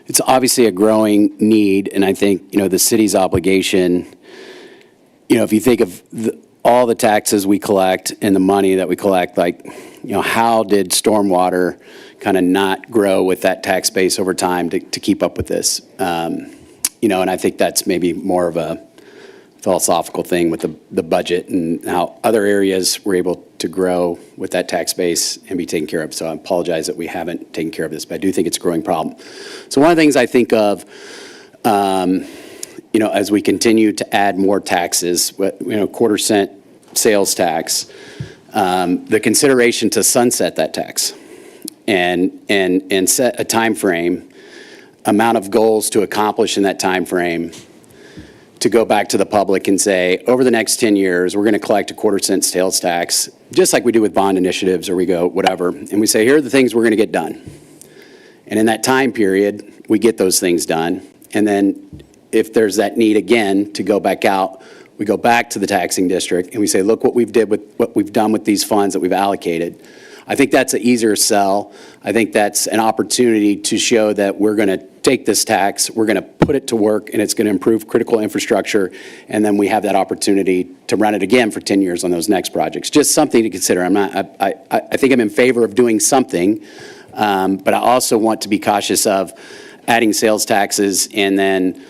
it's obviously a growing need, and I think, the city's obligation, if you think of all the taxes we collect and the money that we collect, how did stormwater kind of not grow with that tax base over time to keep up with this? And I think that's maybe more of a philosophical thing with the budget and how other areas were able to grow with that tax base and be taken care of. So I apologize that we haven't taken care of this, but I do think it's a growing problem. So one of the things I think of, as we continue to add more taxes, quarter-cent sales tax, the consideration to sunset that tax and set a time frame, amount of goals to accomplish in that time frame, to go back to the public and say, over the next 10 years, we're going to collect a quarter-cent sales tax, just like we do with bond initiatives, or we go whatever, and we say, here are the things we're going to get done. And in that time period, we get those things done. And then if there's that need again to go back out, we go back to the taxing district and we say, look what we've done with these funds that we've allocated. I think that's an easier sell. I think that's an opportunity to show that we're going to take this tax, we're going to put it to work, and it's going to improve critical infrastructure, and then we have that opportunity to run it again for 10 years on those next projects. Just something to consider. I think I'm in favor of doing something, but I also want to be cautious of adding sales taxes and then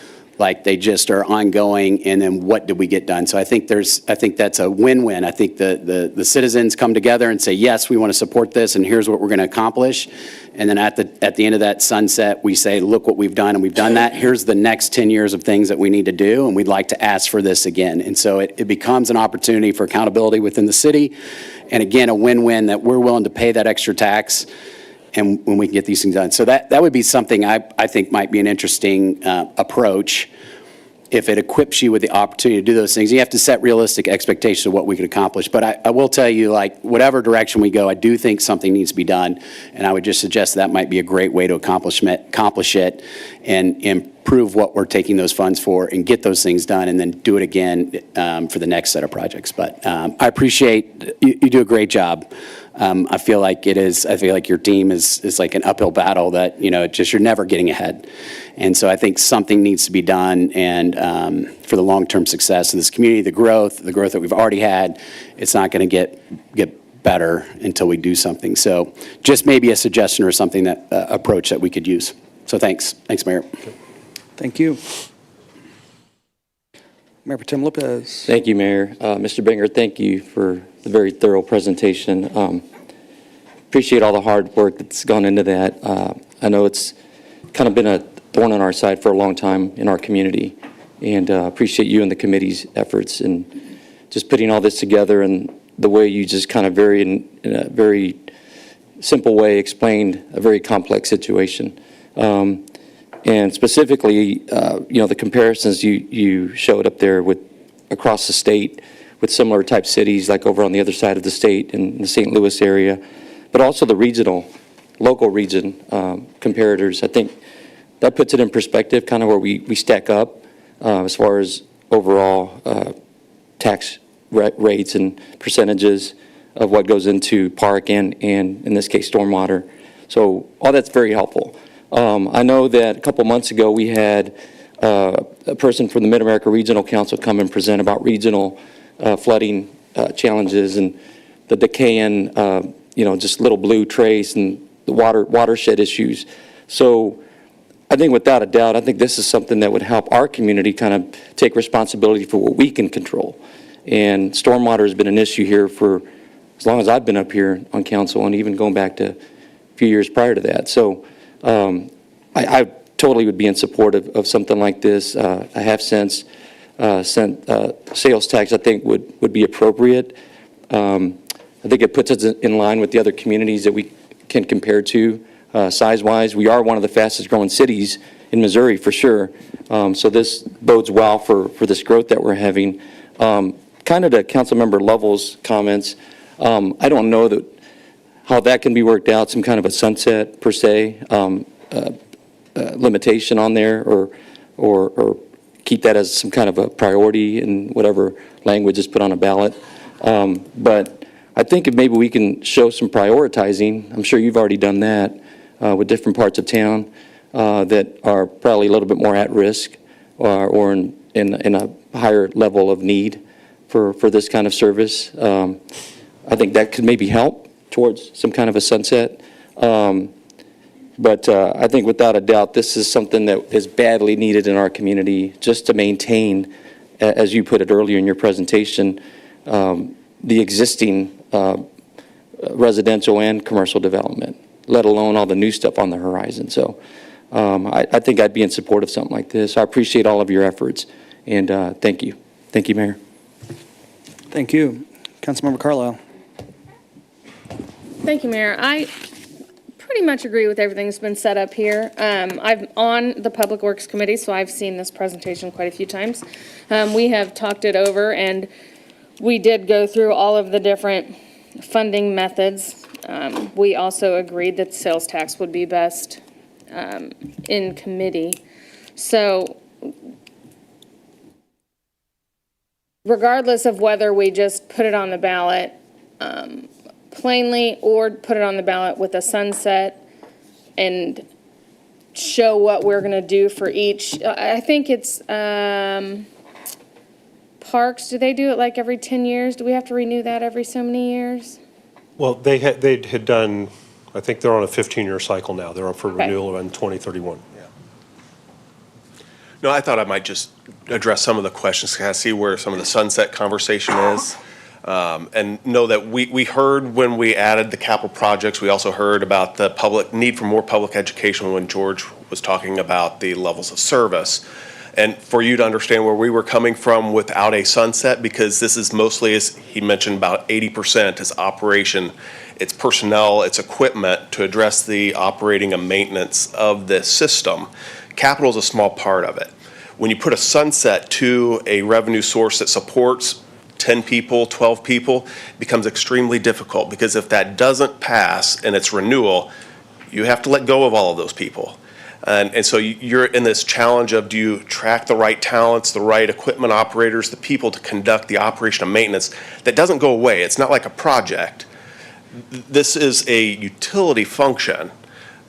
they just are ongoing, and then what did we get done? So I think that's a win-win. I think the citizens come together and say, yes, we want to support this, and here's what we're going to accomplish. And then at the end of that sunset, we say, look what we've done, and we've done that. Here's the next 10 years of things that we need to do, and we'd like to ask for this again. And so it becomes an opportunity for accountability within the city, and again, a win-win that we're willing to pay that extra tax, and when we can get these things done. So that would be something I think might be an interesting approach, if it equips you with the opportunity to do those things, you have to set realistic expectations of what we could accomplish. But I will tell you, like, whatever direction we go, I do think something needs to be done, and I would just suggest that might be a great way to accomplish it and improve what we're taking those funds for and get those things done, and then do it again for the next set of projects. But I appreciate, you do a great job. I feel like your team is like an uphill battle that, you're never getting ahead. And so I think something needs to be done, and for the long-term success of this community, the growth that we've already had, it's not going to get better until we do something. So just maybe a suggestion or something, that approach that we could use. So thanks, Mayor. Thank you. Mayor Pro Tem Lopez. Thank you, Mayor. Mr. Binger, thank you for the very thorough presentation. Appreciate all the hard work that's gone into that. I know it's kind of been a thorn on our side for a long time in our community, and appreciate you and the committee's efforts and just putting all this together, and the way you just kind of in a very simple way explained a very complex situation. And specifically, the comparisons you showed up there with across the state with similar type cities, like over on the other side of the state in the St. Louis area, but also the local region comparators. I think that puts it in perspective, kind of where we stack up as far as overall tax rates and percentages of what goes into park and in this case, stormwater. So all that's very helpful. I know that a couple months ago we had a person from the Mid-America Regional Council come and present about regional flooding challenges and the decaying, just little blue trace and the watershed issues. So I think without a doubt, I think this is something that would help our community kind of take responsibility for what we can control. And stormwater has been an issue here for as long as I've been up here on council, and even going back to a few years prior to that. So I totally would be in support of something like this. I have since sent sales tax, I think would be appropriate. I think it puts us in line with the other communities that we can compare to size-wise. We are one of the fastest growing cities in Missouri for sure. So this bodes well for this growth that we're having. Kind of to Councilmember Lovell's comments, I don't know how that can be worked out, some kind of a sunset per se, limitation on there, or keep that as some kind of a priority in whatever language is put on a ballot. But I think if maybe we can show some prioritizing, I'm sure you've already done that with different parts of town that are probably a little bit more at risk or in a higher level of need for this kind of service. I think that could maybe help towards some kind of a sunset. But I think without a doubt, this is something that is badly needed in our community, just to maintain, as you put it earlier in your presentation, the existing residential and commercial development, let alone all the new stuff on the horizon. So I think I'd be in support of something like this. I appreciate all of your efforts, and thank you. Thank you, Mayor. Thank you. Councilmember Carlisle. Thank you, Mayor. I pretty much agree with everything that's been set up here. I'm on the Public Works Committee, so I've seen this presentation quite a few times. We have talked it over, and we did go through all of the different funding methods. We also agreed that sales tax would be best in committee. So regardless of whether we just put it on the ballot plainly or put it on the ballot with a sunset and show what we're going to do for each, I think it's parks. Do they do it like every 10 years? Do we have to renew that every so many years? Well, they had done, I think they're on a 15-year cycle now. They're up for Okay. renewal in 2031. No, I thought I might just address some of the questions, to kind of see where some of the sunset conversation is. And know that we heard when we added the capital projects, we also heard about the need for more public education when George was talking about the levels of service. And for you to understand where we were coming from without a sunset, because this is mostly, as he mentioned, about 80% is operation, it's personnel, it's equipment to address the operating and maintenance of this system. Capital is a small part of it. when you put a sunset to a revenue source that supports 10 people, 12 people, it becomes extremely difficult, because if that doesn't pass and it's renewal, you have to let go of all of those people. And so you're in this challenge of, do you attract the right talents, the right equipment operators, the people to conduct the operation and maintenance that doesn't go away. It's not like a project. This is a utility function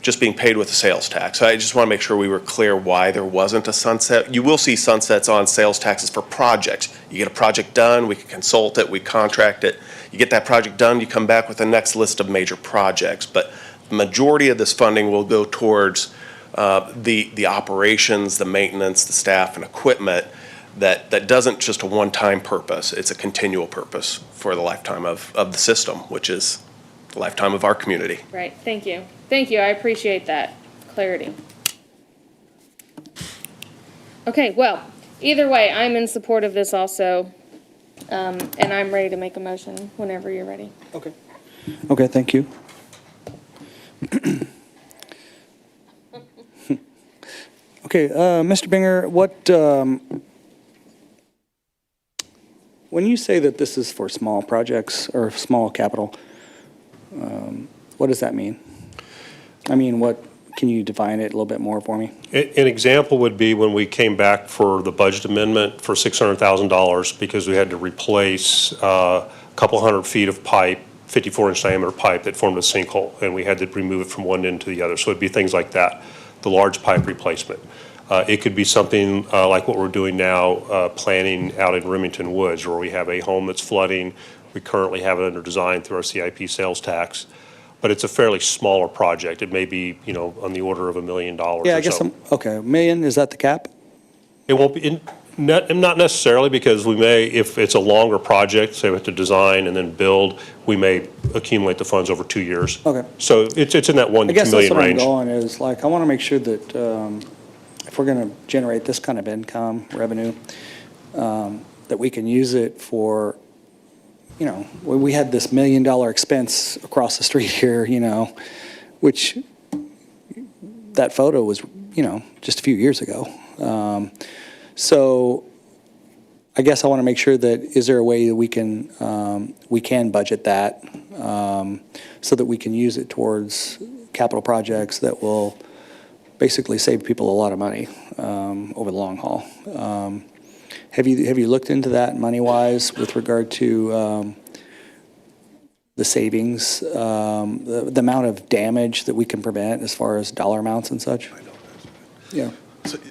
just being paid with a sales tax. So I just want to make sure we were clear why there wasn't a sunset. You will see sunsets on sales taxes for projects. You get a project done, we can consult it, we contract it. You get that project done, you come back with the next list of major projects. But the majority of this funding will go towards the operations, the maintenance, the staff and equipment that doesn't just a one-time purpose. It's a continual purpose for the lifetime of the system, which is the lifetime of our community. Right, thank you. Thank you, I appreciate that clarity. Okay, well, either way, I'm in support of this also, and I'm ready to make a motion whenever you're ready. Okay. Okay, thank you. Okay, Mr. Binger, when you say that this is for small projects or small capital, what does that mean? I mean, can you define it a little bit more for me? An example would be when we came back for the budget amendment for $600,000 because we had to replace a couple hundred feet of pipe, 54-inch diameter pipe that formed a sinkhole, and we had to remove it from one end to the other. So it'd be things like that, the large pipe replacement. It could be something like what we're doing now, planning out in Remington Woods, where we have a home that's flooding. We currently have it under design through our CIP sales tax, but it's a fairly smaller project. It may be, on the order of $1 million or so. Yeah, I guess, okay, $1 million, is that the cap? It won't be, not necessarily, because we may, if it's a longer project, say we have to design and then build, we may accumulate the funds over 2 years. Okay. So it's in that 1 to 2 million range. I guess that's what I'm going is, like, I want to make sure that if we're going to generate this kind of income, revenue, that we can use it for, we had this $1 million expense across the street here, which that photo was, just a few years ago. So I guess I want to make sure that, is there a way that we can budget that so that we can use it towards capital projects that will basically save people a lot of money over the long haul. Have you looked into that money-wise with regard to the savings, the amount of damage that we can prevent as far as dollar amounts and such? Yeah.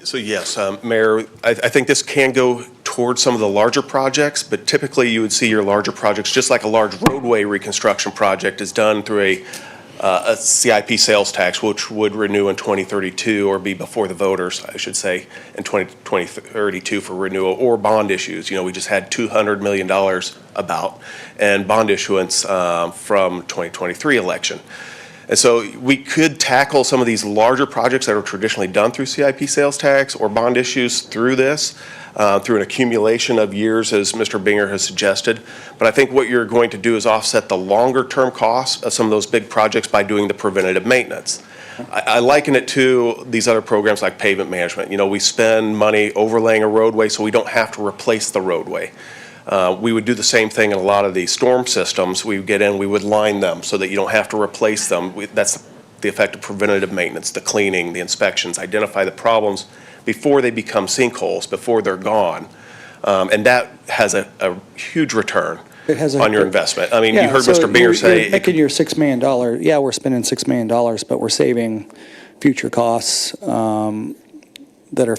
So yes, Mayor, I think this can go towards some of the larger projects, but typically you would see your larger projects, just like a large roadway reconstruction project is done through a CIP sales tax, which would renew in 2032 or be before the voters, I should say, in 2032 for renewal, or bond issues. We just had $200 million and bond issuance from 2023 election. And so we could tackle some of these larger projects that are traditionally done through CIP sales tax or bond issues through this, through an accumulation of years, as Mr. Binger has suggested. But I think what you're going to do is offset the longer term costs of some of those big projects by doing the preventative maintenance. I liken it to these other programs like pavement management. We spend money overlaying a roadway so we don't have to replace the roadway. We would do the same thing in a lot of these storm systems. We would get in, we would line them so that you don't have to replace them. That's the effect of preventative maintenance, the cleaning, the inspections, identify the problems before they become sinkholes, before they're gone. And that has a huge return on your investment. I mean, you heard Mr. Binger say. You're making your $6 million, yeah, we're spending $6 million, but we're saving future costs that are,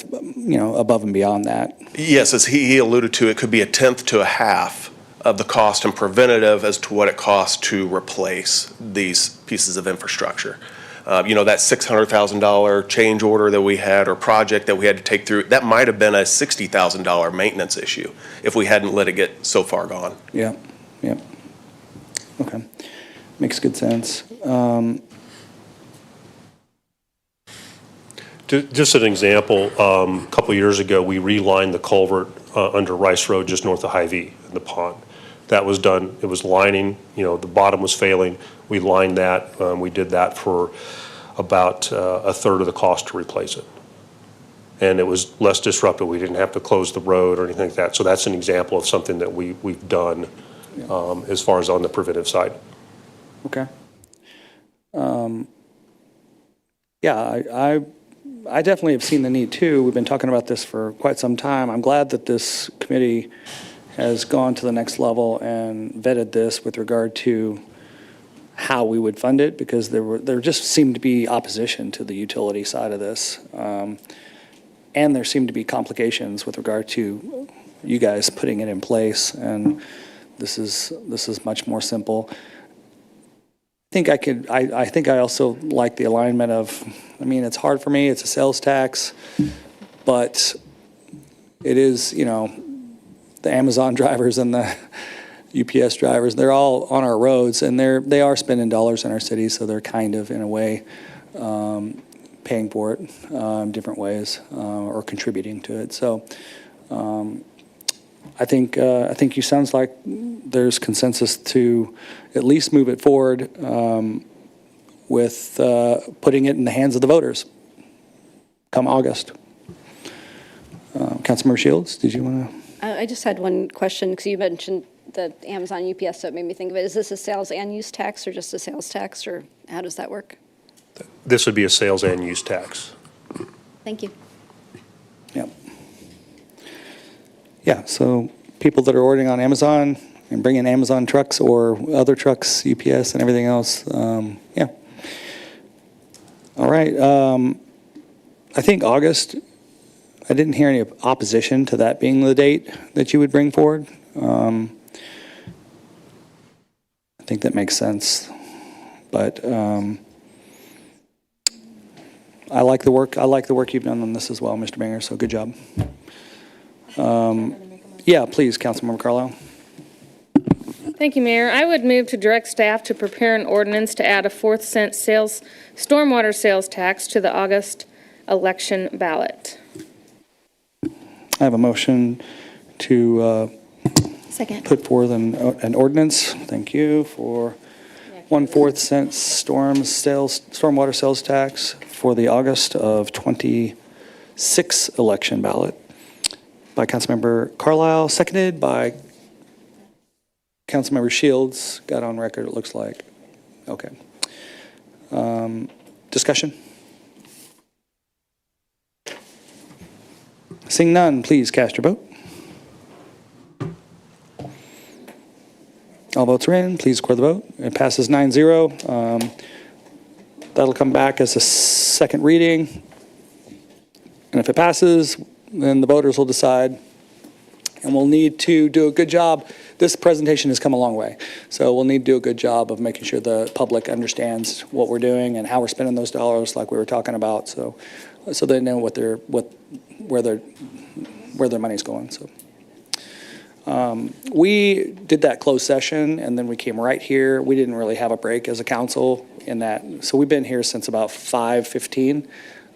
above and beyond that. Yes, as he alluded to, it could be a tenth to a half of the cost in preventative as to what it costs to replace these pieces of infrastructure. That $600,000 change order that we had, or project that we had to take through, that might have been a $60,000 maintenance issue if we hadn't let it get so far gone. Yeah. Okay, makes good sense. Just an example, a couple years ago, we relined the culvert under Rice Road just north of Hy-Vee in the pond. That was done. It was lining, the bottom was failing. We lined that. We did that for about a third of the cost to replace it. and it was less disruptive. We didn't have to close the road or anything like that. So that's an example of something that we've done as far as on the preventive side. Okay. Yeah, I definitely have seen the need too. We've been talking about this for quite some time. I'm glad that this committee has gone to the next level and vetted this with regard to how we would fund it, because there just seemed to be opposition to the utility side of this. And there seemed to be complications with regard to you guys putting it in place, and this is much more simple. I think I also like the alignment of, I mean, it's hard for me, it's a sales tax, but it is, you know, the Amazon drivers and the UPS drivers, they're all on our roads, and they are spending dollars in our city, so they're kind of, in a way, paying for it in different ways, or contributing to it. So I think you sounds like there's consensus to at least move it forward with putting it in the hands of the voters come August. Councilmember Shields, did you want to? I just had one question, because you mentioned the Amazon UPS, so it made me think of it. Is this a sales and use tax, or just a sales tax, or how does that work? This would be a sales and use tax. Thank you. Yep. Yeah, so people that are ordering on Amazon and bringing Amazon trucks or other trucks, UPS and everything else, yeah. All right, I think August, I didn't hear any opposition to that being the date that you would bring forward. I think that makes sense, but I like the work you've done on this as well, Mr. Banger, so good job. Yeah, please, Councilmember Carlisle. Thank you, Mayor. I would move to direct staff to prepare an ordinance to add a 4th-cent stormwater sales tax to the August election ballot. I have a motion to Second. put forth an ordinance, thank you, for 1/4 cent stormwater sales tax for the August of 26 election ballot by Councilmember Carlisle, seconded by Councilmember Shields. Got on record, it looks like. Okay. Discussion? Seeing none, please cast your vote. All votes are in. Please record the vote. It passes 9-0. That'll come back as a second reading. And if it passes, then the voters will decide. And we'll need to do a good job. This presentation has come a long way. So we'll need to do a good job of making sure the public understands what we're doing and how we're spending those dollars like we were talking about. So they know where their money's going. So. We did that closed session, and then we came right here. We didn't really have a break as a council in that. So we've been here since about 5:15,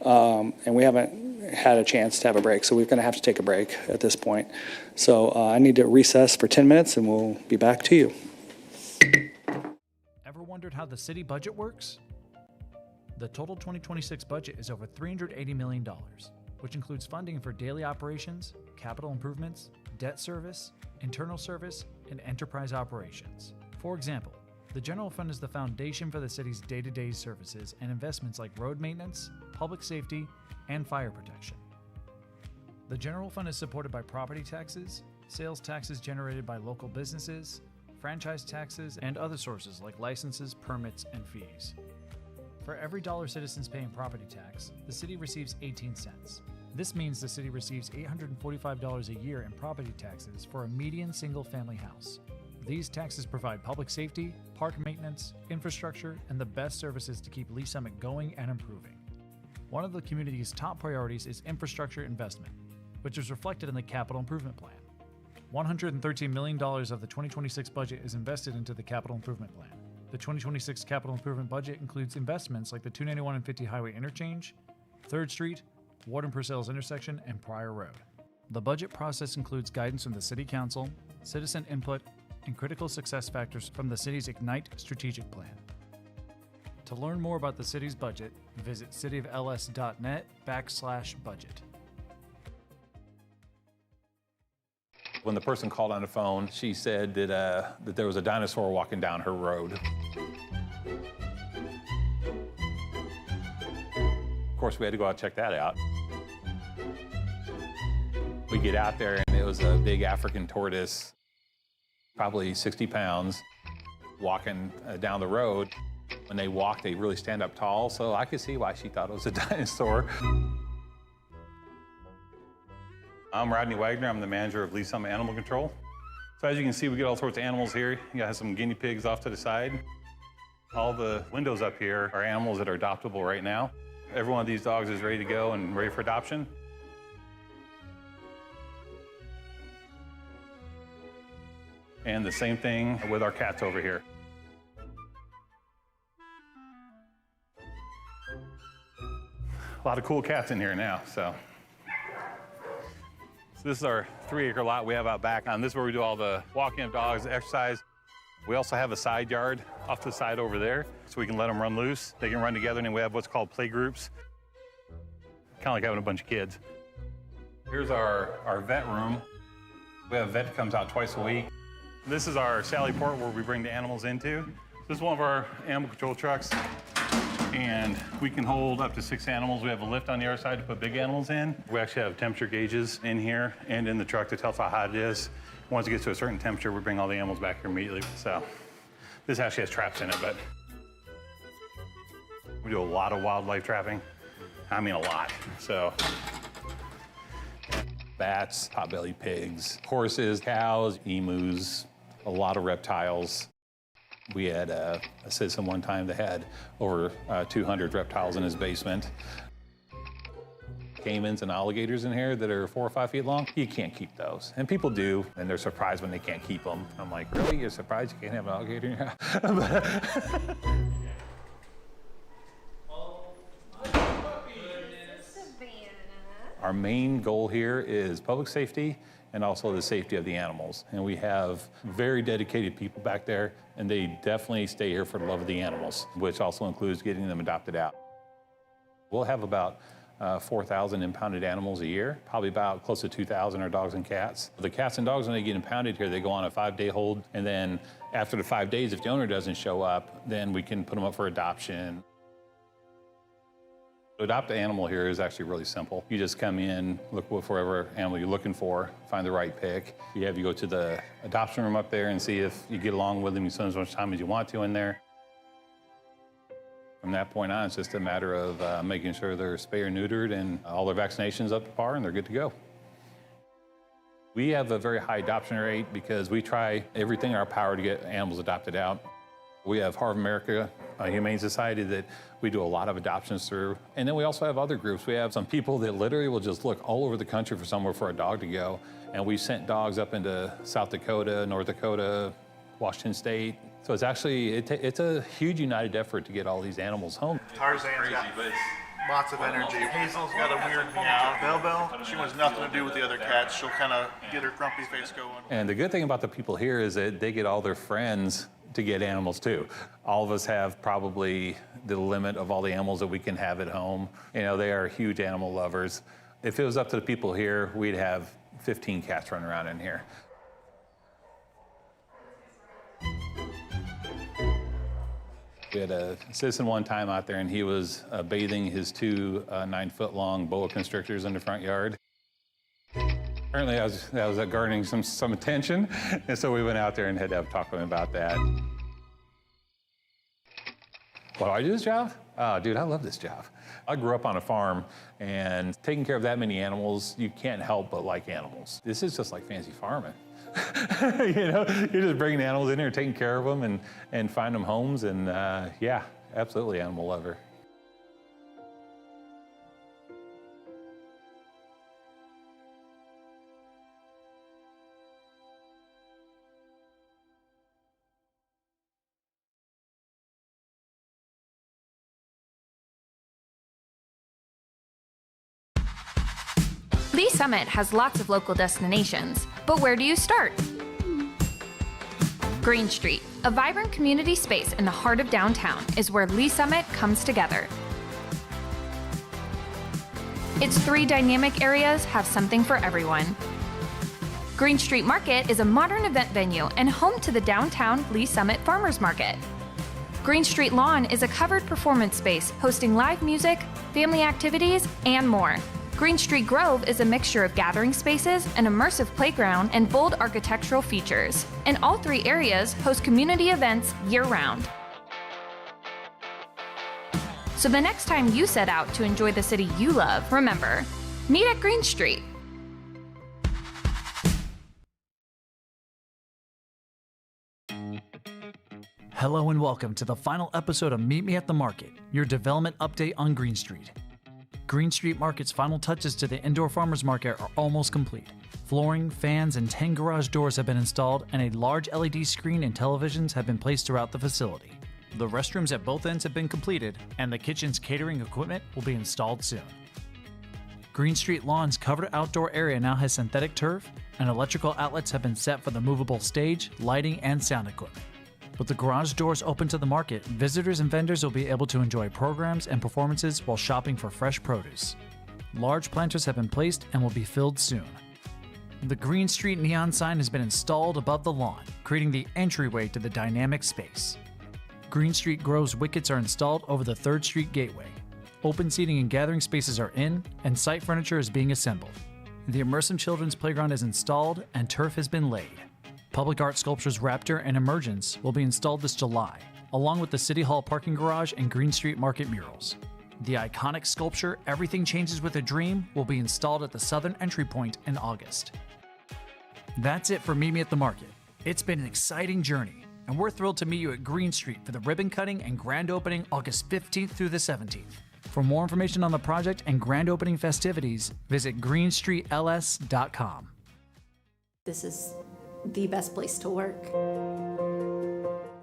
and we haven't had a chance to have a break. So we're going to have to take a break at this point. So I need to recess for 10 minutes, and we'll be back to you. Ever wondered how the city budget works? The total 2026 budget is over $380 million, which includes funding for daily operations, capital improvements, debt service, internal service, and enterprise operations. For example, the general fund is the foundation for the city's day-to-day services and investments like road maintenance, public safety, and fire protection. The general fund is supported by property taxes, sales taxes generated by local businesses, franchise taxes, and other sources like licenses, permits, and fees. For every dollar citizens pay in property tax, the city receives 18 cents. This means the city receives $845 a year in property taxes for a median single-family house. These taxes provide public safety, park maintenance, infrastructure, and the best services to keep Lee Summit going and improving. One of the community's top priorities is infrastructure investment, which is reflected in the Capital Improvement Plan. $113 million of the 2026 budget is invested into the Capital Improvement Plan. The 2026 Capital Improvement budget includes investments like the 291 and 50 Highway Interchange, 3rd Street, Ward and Purcell's intersection, and Pryor Road. The budget process includes guidance from the City Council, citizen input, and critical success factors from the city's Ignite strategic plan. To learn more about the city's budget, visit cityofls.net/budget. When the person called on the phone, she said that there was a dinosaur walking down her road. Of course, we had to go out and check that out. We get out there, and it was a big African tortoise, probably 60 pounds, walking down the road. When they walk, they really stand up tall, so I could see why she thought it was a dinosaur. I'm Rodney Wagner. I'm the manager of Lee Summit Animal Control. So as you can see, we get all sorts of animals here. You got some guinea pigs off to the side. All the windows up here are animals that are adoptable right now. Every one of these dogs is ready to go and ready for adoption. And the same thing with our cats over here. A lot of cool cats in here now, so this is our 3-acre lot we have out back. This is where we do all the walking of dogs, exercise. We also have a side yard off to the side over there, so we can let them run loose. They can run together, and then we have what's called play groups. Kind of like having a bunch of kids. Here's our vet room. We have a vet that comes out twice a week. This is our Sally Port where we bring the animals into. This is one of our animal control trucks, and we can hold up to 6 animals. We have a lift on the other side to put big animals in. We actually have temperature gauges in here and in the truck to tell us how hot it is. Once it gets to a certain temperature, we bring all the animals back here immediately. So this actually has traps in it, but we do a lot of wildlife trapping. I mean, a lot. So bats, potbelly pigs, horses, cows, emus, a lot of reptiles. We had a citizen one time that had over 200 reptiles in his basement. Caimans and alligators in here that are 4 or 5 feet long. You can't keep those. And people do, and they're surprised when they can't keep them. I'm like, really? You're surprised you can't have an alligator in your house? Our main goal here is public safety and also the safety of the animals. And we have very dedicated people back there, and they definitely stay here for the love of the animals, which also includes getting them adopted out. We'll have about 4,000 impounded animals a year. Probably about close to 2,000 are dogs and cats. The cats and dogs, when they get impounded here, they go on a 5-day hold. And then after the 5 days, if the owner doesn't show up, then we can put them up for adoption. To adopt an animal here is actually really simple. You just come in, look for whatever animal you're looking for, find the right pick. You go to the adoption room up there and see if you get along with them. You spend as much time as you want to in there. From that point on, it's just a matter of making sure they're spay or neutered and all their vaccinations up to par and they're good to go. We have a very high adoption rate because we try everything in our power to get animals adopted out. We have Heart of America, a Humane Society that we do a lot of adoptions through. And then we also have other groups. We have some people that literally will just look all over the country for somewhere for a dog to go. And we sent dogs up into South Dakota, North Dakota, Washington State. So it's actually, it's a huge united effort to get all these animals home. Tarzan's got lots of energy. Hazel's got a weird meow. Belle, she wants nothing to do with the other cats. She'll kind of get her grumpy face going. And the good thing about the people here is that they get all their friends to get animals too. All of us have probably the limit of all the animals that we can have at home. You know, they are huge animal lovers. If it was up to the people here, we'd have 15 cats running around in here. We had a citizen one time out there, and he was bathing his 2 9-foot-long boa constrictors in the front yard. Apparently, I was garnering some attention, and so we went out there and had to have a talk with him about that. Why do I do this job? Oh, dude, I love this job. I grew up on a farm, and taking care of that many animals, you can't help but like animals. This is just like fancy farming. You know, you're just bringing animals in here, taking care of them, and find them homes, and yeah, absolutely animal lover. Lee Summit has lots of local destinations, but where do you start? Green Street, a vibrant community space in the heart of downtown, is where Lee Summit comes together. Its 3 dynamic areas have something for everyone. Green Street Market is a modern event venue and home to the downtown Lee Summit Farmers Market. Green Street Lawn is a covered performance space hosting live music, family activities, and more. Green Street Grove is a mixture of gathering spaces, an immersive playground, and bold architectural features. And all three areas host community events year-round. So the next time you set out to enjoy the city you love, remember, meet at Green Street. Hello and welcome to the final episode of Meet Me at the Market, your development update on Green Street. Green Street Market's final touches to the indoor farmers market are almost complete. Flooring, fans, and 10 garage doors have been installed, and a large LED screen and televisions have been placed throughout the facility. The restrooms at both ends have been completed, and the kitchen's catering equipment will be installed soon. Green Street Lawn's covered outdoor area now has synthetic turf, and electrical outlets have been set for the movable stage, lighting, and sound equipment. With the garage doors open to the market, visitors and vendors will be able to enjoy programs and performances while shopping for fresh produce. Large planters have been placed and will be filled soon. The Green Street neon sign has been installed above the lawn, creating the entryway to the dynamic space. Green Street Grove's wickets are installed over the 3rd Street gateway. Open seating and gathering spaces are in, and site furniture is being assembled. The immersive children's playground is installed and turf has been laid. Public art sculptures Raptor and Emergence will be installed this July, along with the City Hall parking garage and Green Street Market murals. The iconic sculpture Everything Changes with a Dream will be installed at the southern entry point in August. That's it for Meet Me at the Market. It's been an exciting journey, and we're thrilled to meet you at Green Street for the ribbon cutting and grand opening August 15th through the 17th. For more information on the project and grand opening festivities, visit greenstreetls.com. This is the best place to work.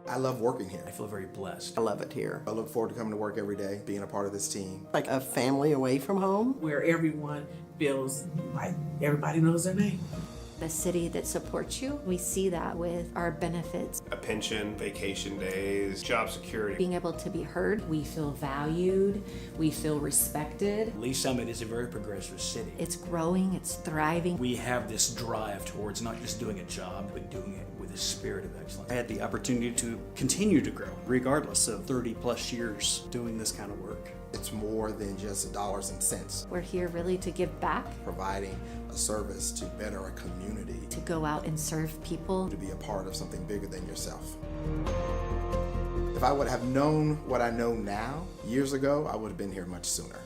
I love working here. I feel very blessed. I love it here. I look forward to coming to work every day, being a part of this team. Like a family away from home. Where everyone feels like everybody knows their name. The city that supports you, we see that with our benefits. A pension, vacation days, job security. Being able to be heard. We feel valued, we feel respected. Lee Summit is a very progressive city. It's growing, it's thriving. We have this drive towards not just doing a job, but doing it with a spirit of excellence. I had the opportunity to continue to grow, regardless of 30 plus years doing this kind of work. It's more than just dollars and cents. We're here really to give back. Providing a service to better a community. To go out and serve people. To be a part of something bigger than yourself. If I would have known what I know now, years ago, I would have been here much sooner.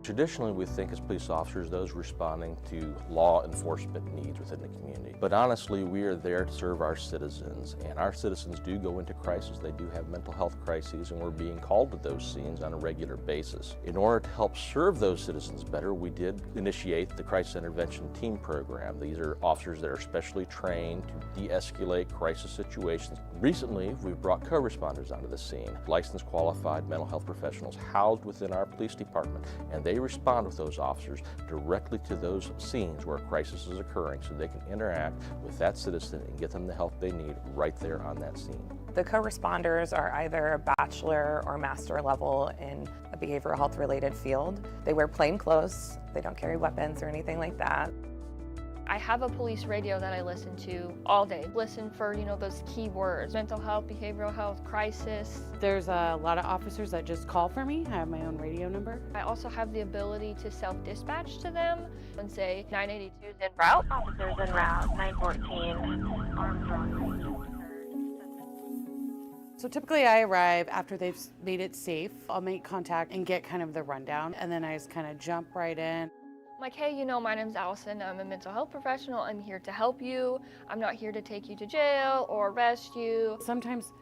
Traditionally, we think as police officers, those responding to law enforcement needs within the community. But honestly, we are there to serve our citizens, and our citizens do go into crisis. They do have mental health crises, and we're being called to those scenes on a regular basis. In order to help serve those citizens better, we did initiate the Crisis Intervention Team Program. These are officers that are specially trained to de-escalate crisis situations. Recently, we've brought co-responders onto the scene, licensed qualified mental health professionals housed within our police department, and they respond with those officers directly to those scenes where a crisis is occurring so they can interact with that citizen and get them the help they need right there on that scene. The co-responders are either a bachelor or master level in a behavioral health related field. They wear plain clothes, they don't carry weapons or anything like that. I have a police radio that I listen to all day. Listen for, those key words: mental health, behavioral health, crisis. There's a lot of officers that just call for me. I have my own radio number. I also have the ability to self-dispatch to them and say 982 is en route. Officers en route, 914 Armstrong. So typically I arrive after they've made it safe. I'll make contact and get kind of the rundown, and then I just kind of jump right in. I'm like, hey, my name's Allison. I'm a mental health professional. I'm here to help you. I'm not here to take you to jail or arrest you. Sometimes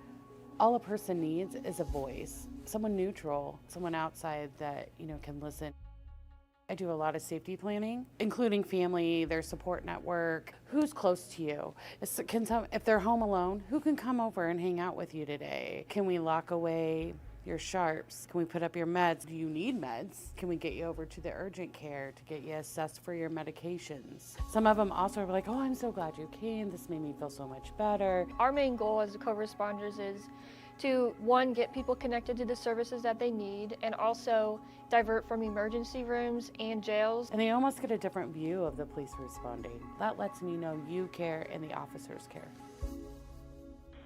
all a person needs is a voice, someone neutral, someone outside that, can listen. I do a lot of safety planning, including family, their support network, who's close to you. If they're home alone, who can come over and hang out with you today? Can we lock away your sharps? Can we put up your meds? Do you need meds? Can we get you over to the urgent care to get you assessed for your medications? Some of them also are like, oh, I'm so glad you came. This made me feel so much better. Our main goal as co-responders is to, one, get people connected to the services that they need, and also divert from emergency rooms and jails. And they almost get a different view of the police responding. That lets me know you care and the officers care.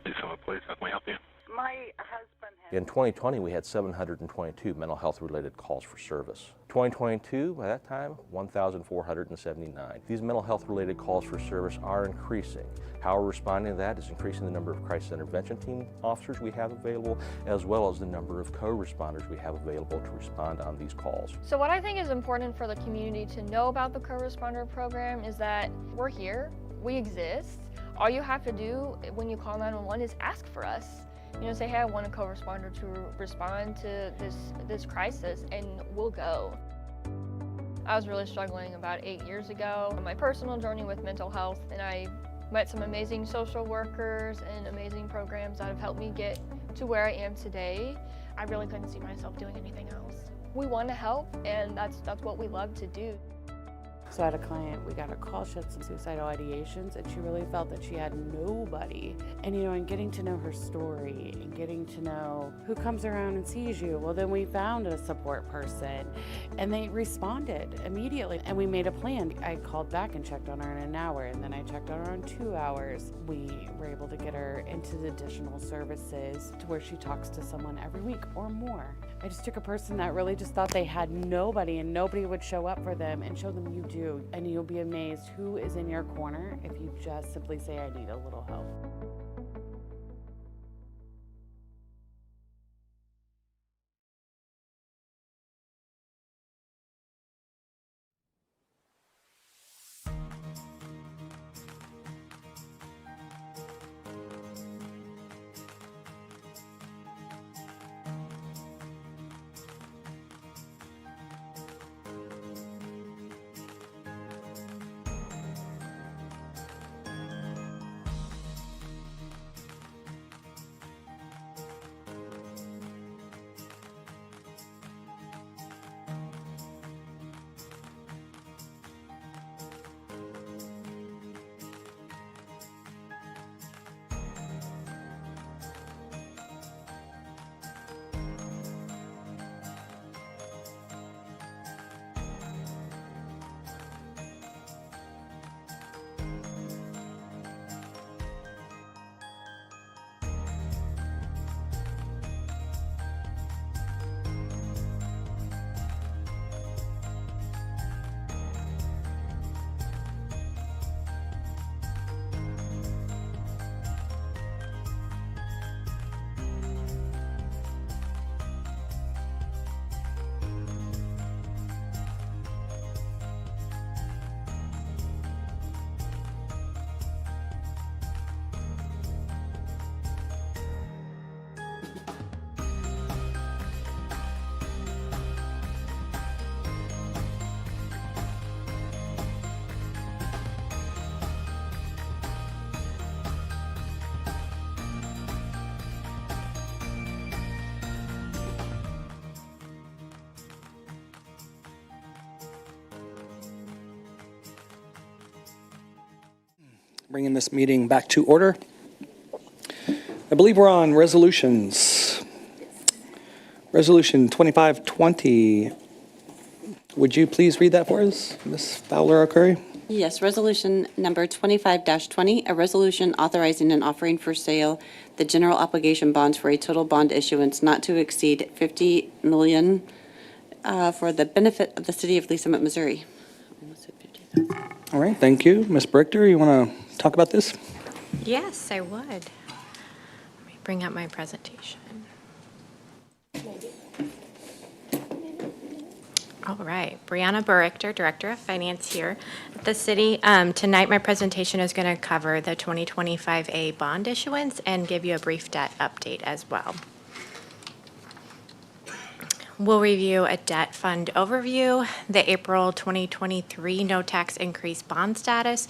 Please, how can we help you? My husband has... In 2020, we had 722 mental health related calls for service. 2022, by that time, 1,479. These mental health related calls for service are increasing. How we're responding to that is increasing the number of crisis intervention team officers we have available, as well as the number of co-responders we have available to respond on these calls. So what I think is important for the community to know about the co-responder program is that we're here, we exist. All you have to do when you call 911 is ask for us. You know, say, hey, I want a co-responder to respond to this crisis, and we'll go. I was really struggling about 8 years ago on my personal journey with mental health, and I met some amazing social workers and amazing programs that have helped me get to where I am today. I really couldn't see myself doing anything else. We want to help, and that's what we love to do. So I had a client, we got a call, she had some suicidal ideations, and she really felt that she had nobody. And and getting to know her story and getting to know who comes around and sees you, well then we found a support person and they responded immediately. And we made a plan. I called back and checked on her in an hour, and then I checked on her in 2 hours. We were able to get her into the additional services to where she talks to someone every week or more. I just took a person that really just thought they had nobody and nobody would show up for them, and show them you do. And you'll be amazed who is in your corner if you just simply say, I need a little help. Bringing this meeting back to order. I believe we're on resolutions. Resolution 2520. Would you please read that for us, Ms. Fowler-Curry? Yes, resolution number 25-20, a resolution authorizing and offering for sale the general obligation bonds for a total bond issuance not to exceed $50 million for the benefit of the city of Lee Summit, Missouri. All right, thank you. Ms. Brichter, you want to talk about this? Yes, I would. Let me bring up my presentation. All right, Brianna Burichter, Director of Finance here at the city. Tonight, my presentation is going to cover the 2025A bond issuance and give you a brief debt update as well. We'll review a debt fund overview, the April 2023 no tax increase bond status,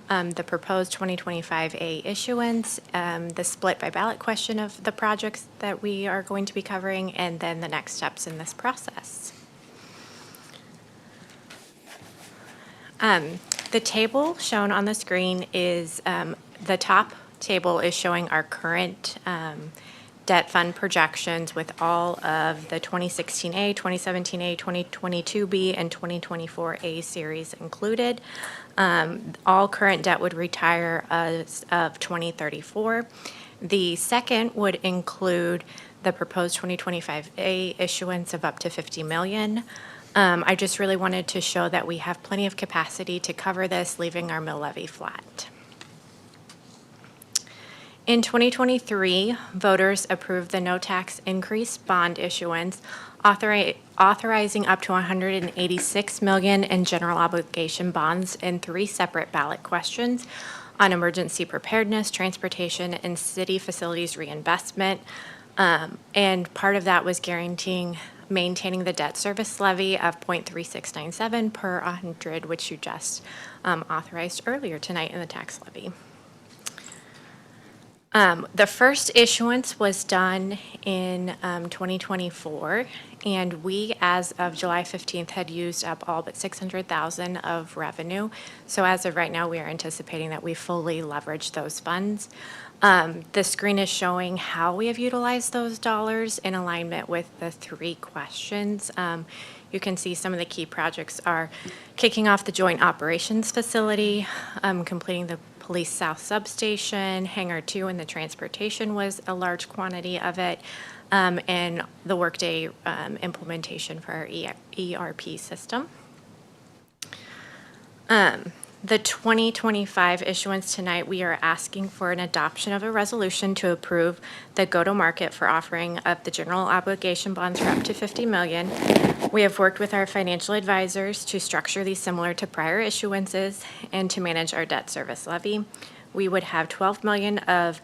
the proposed 2025A issuance, the split by ballot question of the projects that we are going to be covering, and then the next steps in this process. The table shown on the screen is, the top table is showing our current debt fund projections with all of the 2016A, 2017A, 2022B, and 2024A series included. All current debt would retire as of 2034. The second would include the proposed 2025A issuance of up to $50 million. I just really wanted to show that we have plenty of capacity to cover this, leaving our mill levy flat. In 2023, voters approved the no tax increase bond issuance, authorizing up to $186 million in general obligation bonds in 3 separate ballot questions on emergency preparedness, transportation, and city facilities reinvestment. And part of that was guaranteeing maintaining the debt service levy of 0.3697 per 100, which you just authorized earlier tonight in the tax levy. The first issuance was done in 2024, and we, as of July 15th, had used up all but $600,000 of revenue. So as of right now, we are anticipating that we fully leverage those funds. The screen is showing how we have utilized those dollars in alignment with the 3 questions. You can see some of the key projects are kicking off the joint operations facility, completing the Police South Substation, Hangar 2, and the transportation was a large quantity of it, and the Workday implementation for our ERP system. The 2025 issuance tonight, we are asking for an adoption of a resolution to approve the go-to-market for offering of the general obligation bonds for up to $50 million. We have worked with our financial advisors to structure these similar to prior issuances and to manage our debt service levy. We would have $12 million of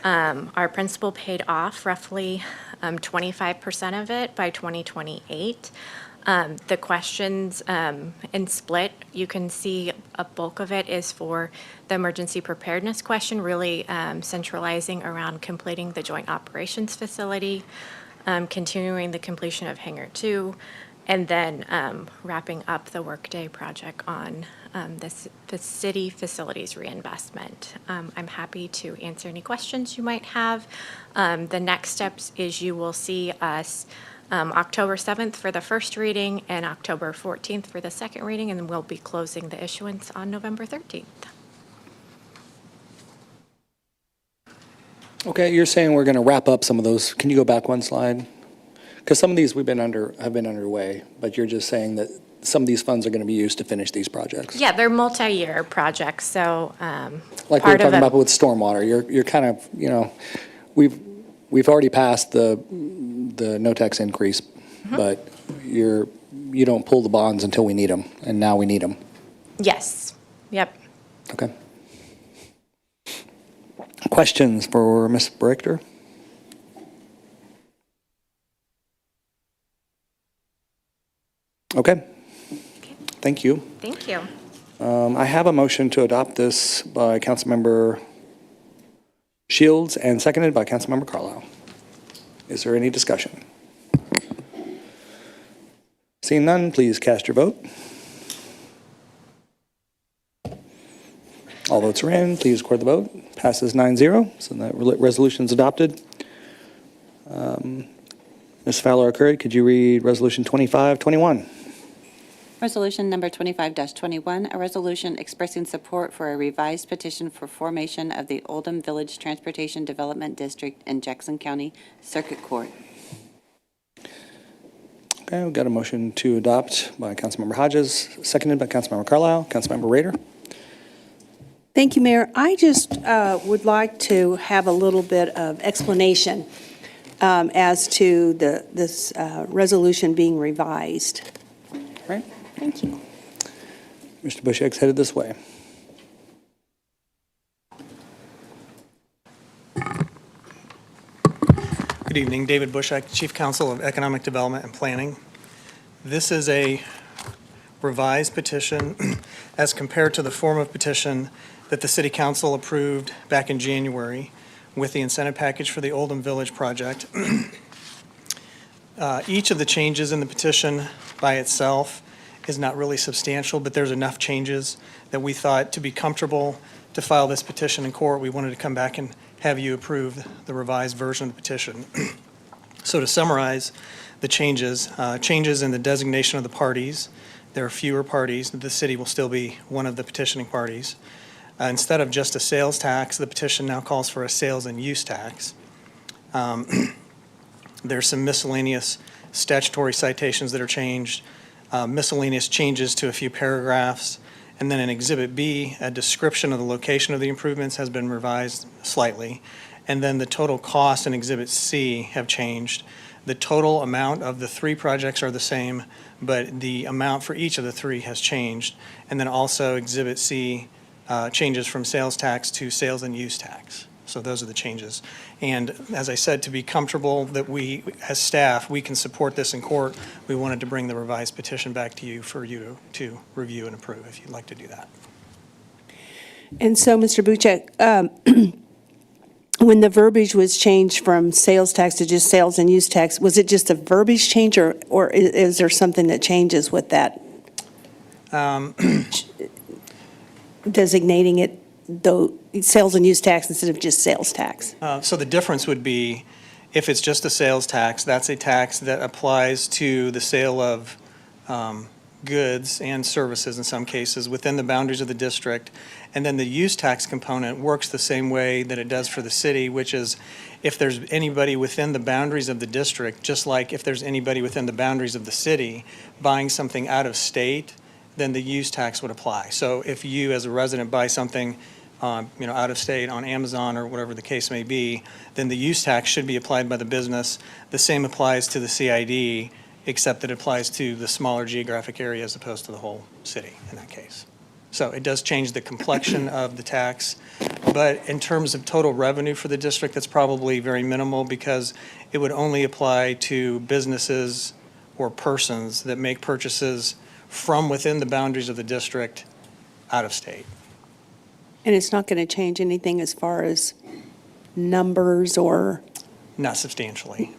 our principal paid off, roughly 25% of it by 2028. The questions in split, you can see a bulk of it is for the emergency preparedness question, really centralizing around completing the joint operations facility, continuing the completion of Hangar 2, and then wrapping up the Workday project on the city facilities reinvestment. I'm happy to answer any questions you might have. The next steps is you will see us October 7th for the first reading and October 14th for the second reading, and then we'll be closing the issuance on November 13th. Okay, you're saying we're going to wrap up some of those. Can you go back one slide? Because some of these have been underway, but you're just saying that some of these funds are going to be used to finish these projects. Yeah, they're multi-year projects, so like we were talking about with stormwater, you're kind of, you know, we've already passed the no tax increase, but you don't pull the bonds until we need them, and now we need them. Yes. Yep. Okay. Questions for Ms. Brichter? Okay. Thank you. Thank you. I have a motion to adopt this by Councilmember Shields and seconded by Councilmember Carlisle. Is there any discussion? Seeing none, please cast your vote. All votes are in. Please record the vote. Passes 9-0, so that resolution is adopted. Ms. Fowler-Curry, could you read Resolution 2521? Resolution number 25-21, a resolution expressing support for a revised petition for formation of the Oldham Village Transportation Development District in Jackson County Circuit Court. Okay, we've got a motion to adopt by Councilmember Hodges, seconded by Councilmember Carlisle. Councilmember Rader. Thank you, Mayor. I just would like to have a little bit of explanation as to this resolution being revised. Right. Thank you. Mr. Bushegg's headed this way. Good evening, David Bushek, Chief Counsel of Economic Development and Planning. This is a revised petition as compared to the form of petition that the City Council approved back in January with the incentive package for the Oldham Village project. Each of the changes in the petition by itself is not really substantial, but there's enough changes that we thought to be comfortable to file this petition in court. We wanted to come back and have you approve the revised version of the petition. So to summarize the changes in the designation of the parties. There are fewer parties. The city will still be one of the petitioning parties. Instead of just a sales tax, the petition now calls for a sales and use tax. There's some miscellaneous statutory citations that are changed, miscellaneous changes to a few paragraphs, and then in Exhibit B, a description of the location of the improvements has been revised slightly, and then the total costs in Exhibit C have changed. The total amount of the 3 projects are the same, but the amount for each of the 3 has changed. And then also Exhibit C changes from sales tax to sales and use tax. So those are the changes. And as I said, to be comfortable that we, as staff, we can support this in court, we wanted to bring the revised petition back to you for you to review and approve if you'd like to do that. And so, Mr. Buchek, when the verbiage was changed from sales tax to just sales and use tax, was it just a verbiage change, or is there something that changes with that? Designating it, though, sales and use tax instead of just sales tax? So the difference would be, if it's just a sales tax, that's a tax that applies to the sale of goods and services in some cases within the boundaries of the district. And then the use tax component works the same way that it does for the city, which is if there's anybody within the boundaries of the district, just like if there's anybody within the boundaries of the city buying something out of state, then the use tax would apply. So if you as a resident buy something out of state on Amazon or whatever the case may be, then the use tax should be applied by the business. The same applies to the CID, except that it applies to the smaller geographic area as opposed to the whole city in that case. So it does change the complexion of the tax, but in terms of total revenue for the district, that's probably very minimal because it would only apply to businesses or persons that make purchases from within the boundaries of the district out of state. And it's not going to change anything as far as numbers or? Not substantially.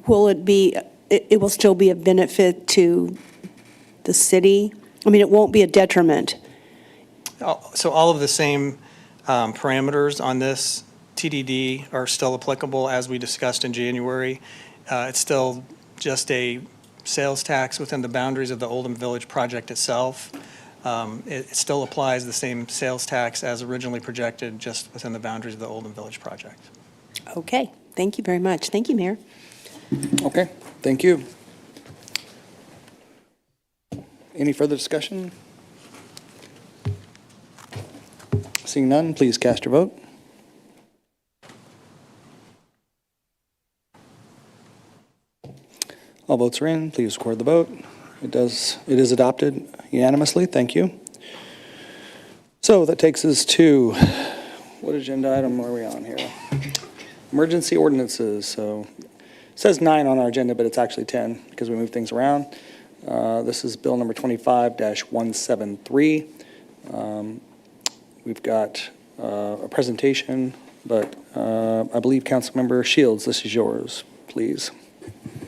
Will it be, it will still be a benefit to the city? I mean, it won't be a detriment. So all of the same parameters on this TDD are still applicable as we discussed in January. It's still just a sales tax within the boundaries of the Oldham Village project itself. It still applies the same sales tax as originally projected, just within the boundaries of the Oldham Village project. Okay, thank you very much. Thank you, Mayor. Okay, thank you. Any further discussion? Seeing none, please cast your vote. All votes are in. Please record the vote. It is adopted unanimously. Thank you. So that takes us to, what agenda item are we on here? Emergency ordinances. So it says 9 on our agenda, but it's actually 10 because we moved things around. This is bill number 25-173. We've got a presentation, but I believe Councilmember Shields, this is yours, please.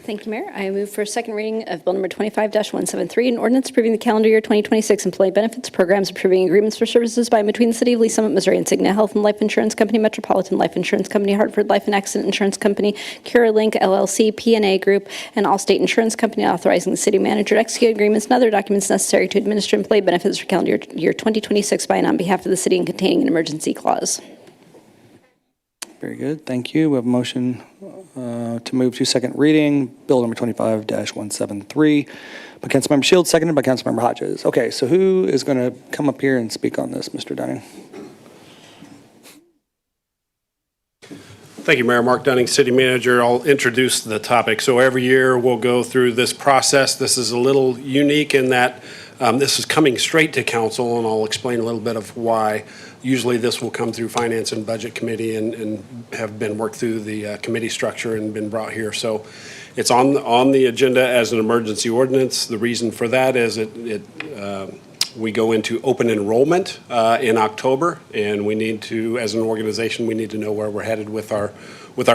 Thank you, Mayor. I move for a second reading of Bill Number 25-173, an ordinance approving the calendar year 2026 employee benefits programs, approving agreements for services by and between the City of Lee Summit, Missouri, and Cigna Health and Life Insurance Company, Metropolitan Life Insurance Company, Hartford Life and Accident Insurance Company, CuraLink LLC, P&A Group, and Allstate Insurance Company, authorizing the city manager to execute agreements and other documents necessary to administer employee benefits for calendar year 2026 by and on behalf of the city and containing an emergency clause. Very good. Thank you. We have a motion to move to second reading, bill number 25-173 by Councilmember Shields, seconded by Councilmember Hodges. Okay, so who is going to come up here and speak on this, Mr. Dunning? Thank you, Mayor. Mark Dunning, City Manager. I'll introduce the topic. So every year we'll go through this process. This is a little unique in that this is coming straight to council, and I'll explain a little bit of why. Usually this will come through Finance and Budget Committee and have been worked through the committee structure and been brought here. So it's on the agenda as an emergency ordinance. The reason for that is we go into open enrollment in October, and we need to, as an organization, we need to know where we're headed with our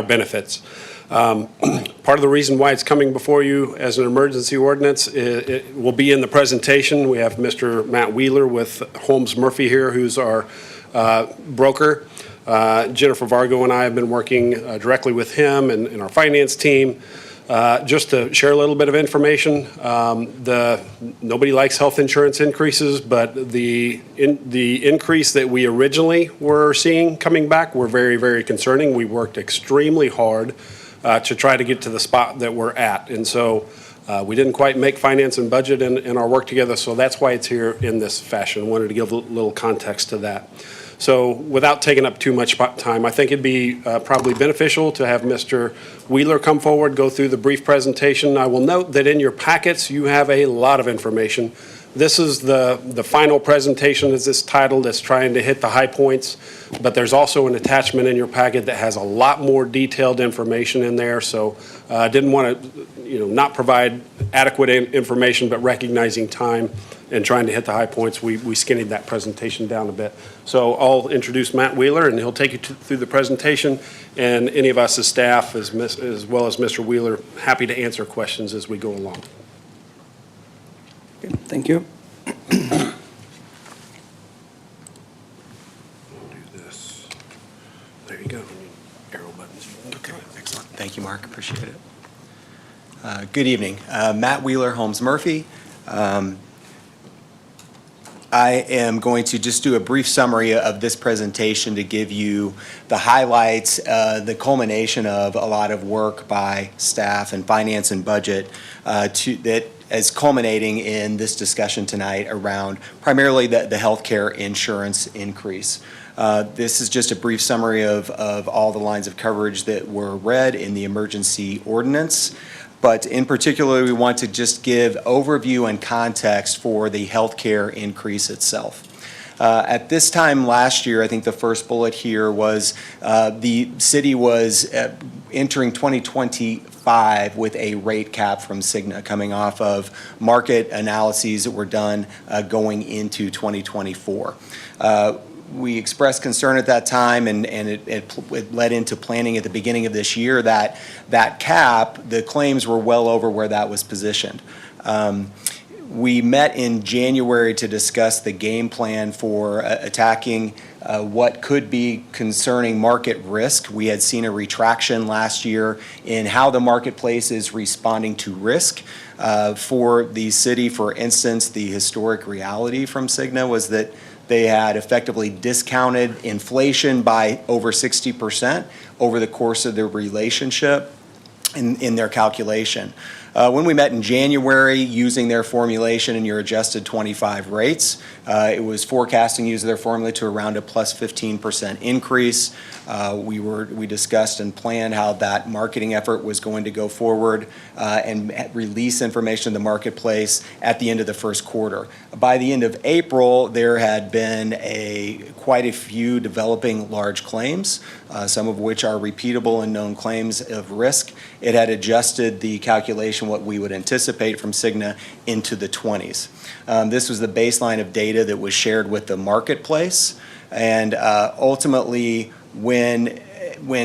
benefits. Part of the reason why it's coming before you as an emergency ordinance, it will be in the presentation. We have Mr. Matt Wheeler with Holmes Murphy here, who's our broker. Jennifer Vargo and I have been working directly with him and our finance team just to share a little bit of information. Nobody likes health insurance increases, but the increase that we originally were seeing coming back were very, very concerning. We worked extremely hard to try to get to the spot that we're at. And so we didn't quite make finance and budget in our work together, so that's why it's here in this fashion. I wanted to give a little context to that. So without taking up too much time, I think it'd be probably beneficial to have Mr. Wheeler come forward, go through the brief presentation. I will note that in your packets, you have a lot of information. This is the final presentation, as it's titled. It's trying to hit the high points, but there's also an attachment in your packet that has a lot more detailed information in there. So I didn't want to, not provide adequate information, but recognizing time and trying to hit the high points, we skinnied that presentation down a bit. So I'll introduce Matt Wheeler, and he'll take you through the presentation, and any of us as staff, as well as Mr. Wheeler, happy to answer questions as we go along. Okay, thank you. Do this. There you go. Arrow buttons. Okay, excellent. Thank you, Mark. Appreciate it. Good evening. Matt Wheeler, Holmes Murphy. I am going to just do a brief summary of this presentation to give you the highlights, the culmination of a lot of work by staff and finance and budget that is culminating in this discussion tonight around primarily the healthcare insurance increase. This is just a brief summary of all the lines of coverage that were read in the emergency ordinance. But in particular, we want to just give overview and context for the healthcare increase itself. At this time last year, I think the first bullet here was the city was entering 2025 with a rate cap from Cigna coming off of market analyses that were done going into 2024. We expressed concern at that time, and it led into planning at the beginning of this year that cap, the claims were well over where that was positioned. We met in January to discuss the game plan for attacking what could be concerning market risk. We had seen a retraction last year in how the marketplace is responding to risk. For the city, for instance, the historic reality from Cigna was that they had effectively discounted inflation by over 60% over the course of their relationship in their calculation. When we met in January using their formulation in your adjusted 25 rates, it was forecasting using their formula to around a plus 15% increase. We discussed and planned how that marketing effort was going to go forward and release information to the marketplace at the end of the first quarter. By the end of April, there had been quite a few developing large claims, some of which are repeatable and known claims of risk. It had adjusted the calculation, what we would anticipate from Cigna, into the 20s. This was the baseline of data that was shared with the marketplace, and ultimately when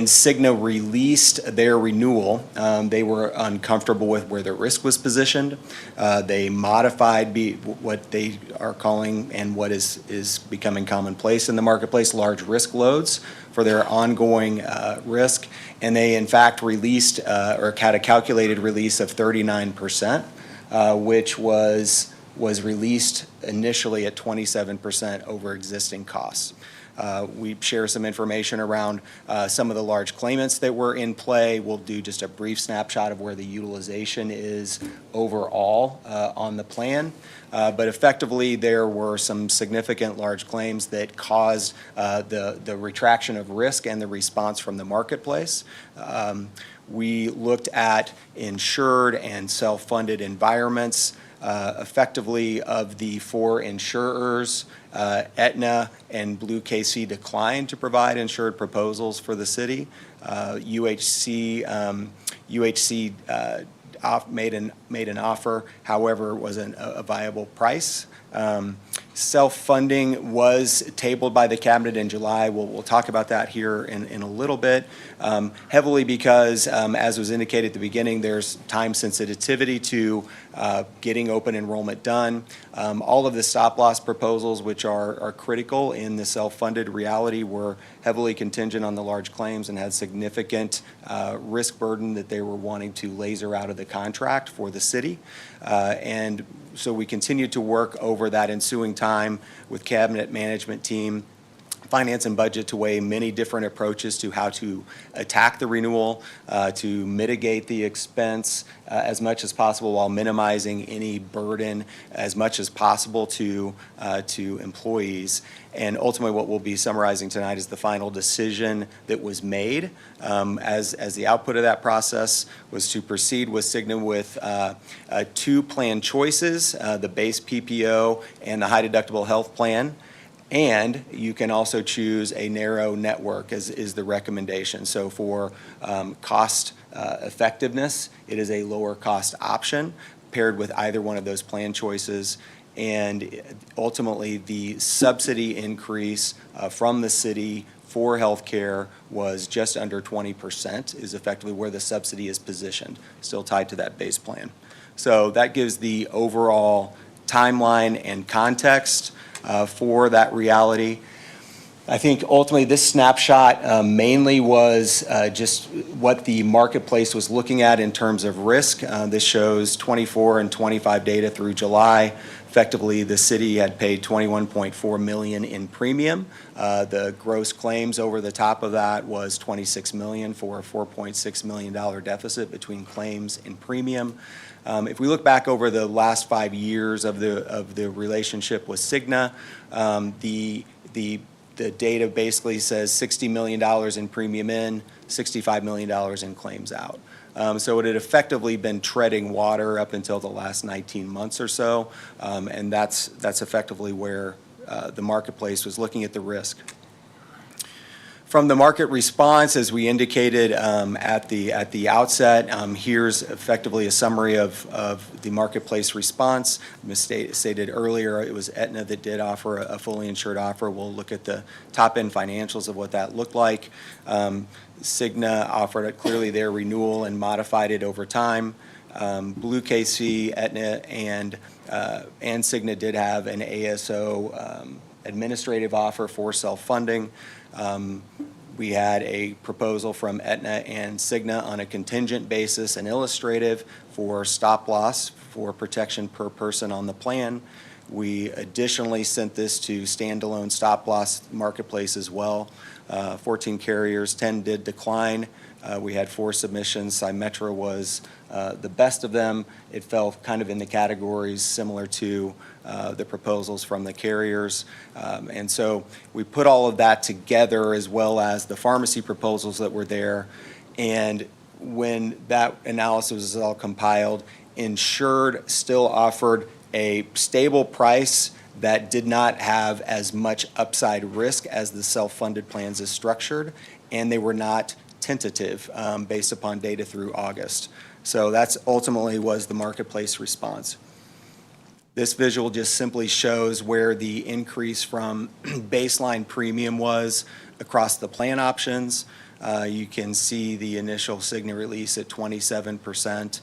Cigna released their renewal, they were uncomfortable with where their risk was positioned. They modified what they are calling, and what is becoming commonplace in the marketplace, large risk loads for their ongoing risk. And they in fact released or had a calculated release of 39%, which was released initially at 27% over existing costs. We share some information around some of the large claimants that were in play. We'll do just a brief snapshot of where the utilization is overall on the plan. But effectively, there were some significant large claims that caused the retraction of risk and the response from the marketplace. We looked at insured and self-funded environments. Effectively, of the four insurers, Aetna and Blue KC declined to provide insured proposals for the city. UHC made an offer, however, it wasn't a viable price. Self-funding was tabled by the cabinet in July. We'll talk about that here in a little bit, heavily because, as was indicated at the beginning, there's time sensitivity to getting open enrollment done. All of the stop-loss proposals, which are critical in the self-funded reality, were heavily contingent on the large claims and had significant risk burden that they were wanting to laser out of the contract for the city. And so we continued to work over that ensuing time with cabinet management team, finance and budget, to weigh many different approaches to how to attack the renewal, to mitigate the expense as much as possible while minimizing any burden as much as possible to employees. And ultimately, what we'll be summarizing tonight is the final decision that was made as the output of that process was to proceed with Cigna with two plan choices, the base PPO and the high deductible health plan. And you can also choose a narrow network is the recommendation. So for cost effectiveness, it is a lower cost option paired with either one of those plan choices. And ultimately, the subsidy increase from the city for healthcare was just under 20%, is effectively where the subsidy is positioned, still tied to that base plan. So that gives the overall timeline and context for that reality. I think ultimately this snapshot mainly was just what the marketplace was looking at in terms of risk. This shows 24 and 25 data through July. Effectively, the city had paid $21.4 million in premium. The gross claims over the top of that was $26 million for a $4.6 million deficit between claims and premium. If we look back over the last 5 years of the relationship with Cigna, the data basically says $60 million in premium in, $65 million in claims out. So it had effectively been treading water up until the last 19 months or so, and that's effectively where the marketplace was looking at the risk. From the market response, as we indicated at the outset, here's effectively a summary of the marketplace response. As stated earlier, it was Aetna that did offer a fully insured offer. We'll look at the top-end financials of what that looked like. Cigna offered it clearly their renewal and modified it over time. Blue KC, Aetna, and Cigna did have an ASO administrative offer for self-funding. We had a proposal from Aetna and Cigna on a contingent basis and illustrative for stop loss for protection per person on the plan. We additionally sent this to standalone stop loss marketplace as well. 14 carriers, 10 did decline. We had 4 submissions. Symetra was the best of them. It fell kind of in the categories similar to the proposals from the carriers. And so we put all of that together as well as the pharmacy proposals that were there. And when that analysis was all compiled, insured still offered a stable price that did not have as much upside risk as the self-funded plans is structured, and they were not tentative based upon data through August. So that's ultimately was the marketplace response. This visual just simply shows where the increase from baseline premium was across the plan options. You can see the initial Cigna release at 27%.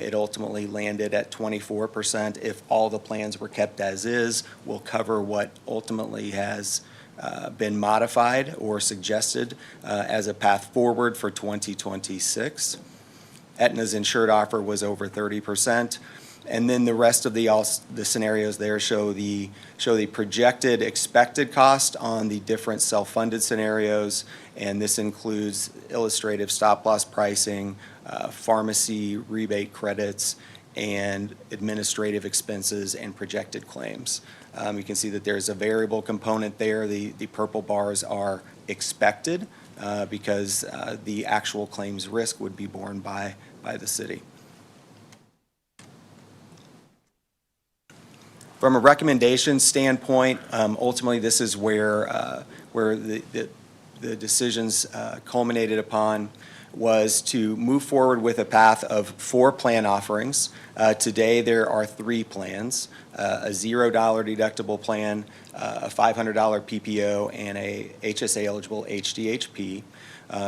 It ultimately landed at 24%. If all the plans were kept as is, we'll cover what ultimately has been modified or suggested as a path forward for 2026. Aetna's insured offer was over 30%. And then the rest of the scenarios there show the projected expected cost on the different self-funded scenarios, and this includes illustrative stop-loss pricing, pharmacy rebate credits, and administrative expenses and projected claims. You can see that there's a variable component there. The purple bars are expected because the actual claims risk would be borne by the city. From a recommendation standpoint, ultimately this is where the decisions culminated upon was to move forward with a path of 4 plan offerings. Today, there are 3 plans, a $0 deductible plan, a $500 PPO, and a HSA-eligible HDHP.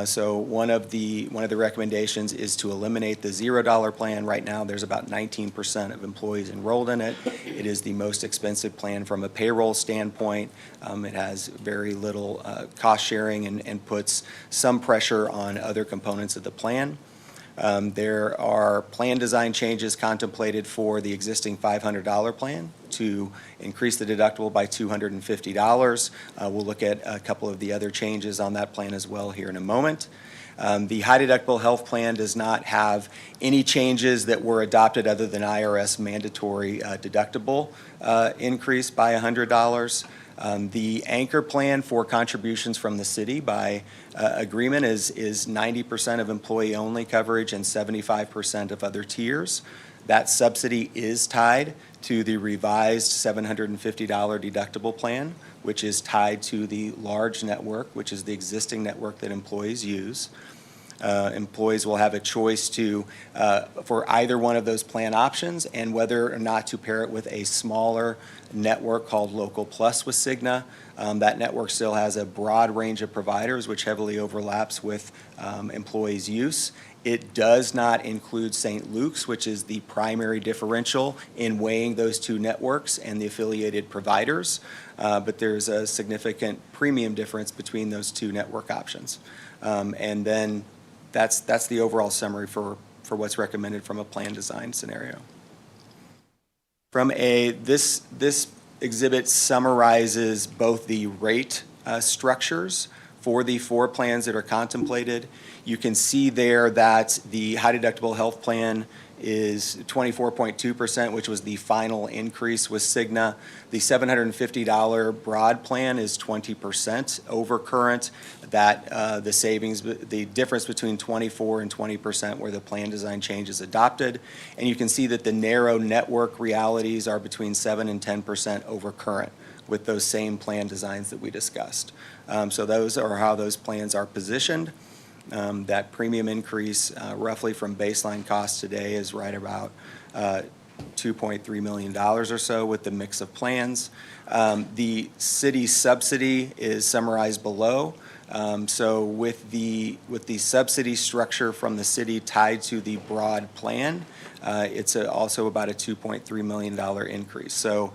So one of the recommendations is to eliminate the $0 plan. Right now, there's about 19% of employees enrolled in it. It is the most expensive plan from a payroll standpoint. It has very little cost sharing and puts some pressure on other components of the plan. There are plan design changes contemplated for the existing $500 plan to increase the deductible by $250. We'll look at a couple of the other changes on that plan as well here in a moment. The high deductible health plan does not have any changes that were adopted other than IRS mandatory deductible increase by $100. The anchor plan for contributions from the city by agreement is 90% of employee-only coverage and 75% of other tiers. That subsidy is tied to the revised $750 deductible plan, which is tied to the large network, which is the existing network that employees use. Employees will have a choice for either one of those plan options and whether or not to pair it with a smaller network called Local Plus with Cigna. That network still has a broad range of providers, which heavily overlaps with employees' use. It does not include St. Luke's, which is the primary differential in weighing those 2 networks and the affiliated providers, but there's a significant premium difference between those 2 network options. And then that's the overall summary for what's recommended from a plan design scenario. This exhibit summarizes both the rate structures for the 4 plans that are contemplated. You can see there that the high deductible health plan is 24.2%, which was the final increase with Cigna. The $750 broad plan is 20% over current. That the savings, the difference between 24 and 20% where the plan design change is adopted. And you can see that the narrow network realities are between 7 and 10% over current with those same plan designs that we discussed. So those are how those plans are positioned. That premium increase roughly from baseline cost today is right about $2.3 million or so with the mix of plans. The city subsidy is summarized below. So with the subsidy structure from the city tied to the broad plan, it's also about a $2.3 million increase. So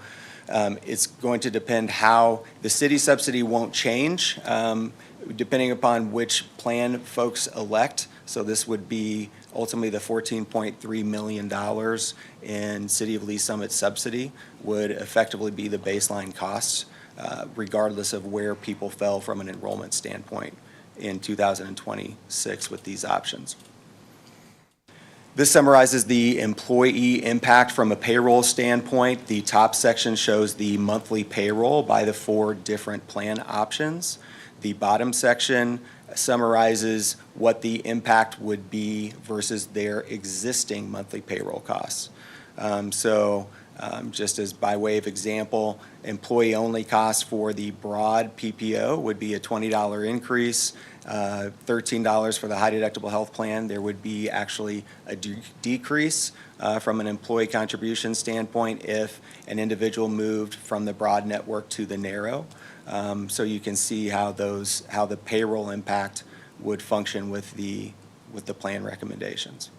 it's going to depend how the city subsidy won't change depending upon which plan folks elect. So this would be ultimately the $14.3 million in City of Lee Summit subsidy would effectively be the baseline costs, regardless of where people fell from an enrollment standpoint in 2026 with these options. This summarizes the employee impact from a payroll standpoint. The top section shows the monthly payroll by the 4 different plan options. The bottom section summarizes what the impact would be versus their existing monthly payroll costs. Just as by way of example, employee-only costs for the broad PPO would be a $20 increase, $13 for the high deductible health plan. There would be actually a decrease from an employee contribution standpoint if an individual moved from the broad network to the narrow. So you can see how the payroll impact would function with the plan recommendations.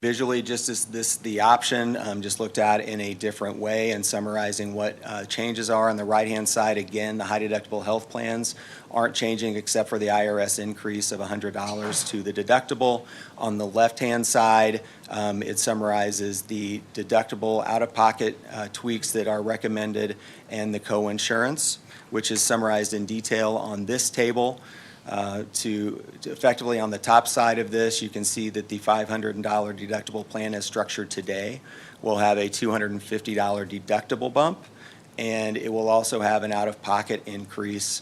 Visually, just as the option, just looked at in a different way and summarizing what changes are. On the right-hand side, again, the high deductible health plans aren't changing except for the IRS increase of $100 to the deductible. On the left-hand side, it summarizes the deductible out-of-pocket tweaks that are recommended and the co-insurance, which is summarized in detail on this table. To effectively on the top side of this, you can see that the $500 deductible plan as structured today will have a $250 deductible bump, and it will also have an out-of-pocket increase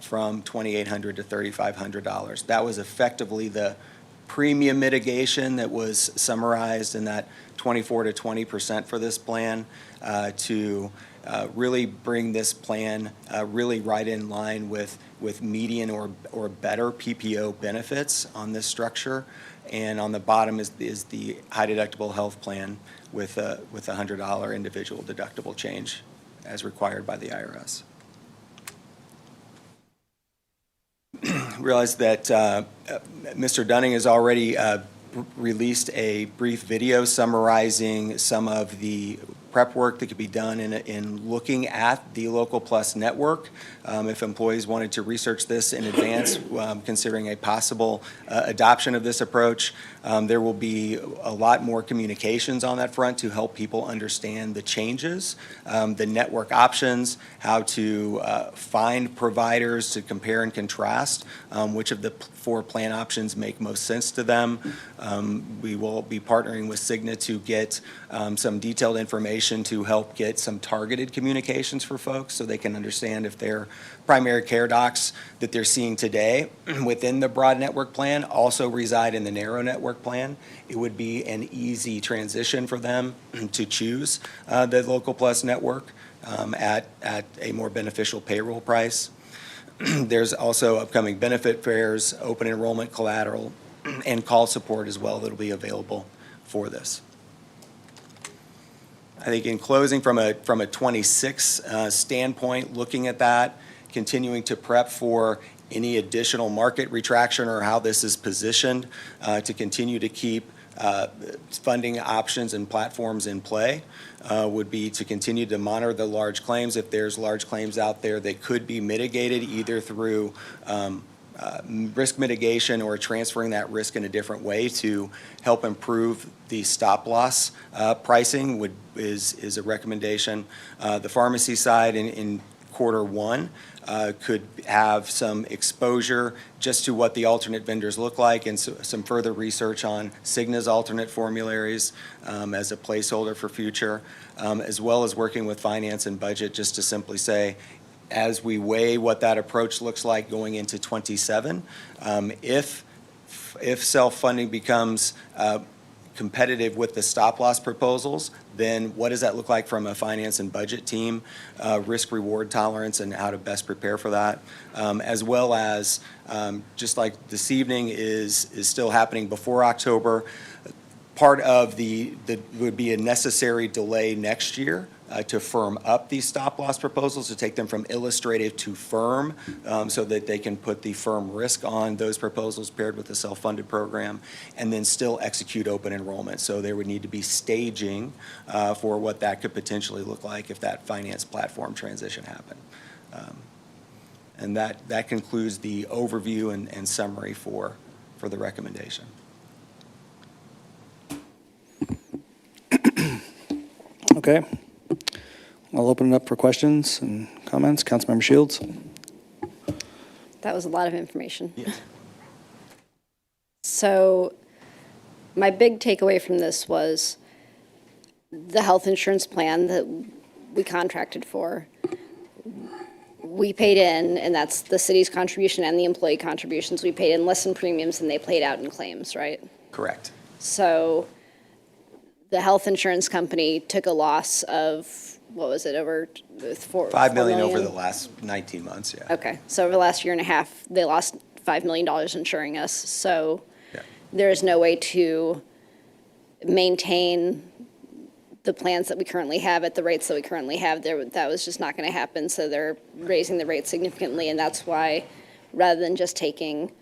from $2,800 to $3,500. That was effectively the premium mitigation that was summarized in that 24 to 20% for this plan to really bring this plan really right in line with median or better PPO benefits on this structure. And on the bottom is the high deductible health plan with a $100 individual deductible change as required by the IRS. Realize that Mr. Dunning has already released a brief video summarizing some of the prep work that could be done in looking at the Local Plus network. If employees wanted to research this in advance, considering a possible adoption of this approach, there will be a lot more communications on that front to help people understand the changes, the network options, how to find providers to compare and contrast which of the 4 plan options make most sense to them. We will be partnering with Cigna to get some detailed information to help get some targeted communications for folks so they can understand if their primary care docs that they're seeing today within the broad network plan also reside in the narrow network plan. It would be an easy transition for them to choose the Local Plus network at a more beneficial payroll price. There's also upcoming benefit fairs, open enrollment collateral, and call support as well that'll be available for this. I think in closing, from a 26 standpoint, looking at that, continuing to prep for any additional market retraction or how this is positioned to continue to keep funding options and platforms in play would be to continue to monitor the large claims. If there's large claims out there that could be mitigated either through risk mitigation or transferring that risk in a different way to help improve the stop loss pricing is a recommendation. The pharmacy side in Q1 could have some exposure just to what the alternate vendors look like and some further research on Cigna's alternate formularies as a placeholder for future, as well as working with finance and budget just to simply say, as we weigh what that approach looks like going into 27, if self-funding becomes competitive with the stop-loss proposals, then what does that look like from a finance and budget team, risk-reward tolerance, and how to best prepare for that, as well as, just like this evening is still happening before October, part of would be a necessary delay next year to firm up these stop-loss proposals, to take them from illustrative to firm so that they can put the firm risk on those proposals paired with the self-funded program and then still execute open enrollment. So there would need to be staging for what that could potentially look like if that finance platform transition happened. And that concludes the overview and summary for the recommendation. Okay. I'll open it up for questions and comments. Councilmember Shields. That was a lot of information. Yes. So my big takeaway from this was the health insurance plan that we contracted for. We paid in, and that's the city's contribution and the employee contributions. We paid in less in premiums than they paid out in claims, right? Correct. So the health insurance company took a loss of, what was it, over $5 million over the last 19 months, yeah. Okay, so over the last year and a half, they lost $5 million insuring us. So Yeah. there is no way to maintain the plans that we currently have at the rates that we currently have. That was just not going to happen. So they're raising the rates significantly, and that's why, rather than just taking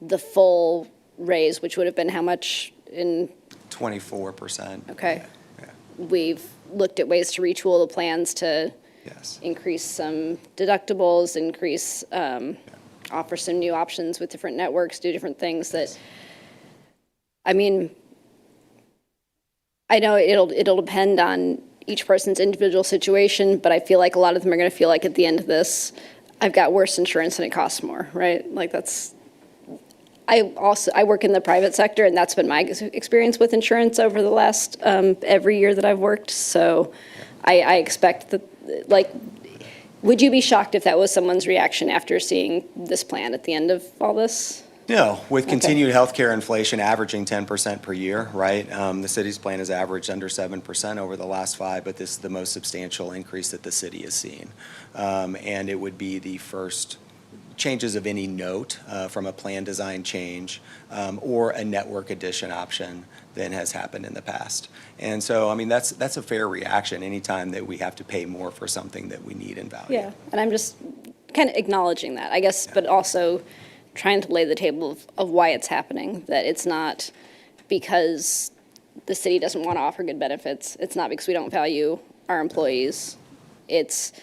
the full raise, which would have been how much in 24%. Okay. Yeah. We've looked at ways to retool the plans to Yes. increase some deductibles, offer some new options with different networks, do different things that, I mean, I know it'll depend on each person's individual situation, but I feel like a lot of them are going to feel like at the end of this, I've got worse insurance and it costs more, right? Like that's, I work in the private sector, and that's been my experience with insurance over the last, every year that I've worked. So I expect that, like, would you be shocked if that was someone's reaction after seeing this plan at the end of all this? No, with continued healthcare inflation averaging 10% per year, right? The city's plan has averaged under 7% over the last 5, but this is the most substantial increase that the city has seen. And it would be the first changes of any note from a plan design change or a network addition option than has happened in the past. And so, I mean, that's a fair reaction anytime that we have to pay more for something that we need and value. Yeah, and I'm just kind of acknowledging that, I guess, but also trying to lay the table of why it's happening, that it's not because the city doesn't want to offer good benefits. It's not because we don't value our employees. It's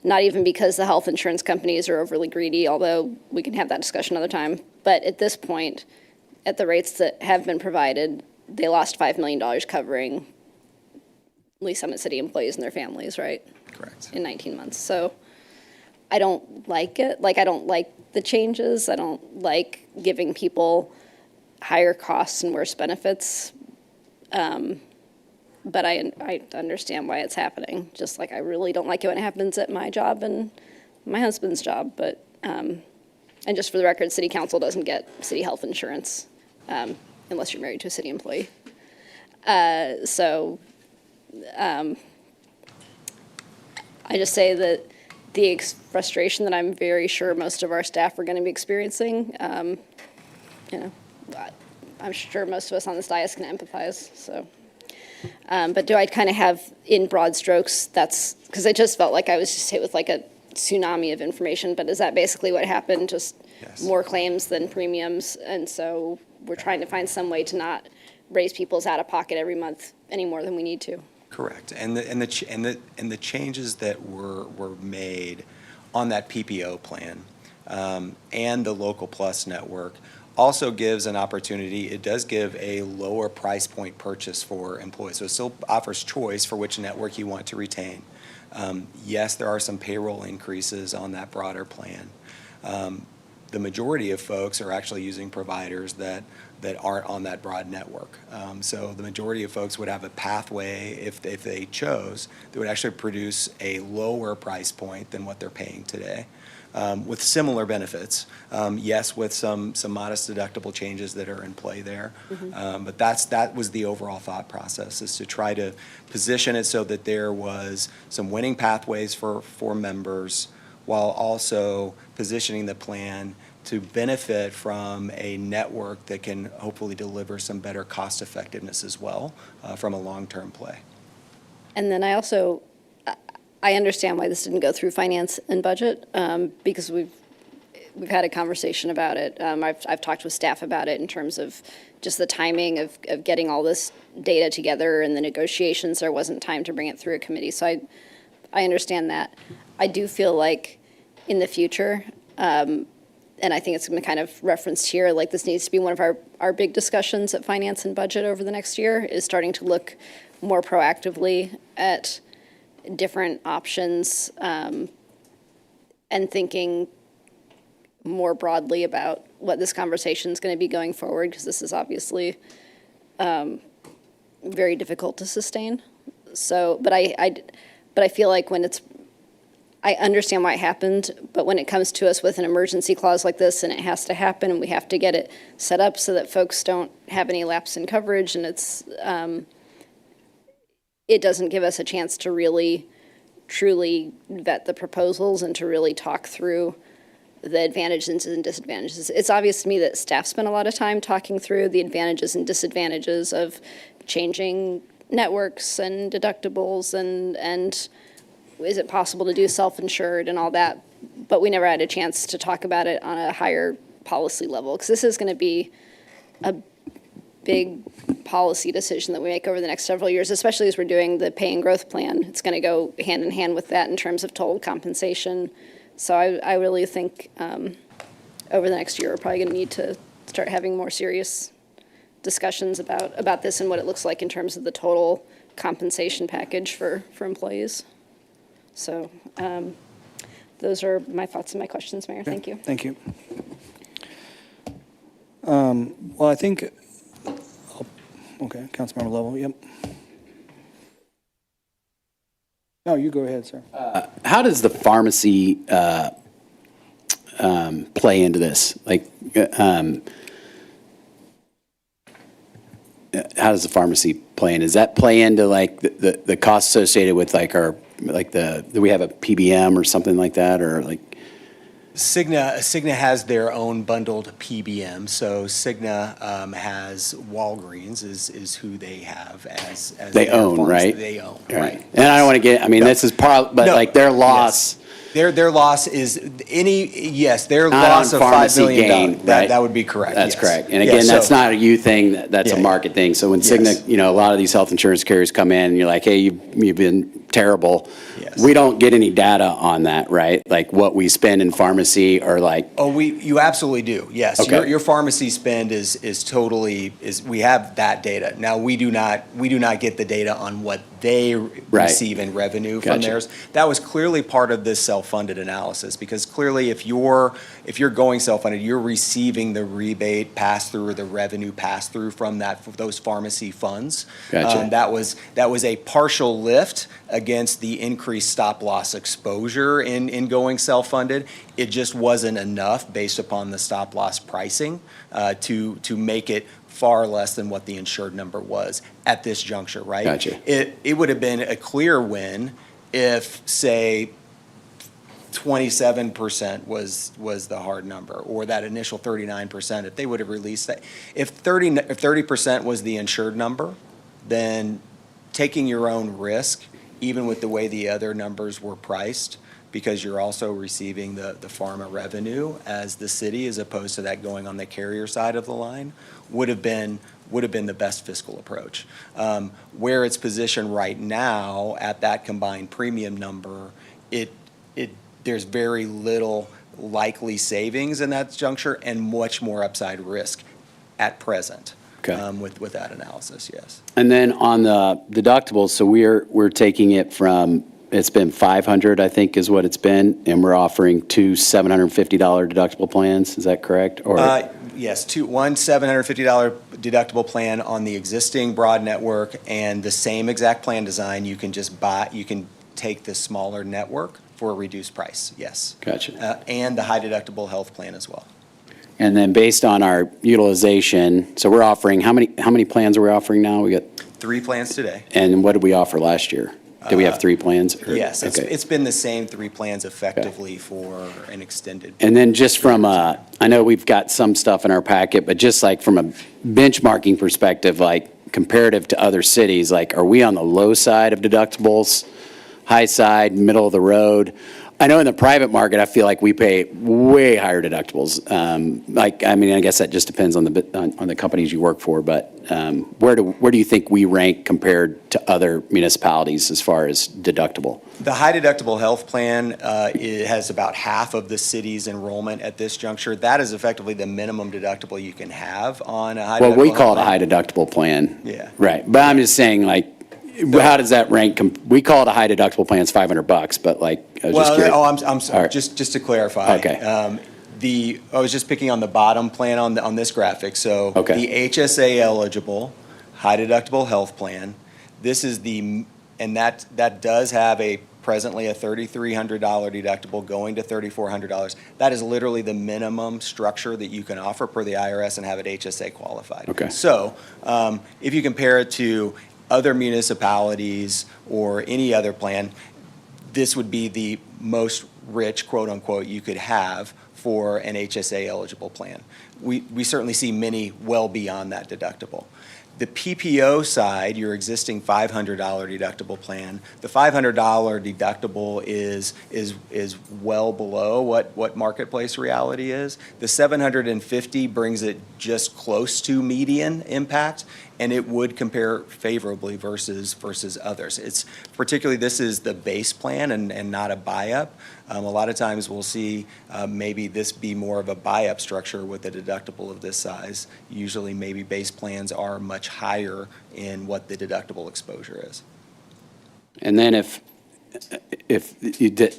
not even because the health insurance companies are overly greedy, although we can have that discussion another time. But at this point, at the rates that have been provided, they lost $5 million covering Lee Summit City employees and their families, right? Correct. In 19 months. So I don't like it. Like, I don't like the changes. I don't like giving people higher costs and worse benefits. But I understand why it's happening. Just like I really don't like it when it happens at my job and my husband's job. But, and just for the record, city council doesn't get city health insurance unless you're married to a city employee. I just say that the frustration that I'm very sure most of our staff are going to be experiencing, I'm sure most of us on this dais can empathize, so. But do I kind of have, in broad strokes, that's, because I just felt like I was just hit with like a tsunami of information, but is that basically what happened? Just more claims than premiums, and so we're trying to find some way to not raise people's out-of-pocket every month any more than we need to. Correct, and the changes that were made on that PPO plan and the Local Plus network also gives an opportunity. It does give a lower price point purchase for employees, so it still offers choice for which network you want to retain. Yes, there are some payroll increases on that broader plan. The majority of folks are actually using providers that aren't on that broad network. So the majority of folks would have a pathway, if they chose, that would actually produce a lower price point than what they're paying today, with similar benefits. Yes, with some modest deductible changes that are in play there. But that was the overall thought process, is to try to position it so that there was some winning pathways for members, while also positioning the plan to benefit from a network that can hopefully deliver some better cost effectiveness as well from a long-term play. And then I understand why this didn't go through finance and budget, because we've had a conversation about it. I've talked with staff about it in terms of just the timing of getting all this data together and the negotiations. There wasn't time to bring it through a committee, so I understand that. I do feel like in the future, and I think it's been kind of referenced here, like this needs to be one of our big discussions at finance and budget over the next year, is starting to look more proactively at different options and thinking more broadly about what this conversation is going to be going forward, because this is obviously very difficult to sustain. So, but I feel like I understand why it happened, but when it comes to us with an emergency clause like this, and it has to happen, and we have to get it set up so that folks don't have any lapse in coverage, and it doesn't give us a chance to really, truly vet the proposals and to really talk through the advantages and disadvantages. It's obvious to me that staff spent a lot of time talking through the advantages and disadvantages of changing networks and deductibles and is it possible to do self-insured and all that, but we never had a chance to talk about it on a higher policy level, because this is going to be a big policy decision that we make over the next several years, especially as we're doing the pay and growth plan. It's going to go hand in hand with that in terms of total compensation. So I really think over the next year, we're probably going to need to start having more serious discussions about this and what it looks like in terms of the total compensation package for employees. So those are my thoughts and my questions, Mayor. Thank you. Thank you. Well, I think, okay, Councilmember Lovell, yep. No, you go ahead, sir. How does the pharmacy play into this? Like, how does the pharmacy play in? Does that play into like the costs associated with like do we have a PBM or something like that, or like? Cigna has their own bundled PBM, so Cigna has Walgreens is who they have as They their own, pharmacy. right? They own, Right. right. And I don't want to get, I mean, this is but No. like their loss. Yes. Their loss is their Not loss on of $5 pharmacy million. gain, right? That would be correct. That's yes. correct. And Yeah, again, that's so- not a you thing, that's a Yeah, market thing. So when Yes. Cigna, a lot of these health insurance carriers come in and you're like, hey, you've been terrible. Yes. We don't get any data on that, right? Like what we spend in pharmacy or like, Oh, you absolutely do, yes. Okay. Your pharmacy spend is totally, we have that data. Now, we do not get the data on what they receive in revenue from Gotcha. theirs. That was clearly part of this self-funded analysis, because clearly if you're going self-funded, you're receiving the rebate pass-through or the revenue pass-through from those pharmacy funds. Gotcha. That was a partial lift against the increased stop-loss exposure in going self-funded. It just wasn't enough based upon the stop-loss pricing to make it far less than what the insured number was at this juncture, right? Gotcha. It would have been a clear win if, say, 27% was the hard number, or that initial 39%, if they would have released that. If 30% was the insured number, then taking your own risk, even with the way the other numbers were priced, because you're also receiving the pharma revenue as the city, as opposed to that going on the carrier side of the line, would have been the best fiscal approach. Where it's positioned right now at that combined premium number, there's very little likely savings in that juncture and much more upside risk at present. Okay. With that analysis, yes. and then on the deductibles, so we're taking it from, it's been 500, I think is what it's been, and we're offering two $750 deductible plans, is that correct? Or Yes, one $750 deductible plan on the existing broad network, and the same exact plan design, you can take the smaller network for a reduced price, yes. Gotcha. And the high deductible health plan as well. And then based on our utilization, so we're offering, how many plans are we offering now? We got, 3 plans today. and what did we offer last year? Did we have 3 plans? or- Yes, okay. it's been the same 3 plans effectively for an extended. And then just from I know we've got some stuff in our packet, but just like from a benchmarking perspective, like comparative to other cities, like are we on the low side of deductibles, high side, middle of the road? I know in the private market, I feel like we pay way higher deductibles. I guess that just depends on the companies you work for, but where do you think we rank compared to other municipalities as far as deductible? The high deductible health plan it has about half of the city's enrollment at this juncture. That is effectively the minimum deductible you can have on a high deductible Well, we call it a health high plan. deductible plan. Yeah. Right, but I'm just saying, like, how does that rank? We call it a high deductible plan, it's $500, but like, I was just curious. I'm sorry, All right. just to clarify. Okay. I was just picking on the bottom plan on this graphic, so. Okay. The HSA eligible, high deductible health plan, this is and that does have presently a $3,300 deductible going to $3,400. That is literally the minimum structure that you can offer per the IRS and have it HSA qualified. Okay. So, if you compare it to other municipalities or any other plan, this would be the most rich, quote unquote, you could have for an HSA eligible plan. We certainly see many well beyond that deductible. The PPO side, your existing $500 deductible plan, the $500 deductible is well below what marketplace reality is. The $750 brings it just close to median impact, and it would compare favorably versus others. It's particularly, this is the base plan and not a buy-up. A lot of times we'll see maybe this be more of a buy-up structure with a deductible of this size. Usually maybe base plans are much higher in what the deductible exposure is. And then if you did,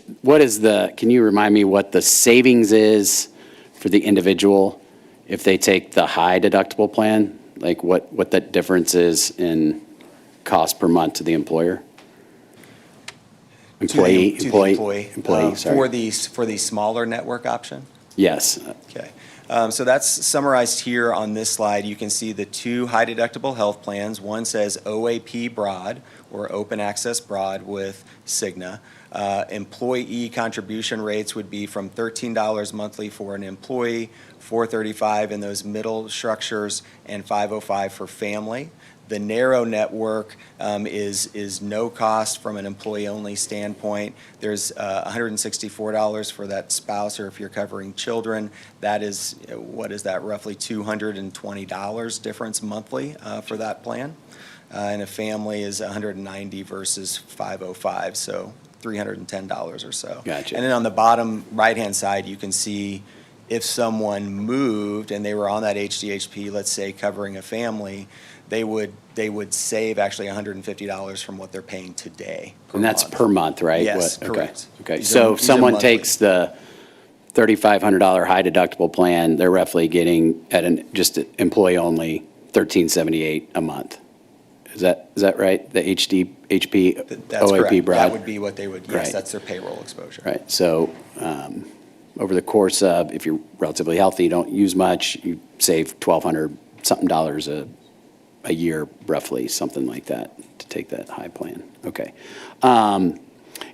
can you remind me what the savings is for the individual if they take the high deductible plan? Like what that difference is in cost per month to the employer? To the employee. Employee, sorry. For the smaller network option? Yes. Okay. So that's summarized here on this slide. You can see the two high deductible health plans. One says OAP Broad, or Open Access Broad with Cigna. Employee contribution rates would be from $13 monthly for an employee, $435 in those middle structures, and $505 for family. The narrow network is no cost from an employee-only standpoint. There's $164 for that spouse, or if you're covering children, that is, what is that, roughly $220 difference monthly for that plan. And a family is $190 versus $505, so $310 or so. Gotcha. And then on the bottom right-hand side, you can see if someone moved and they were on that HDHP, let's say covering a family, they would save actually $150 from what they're paying today. And that's per month, right? Yes, What- okay, correct. Okay, These so are- if these are someone monthly. takes the $3,500 high deductible plan, they're roughly getting at just employee only, $1,378 a month. Is that right? The HP, That's OAP correct. broad? That would be what they would, yes, Right. that's their payroll exposure. Right, so over the course of, if you're relatively healthy, you don't use much, you save $1,200 something dollars a year, roughly, something like that, to take that high plan. Okay. And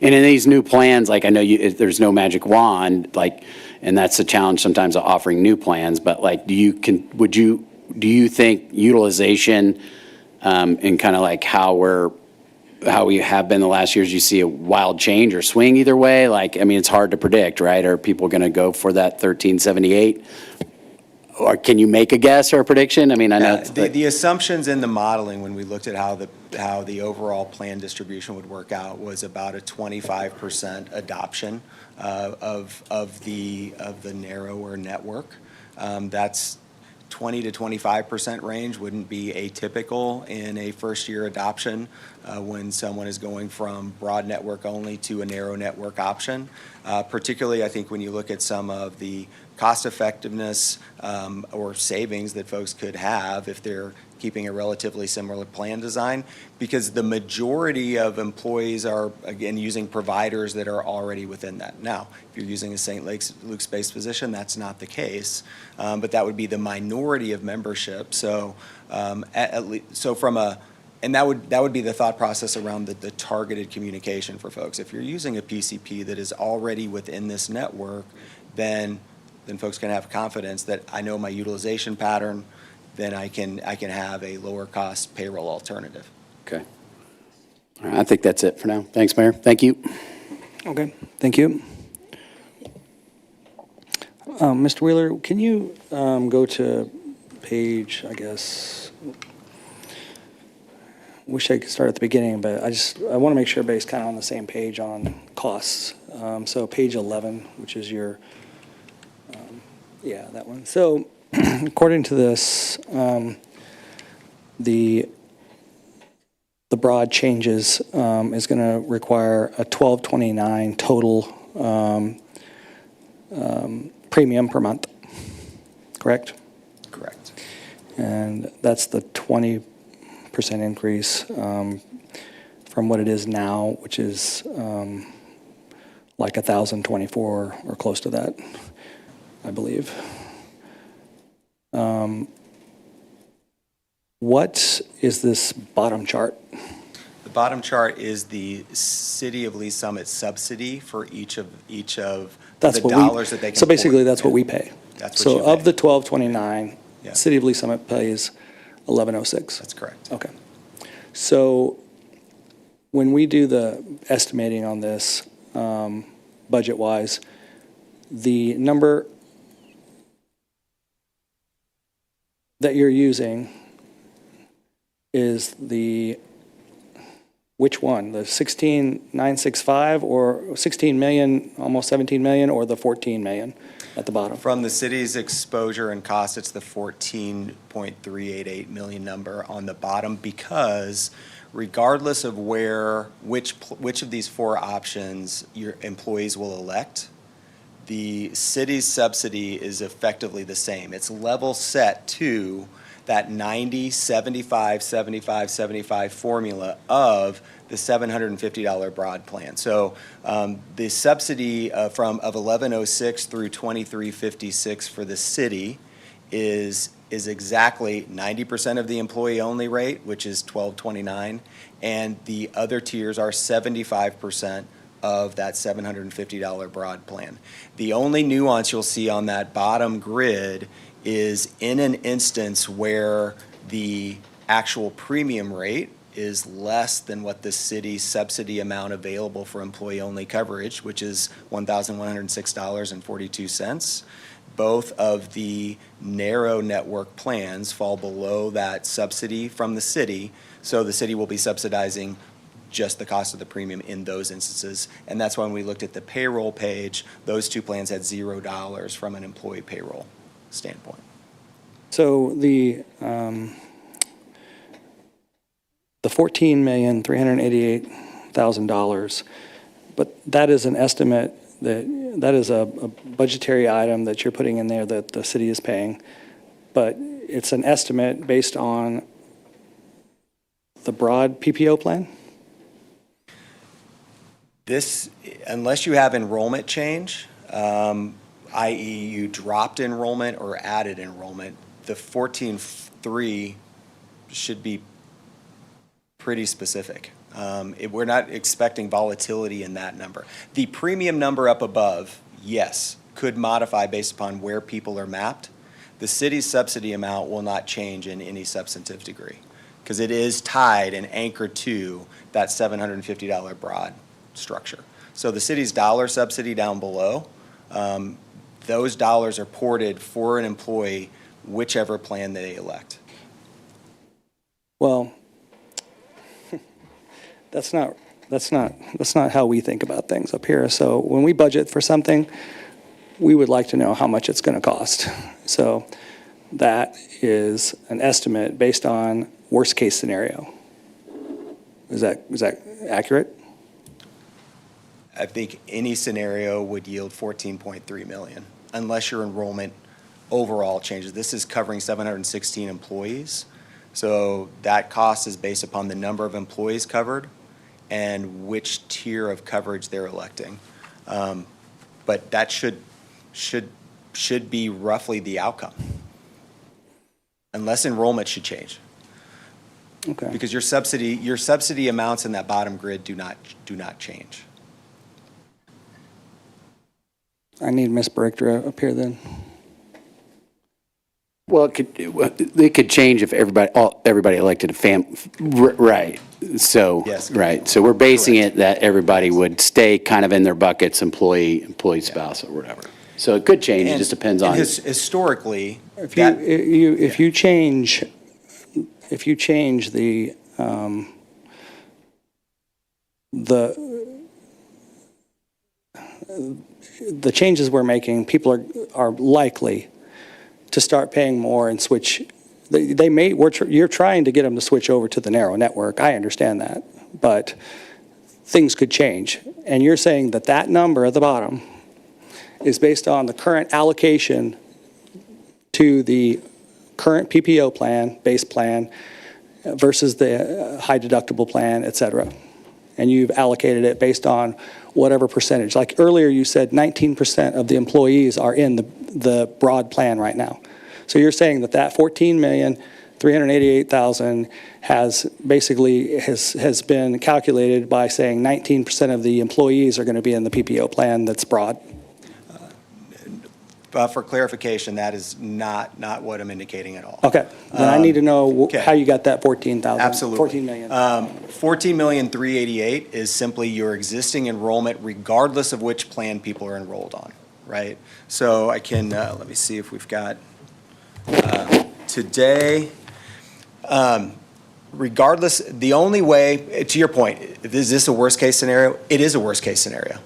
in these new plans, like I know there's no magic wand, like, and that's the challenge sometimes of offering new plans, but like, do you think utilization and kind of like how we have been the last years, you see a wild change or swing either way? Like, I mean, it's hard to predict, right? Are people going to go for that 1378? Or can you make a guess or a prediction? I mean, I know. The assumptions in the modeling, when we looked at how the overall plan distribution would work out, was about a 25% adoption of the narrower network. That's 20 to 25% range wouldn't be atypical in a first-year adoption when someone is going from broad network only to a narrow network option. Particularly, I think when you look at some of the cost effectiveness or savings that folks could have if they're keeping a relatively similar plan design, because the majority of employees are, again, using providers that are already within that. Now, if you're using a St. Luke's-based physician, that's not the case, but that would be the minority of membership. So, and that would be the thought process around the targeted communication for folks. If you're using a PCP that is already within this network, then folks can have confidence that I know my utilization pattern, then I can have a lower cost payroll alternative. Okay. All right, I think that's it for now. Thanks, Mayor. Thank you. Okay, thank you. Mr. Wheeler, can you go to page, I guess, wish I could start at the beginning, but I want to make sure everybody's kind of on the same page on costs. So page 11, which is your, yeah, that one. So according to this, the broad changes is going to require a $1,229 total premium per month, correct? Correct. And that's the 20% increase from what it is now, which is like 1,024 or close to that, I believe. What is this bottom chart? The bottom chart is the City of Lee Summit subsidy for each of That's the what dollars that they can. So basically, afford. that's what we pay. That's what you So of pay. the 1,229, Yeah. City of Lee Summit pays 1,106. That's correct. Okay. So when we do the estimating on this, budget-wise, the number that you're using is which one? The 16,965 or 16 million, almost 17 million, or the 14 million at the bottom? From the city's exposure and cost, it's the 14.388 million number on the bottom, because regardless of which of these four options your employees will elect, the city's subsidy is effectively the same. It's level set to that 90, 75, 75, 75 formula of the $750 broad plan. So the subsidy of 1106 through 2356 for the city is exactly 90% of the employee-only rate, which is $1229, and the other tiers are 75% of that $750 broad plan. The only nuance you'll see on that bottom grid is in an instance where the actual premium rate is less than what the city's subsidy amount available for employee-only coverage, which is $1,106.42. Both of the narrow network plans fall below that subsidy from the city, so the city will be subsidizing just the cost of the premium in those instances. And that's when we looked at the payroll page, those two plans had $0 from an employee payroll standpoint. So the $14,388,000, but that is an estimate, that is a budgetary item that you're putting in there that the city is paying, but it's an estimate based on the broad PPO plan? This, unless you have enrollment change, i.e. you dropped enrollment or added enrollment, the 14.3 should be pretty specific. We're not expecting volatility in that number. The premium number up above, yes, could modify based upon where people are mapped. The city's subsidy amount will not change in any substantive degree because it is tied and anchored to that $750 broad structure. So the city's dollar subsidy down below, those dollars are ported for an employee, whichever plan they elect. Well, that's not how we think about things up here. So when we budget for something, we would like to know how much it's going to cost. So that is an estimate based on worst case scenario. Is that accurate? I think any scenario would yield 14.3 million, unless your enrollment overall changes. This is covering 716 employees, so that cost is based upon the number of employees covered and which tier of coverage they're electing. But that should be roughly the outcome, unless enrollment should change. Okay. Because your subsidy amounts in that bottom grid do not change. I need Ms. Berichter up here then. Well, it could change if everybody elected a right. So, Yes. right. So we're basing it that everybody would stay kind of in their buckets, employee, spouse, or whatever. So it could change. It just depends on. Historically, If you change the changes we're making, people are likely to start paying more and switch. You're trying to get them to switch over to the narrow network. I understand that, but things could change. And you're saying that number at the bottom is based on the current allocation to the current PPO plan, base plan, versus the high deductible plan, et cetera. And you've allocated it based on whatever percentage. Like earlier you said 19% of the employees are in the broad plan right now. So you're saying that $14,388,000 has basically has been calculated by saying 19% of the employees are going to be in the PPO plan that's broad? For clarification, that is not what I'm indicating at all. Okay, then I need to know okay. how you got that 14,000. Absolutely. 14 million. 14,388,000 is simply your existing enrollment regardless of which plan people are enrolled on, right? So I can, let me see if we've got, today, regardless, the only way, to your point, is this a worst case scenario? It is a worst case scenario.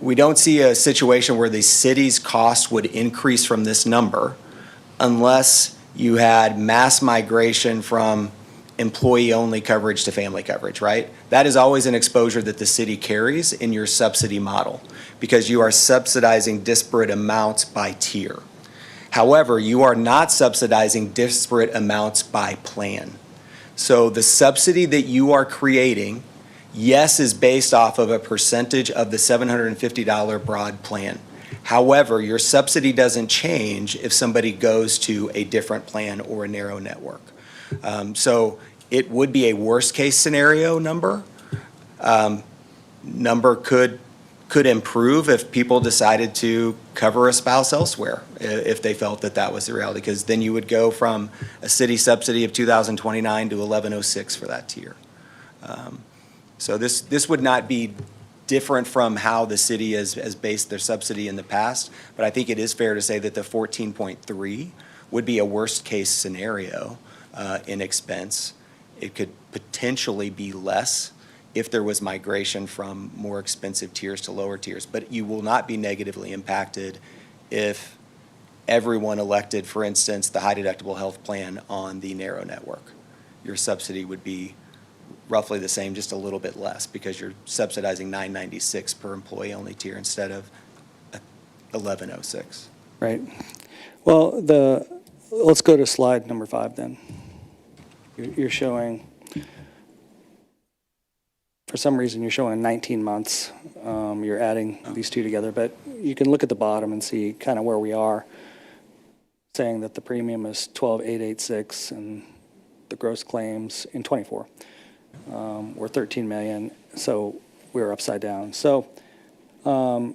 We don't see a situation where the city's cost would increase from this number unless you had mass migration from employee-only coverage to family coverage, right? That is always an exposure that the city carries in your subsidy model because you are subsidizing disparate amounts by tier. However, you are not subsidizing disparate amounts by plan. So the subsidy that you are creating, yes, is based off of a percentage of the $750 broad plan. However, your subsidy doesn't change if somebody goes to a different plan or a narrow network. So it would be a worst-case scenario number. Number could improve if people decided to cover a spouse elsewhere, if they felt that that was the reality, because then you would go from a city subsidy of $2,029 to $1,106 for that tier. So this would not be different from how the city has based their subsidy in the past, but I think it is fair to say that the 14.3 would be a worst-case scenario in expense. It could potentially be less if there was migration from more expensive tiers to lower tiers, but you will not be negatively impacted if everyone elected, for instance, the high deductible health plan on the narrow network. Your subsidy would be roughly the same, just a little bit less, because you're subsidizing $996 per employee only tier instead of $1,106. Right. Well, let's go to slide number 5 then. You're showing, for some reason, you're showing 19 months. You're adding these two together, but you can look at the bottom and see kind of where we are, saying that the premium is 12,886 and the gross claims in 24 were 13 million, so we're upside down. So, but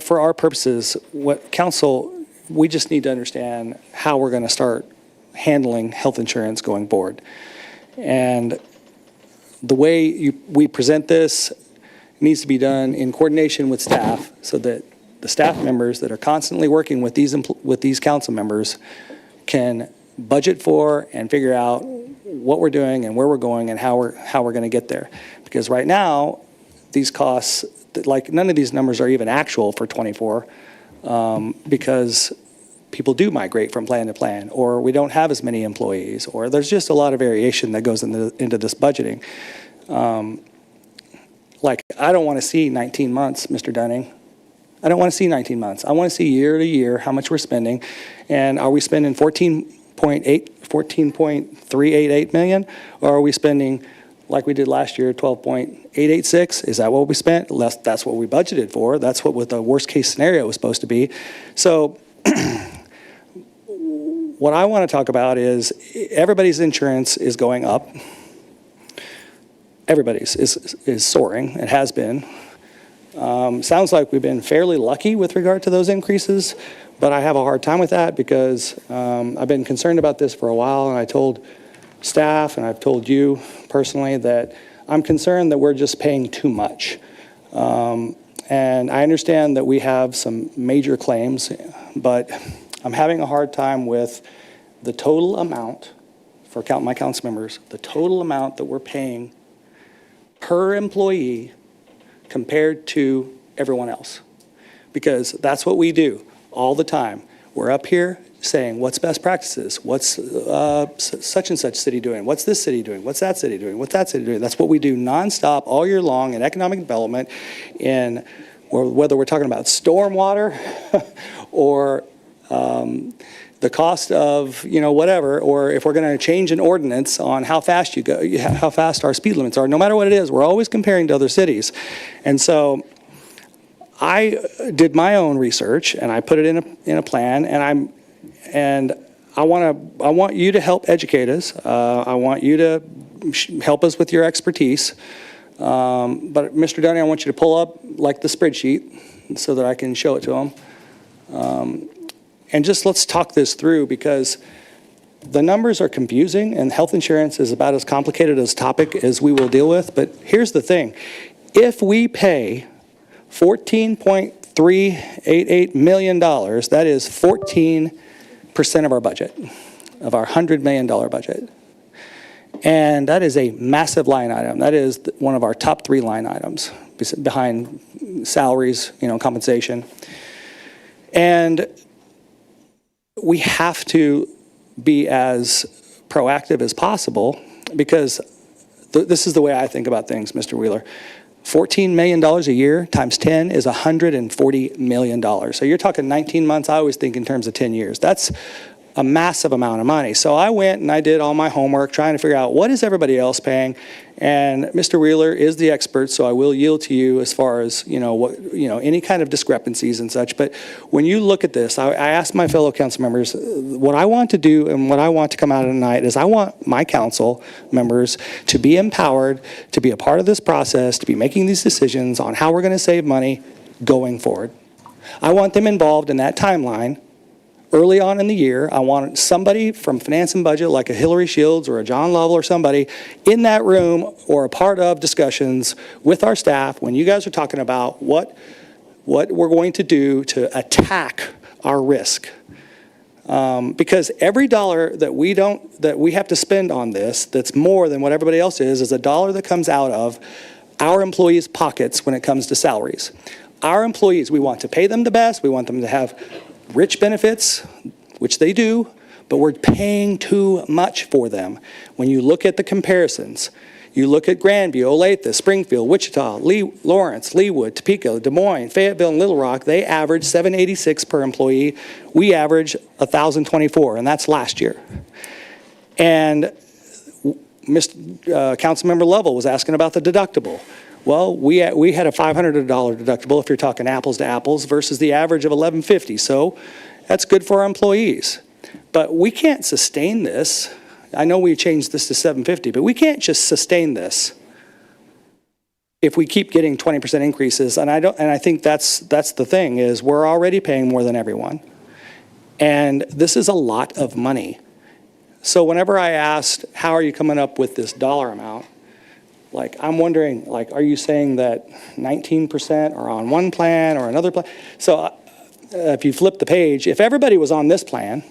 for our purposes, what council, we just need to understand how we're going to start handling health insurance going forward. And the way we present this needs to be done in coordination with staff, so that the staff members that are constantly working with these council members can budget for and figure out what we're doing and where we're going and how we're going to get there. Because right now, these costs, like none of these numbers are even actual for 24, because people do migrate from plan to plan, or we don't have as many employees, or there's just a lot of variation that goes into this budgeting. Like, I don't want to see 19 months, Mr. Dunning. I don't want to see 19 months. I want to see year to year how much we're spending, and are we spending 14.388 million, or are we spending, like we did last year, 12.886? Is that what we spent? That's what we budgeted for. That's what the worst case scenario was supposed to be. So what I want to talk about is everybody's insurance is going up. Everybody's is soaring. It has been. Sounds like we've been fairly lucky with regard to those increases, but I have a hard time with that because I've been concerned about this for a while, and I told staff and I've told you personally that I'm concerned that we're just paying too much. And I understand that we have some major claims, but I'm having a hard time with the total amount, for my council members, the total amount that we're paying per employee compared to everyone else. Because that's what we do all the time. We're up here saying, what's best practices? What's such and such city doing? What's this city doing? What's that city doing? What's that city doing? That's what we do nonstop all year long in economic development, or whether we're talking about stormwater or the cost of, whatever, or if we're going to change an ordinance on how fast you go, how fast our speed limits are. No matter what it is, we're always comparing to other cities. And so I did my own research and I put it in a plan, and I want you to help educate us. I want you to help us with your expertise. But Mr. Dunning, I want you to pull up like the spreadsheet so that I can show it to him. And just let's talk this through, because the numbers are confusing and health insurance is about as complicated a topic as we will deal with. But here's the thing. If we pay $14.388 million, that is 14% of our budget, of our $100 million budget. And that is a massive line item. That is one of our top 3 line items behind salaries, compensation. And we have to be as proactive as possible, because this is the way I think about things, Mr. Wheeler. $14 million a year times 10 is $140 million. So you're talking 19 months. I always think in terms of 10 years. That's a massive amount of money. So I went and I did all my homework trying to figure out what is everybody else paying. And Mr. Wheeler is the expert, so I will yield to you as far as, any kind of discrepancies and such. But when you look at this, I asked my fellow council members, what I want to do and what I want to come out of tonight is I want my council members to be empowered, to be a part of this process, to be making these decisions on how we're going to save money going forward. I want them involved in that timeline. Early on in the year, I want somebody from Finance and Budget, like a Hillary Shields or a John Lovell or somebody, in that room or a part of discussions with our staff when you guys are talking about what we're going to do to attack our risk. Because every dollar that we have to spend on this, that's more than what everybody else is a dollar that comes out of our employees' pockets when it comes to salaries. Our employees, we want to pay them the best. We want them to have rich benefits, which they do, but we're paying too much for them. When you look at the comparisons, you look at Grandview, Olathe, Springfield, Wichita, Lawrence, Leawood, Topeka, Des Moines, Fayetteville, and Little Rock, they average $786 per employee. We average $1,024, and that's last year. And Councilmember Lovell was asking about the deductible. Well, we had a $500 deductible if you're talking apples to apples versus the average of $1,150. So that's good for our employees. But we can't sustain this. I know we changed this to $750, but we can't just sustain this if we keep getting 20% increases. And I think that's the thing is we're already paying more than everyone. And this is a lot of money. So whenever I asked, how are you coming up with this dollar amount? I'm wondering, are you saying that 19% are on one plan or another plan? So if you flip the page, if everybody was on this plan,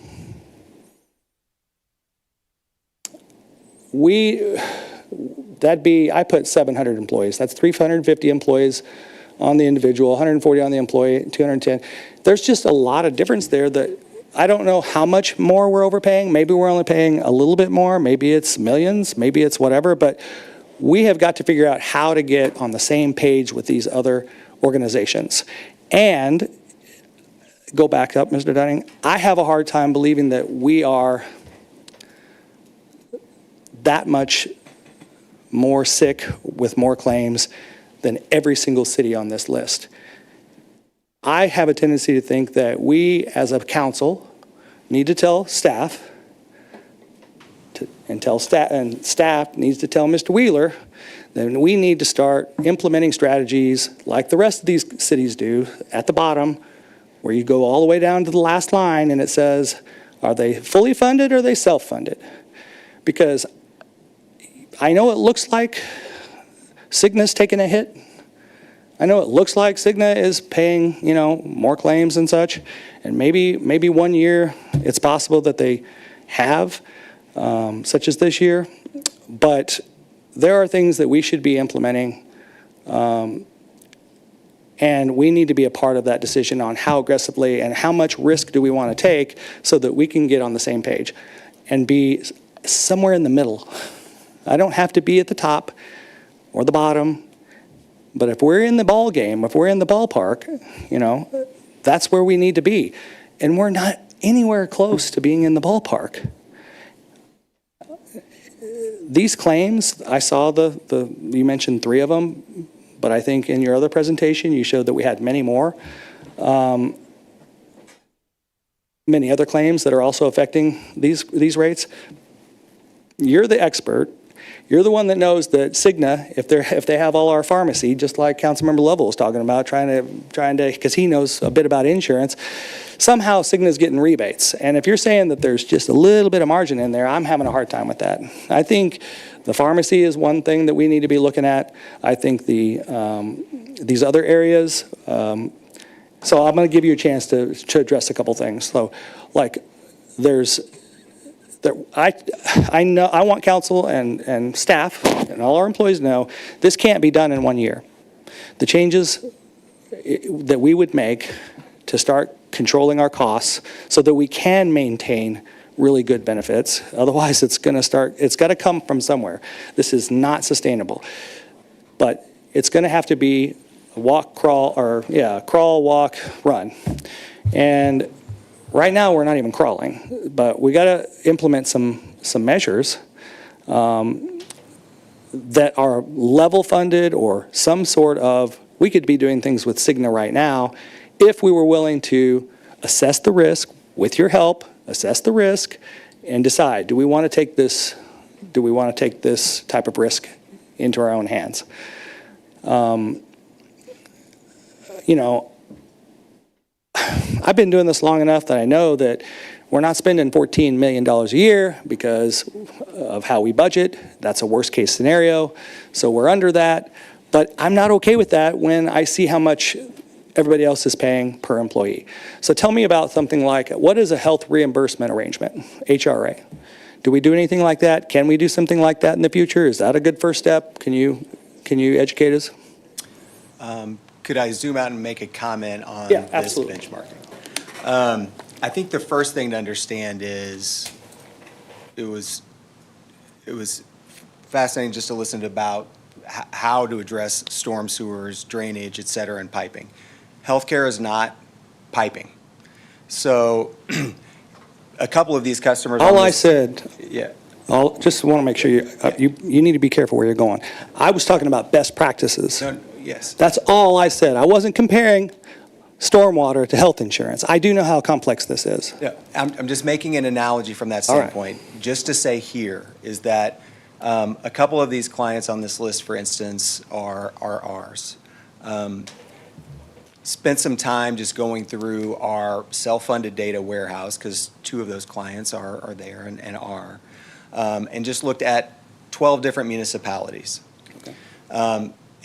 I put 700 employees. That's 350 employees on the individual, 140 on the employee, 210. There's just a lot of difference there that I don't know how much more we're overpaying. Maybe we're only paying a little bit more. Maybe it's millions. Maybe it's whatever. But we have got to figure out how to get on the same page with these other organizations. And go back up, Mr. Dunning. I have a hard time believing that we are that much more sick with more claims than every single city on this list. I have a tendency to think that we, as a council, need to tell staff, and staff needs to tell Mr. Wheeler, then we need to start implementing strategies like the rest of these cities do at the bottom, where you go all the way down to the last line and it says, are they fully funded or are they self-funded? Because I know it looks like Cigna's taking a hit. I know it looks like Cigna is paying, more claims and such. And maybe 1 year it's possible that they have, such as this year. But there are things that we should be implementing. And we need to be a part of that decision on how aggressively and how much risk do we want to take so that we can get on the same page and be somewhere in the middle. I don't have to be at the top or the bottom, but if we're in the ball game, if we're in the ballpark, that's where we need to be. And we're not anywhere close to being in the ballpark. These claims, I saw you mentioned 3 of them, but I think in your other presentation, you showed that we had many more. Many other claims that are also affecting these rates. You're the expert. You're the one that knows that Cigna, if they have all our pharmacy, just like Councilmember Lovell was talking about, trying to, because he knows a bit about insurance, somehow Cigna's getting rebates. And if you're saying that there's just a little bit of margin in there, I'm having a hard time with that. I think the pharmacy is one thing that we need to be looking at. I think these other areas. So I'm going to give you a chance to address a couple things. So, I know I want council and staff and all our employees to know this can't be done in 1 year. The changes that we would make to start controlling our costs so that we can maintain really good benefits. Otherwise, it's got to come from somewhere. This is not sustainable. But it's going to have to be walk, crawl, crawl, walk, run. And right now, we're not even crawling, but we got to implement some measures that are level funded or some sort of, we could be doing things with Cigna right now if we were willing to assess the risk, with your help, assess the risk, and decide, do we want to take this type of risk into our own hands? I've been doing this long enough that I know that we're not spending $14 million a year because of how we budget. That's a worst case scenario. So we're under that. But I'm not okay with that when I see how much everybody else is paying per employee. So tell me about something like, what is a health reimbursement arrangement, HRA? Do we do anything like that? Can we do something like that in the future? Is that a good first step? Can you educate us? Could I zoom out and make a comment on Yeah, this absolutely. benchmarking? I think the first thing to understand is it was fascinating just to listen to about how to address storm sewers, drainage, et cetera, and piping. Healthcare is not piping. So a couple of these customers. All I said, Yeah. just want to make sure you need to be careful where you're going. I was talking about best practices. No, yes. That's all I said. I wasn't comparing stormwater to health insurance. I do know how complex this is. Yeah, I'm just making an analogy from that All right. standpoint. Just to say here is that a couple of these clients on this list, for instance, are ours. Spent some time just going through our self-funded data warehouse, because 2 of those clients are there and are, and just looked at 12 different municipalities. Okay.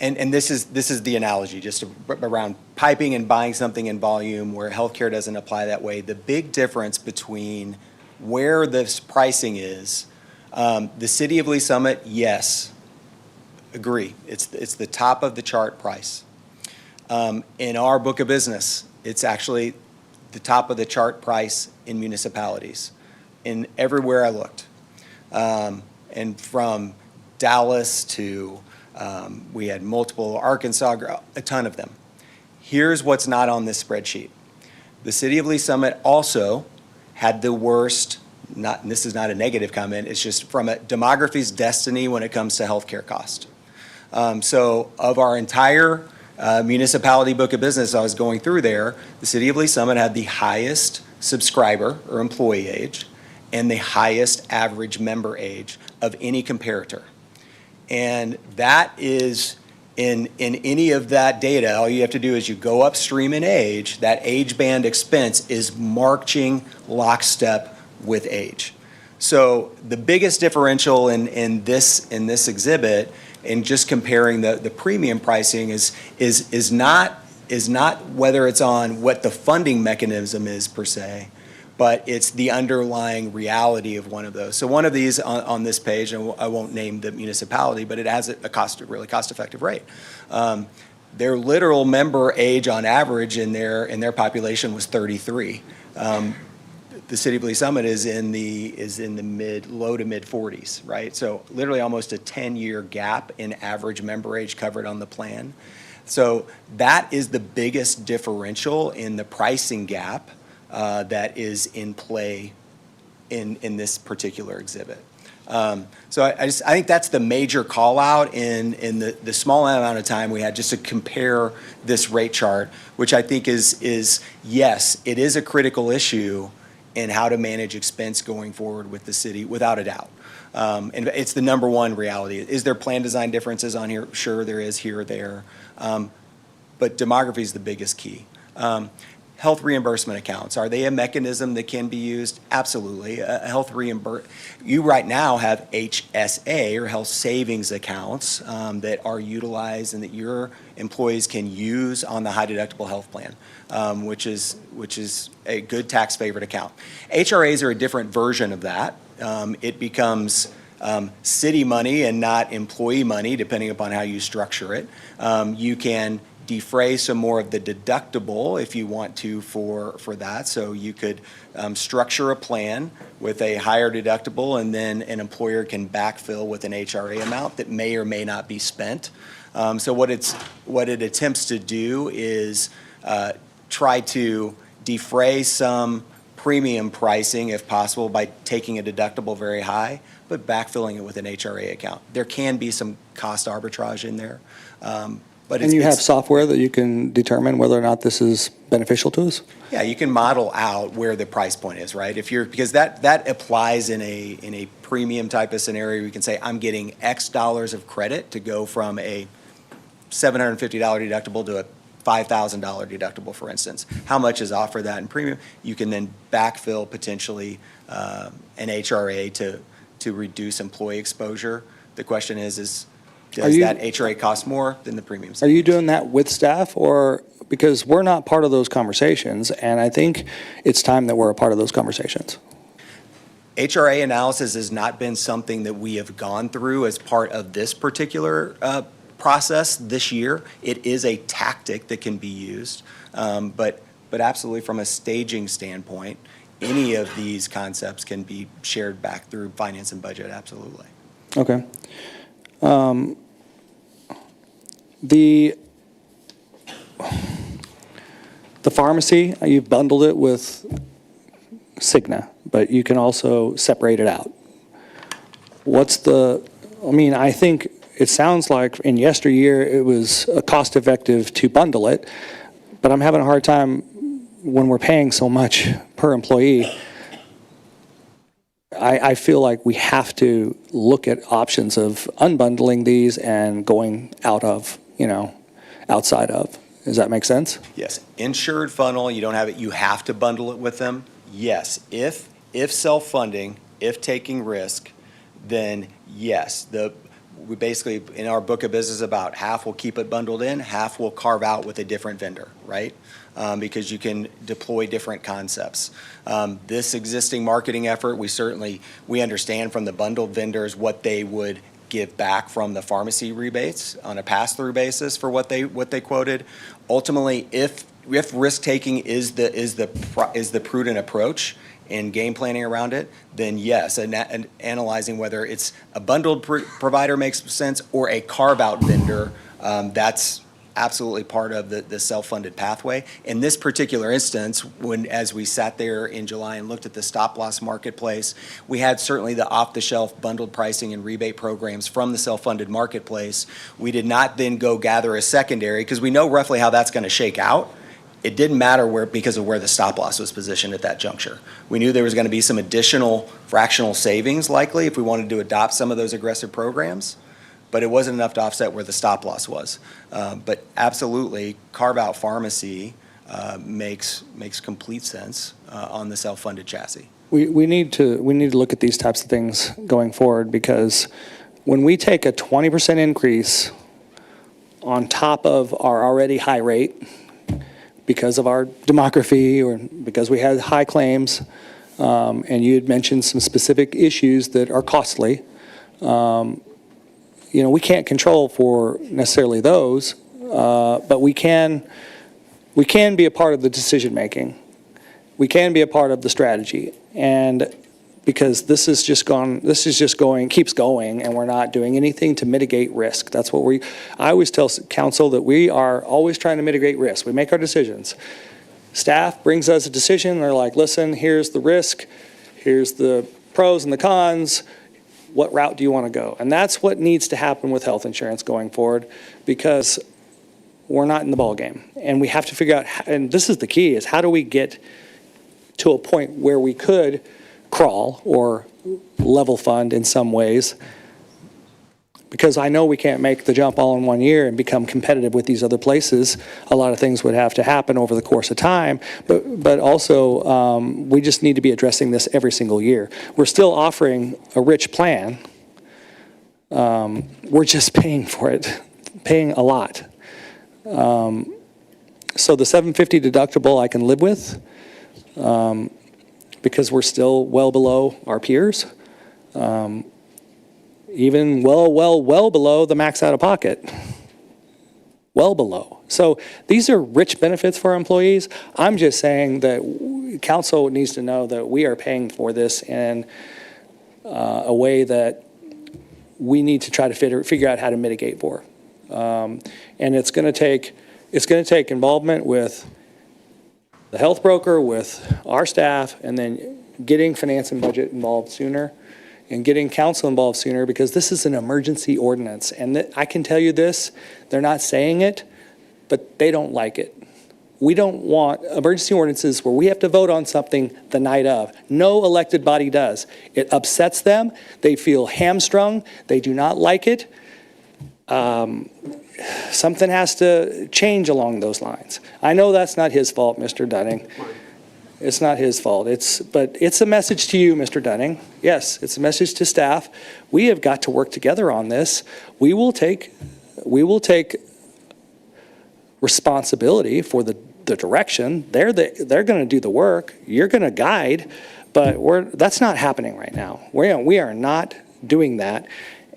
And this is the analogy, just around piping and buying something in volume where healthcare doesn't apply that way. The big difference between where this pricing is, the city of Lee Summit, yes, agree. It's the top of the chart price. In our book of business, it's actually the top of the chart price in municipalities, in everywhere I looked. And from Dallas to we had multiple, Arkansas, a ton of them. Here's what's not on this spreadsheet. The city of Lee Summit also had the worst, and this is not a negative comment, it's just from a demography's destiny when it comes to healthcare cost. So of our entire municipality book of business I was going through there, the city of Lee Summit had the highest subscriber or employee age and the highest average member age of any comparator. And that is, in any of that data, all you have to do is you go upstream in age, that age band expense is marching lockstep with age. So the biggest differential in this exhibit, in just comparing the premium pricing, is not whether it's on what the funding mechanism is per se, but it's the underlying reality of one of those. So one of these on this page, and I won't name the municipality, but it has a really cost-effective rate. Their literal member age on average in their population was 33. The city of Lee Summit is in the low to mid 40s, right? So literally almost a 10-year gap in average member age covered on the plan. So that is the biggest differential in the pricing gap that is in play in this particular exhibit. So I think that's the major call out in the small amount of time we had just to compare this rate chart, which I think is yes, it is a critical issue in how to manage expense going forward with the city, without a doubt. And it's the number one reality. Is there plan design differences on here? Sure, there is here or there. But demography is the biggest key. Health reimbursement accounts, are they a mechanism that can be used? Absolutely. You right now have HSA, or health savings accounts, that are utilized and that your employees can use on the high deductible health plan, which is a good tax favored account. HRAs are a different version of that. It becomes city money and not employee money, depending upon how you structure it. You can defray some more of the deductible if you want to for that. So you could structure a plan with a higher deductible, and then an employer can backfill with an HRA amount that may or may not be spent. So what it attempts to do is try to defray some premium pricing, if possible, by taking a deductible very high, but backfilling it with an HRA account. There can be some cost arbitrage in there. But And you have software that you can determine whether or not this is beneficial to us? Yeah, you can model out where the price point is, right? Because that applies in a premium type of scenario. You can say, I'm getting X dollars of credit to go from a $750 deductible to a $5,000 deductible, for instance. How much is offered that in premium? You can then backfill potentially an HRA to reduce employee exposure. The question is does that HRA cost more than the premiums? Are you doing that with staff, or because we're not part of those conversations, and I think it's time that we're a part of those conversations? HRA analysis has not been something that we have gone through as part of this particular process this year. It is a tactic that can be used, but absolutely from a staging standpoint, any of these concepts can be shared back through finance and budget, absolutely. Okay. The pharmacy, you've bundled it with Cigna, but you can also separate it out. I think it sounds like in yesteryear it was cost effective to bundle it, but I'm having a hard time when we're paying so much per employee. I feel like we have to look at options of unbundling these and going out of, outside of. Does that make sense? Yes. Insured funnel, you don't have it, you have to bundle it with them. Yes. If self-funding, if taking risk, then yes. We basically, in our book of business, about half will keep it bundled in, half will carve out with a different vendor, right? Because you can deploy different concepts. This existing marketing effort, we understand from the bundled vendors what they would give back from the pharmacy rebates on a pass-through basis for what they quoted. Ultimately, if risk-taking is the prudent approach and game planning around it, then yes, and analyzing whether it's a bundled provider makes sense or a carve-out vendor, that's absolutely part of the self-funded pathway. In this particular instance, as we sat there in July and looked at the stop-loss marketplace, we had certainly the off-the-shelf bundled pricing and rebate programs from the self-funded marketplace. We did not then go gather a secondary because we know roughly how that's going to shake out. It didn't matter because of where the stop-loss was positioned at that juncture. We knew there was going to be some additional fractional savings likely if we wanted to adopt some of those aggressive programs, but it wasn't enough to offset where the stop-loss was. But absolutely, carve-out pharmacy makes complete sense on the self-funded chassis. We need to look at these types of things going forward, because when we take a 20% increase on top of our already high rate, because of our demography or because we had high claims, and you had mentioned some specific issues that are costly. We can't control for necessarily those, but we can be a part of the decision making. We can be a part of the strategy, and because this is just going, keeps going, and we're not doing anything to mitigate risk. That's what I always tell council that we are always trying to mitigate risk. We make our decisions. Staff brings us a decision. They're like, listen, here's the risk. Here's the pros and the cons. What route do you want to go? And that's what needs to happen with health insurance going forward, because we're not in the ballgame. And we have to figure out, and this is the key, is how do we get to a point where we could crawl or level fund in some ways, because I know we can't make the jump all in 1 year and become competitive with these other places. A lot of things would have to happen over the course of time, but also we just need to be addressing this every single year. We're still offering a rich plan. We're just paying for it, paying a lot. So the $750 deductible I can live with, because we're still well below our peers, even well below the max out of pocket, well below. So these are rich benefits for our employees. I'm just saying that council needs to know that we are paying for this in a way that we need to try to figure out how to mitigate for. And it's going to take involvement with the health broker, with our staff, and then getting finance and budget involved sooner and getting council involved sooner, because this is an emergency ordinance. And I can tell you this, they're not saying it, but they don't like it. We don't want emergency ordinances where we have to vote on something the night of. No elected body does. It upsets them. They feel hamstrung. They do not like it. Something has to change along those lines. I know that's not his fault, Mr. Dunning. It's not his fault. But it's a message to you, Mr. Dunning. Yes, it's a message to staff. We have got to work together on this. We will take responsibility for the direction. They're going to do the work. You're going to guide, but that's not happening right now. We are not doing that.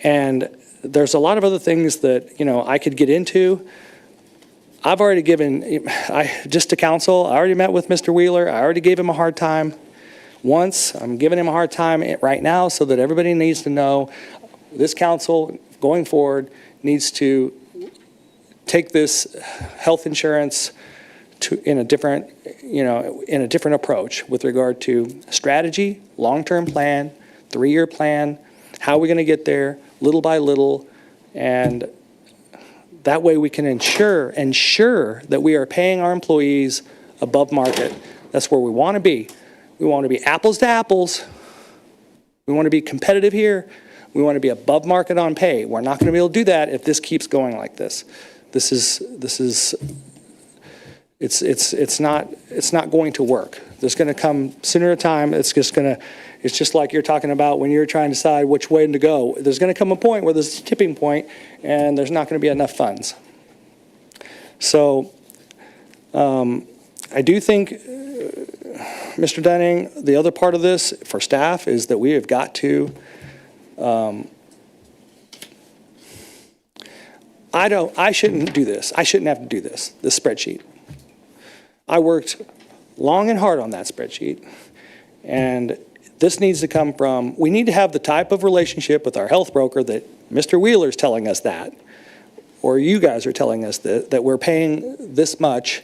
And there's a lot of other things that, I could get into. I've already just to council, I already met with Mr. Wheeler. I already gave him a hard time once. I'm giving him a hard time right now so that everybody needs to know this council going forward needs to take this health insurance in a different approach with regard to strategy, long-term plan, 3-year plan, how are we going to get there, little by little, and that way we can ensure that we are paying our employees above market. That's where we want to be. We want to be apples to apples. We want to be competitive here. We want to be above market on pay. We're not going to be able to do that if this keeps going like this. It's not going to work. There's going to come sooner or time. It's just like you're talking about when you're trying to decide which way to go. There's going to come a point where there's a tipping point and there's not going to be enough funds. So I do think, Mr. Dunning, the other part of this for staff is that we have got to I shouldn't do this. I shouldn't have to do this spreadsheet. I worked long and hard on that spreadsheet, and this needs to come from, we need to have the type of relationship with our health broker that Mr. Wheeler's telling us that, or you guys are telling us that we're paying this much,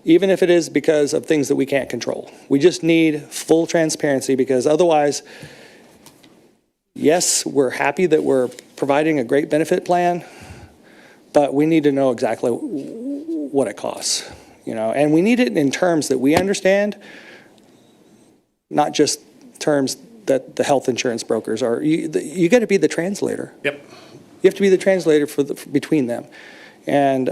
even if it is because of things that we can't control. We just need full transparency, because otherwise, yes, we're happy that we're providing a great benefit plan, but we need to know exactly what it costs, and we need it in terms that we understand, not just terms that the health insurance brokers are. You got to be the translator. Yep. You have to be the translator between them. And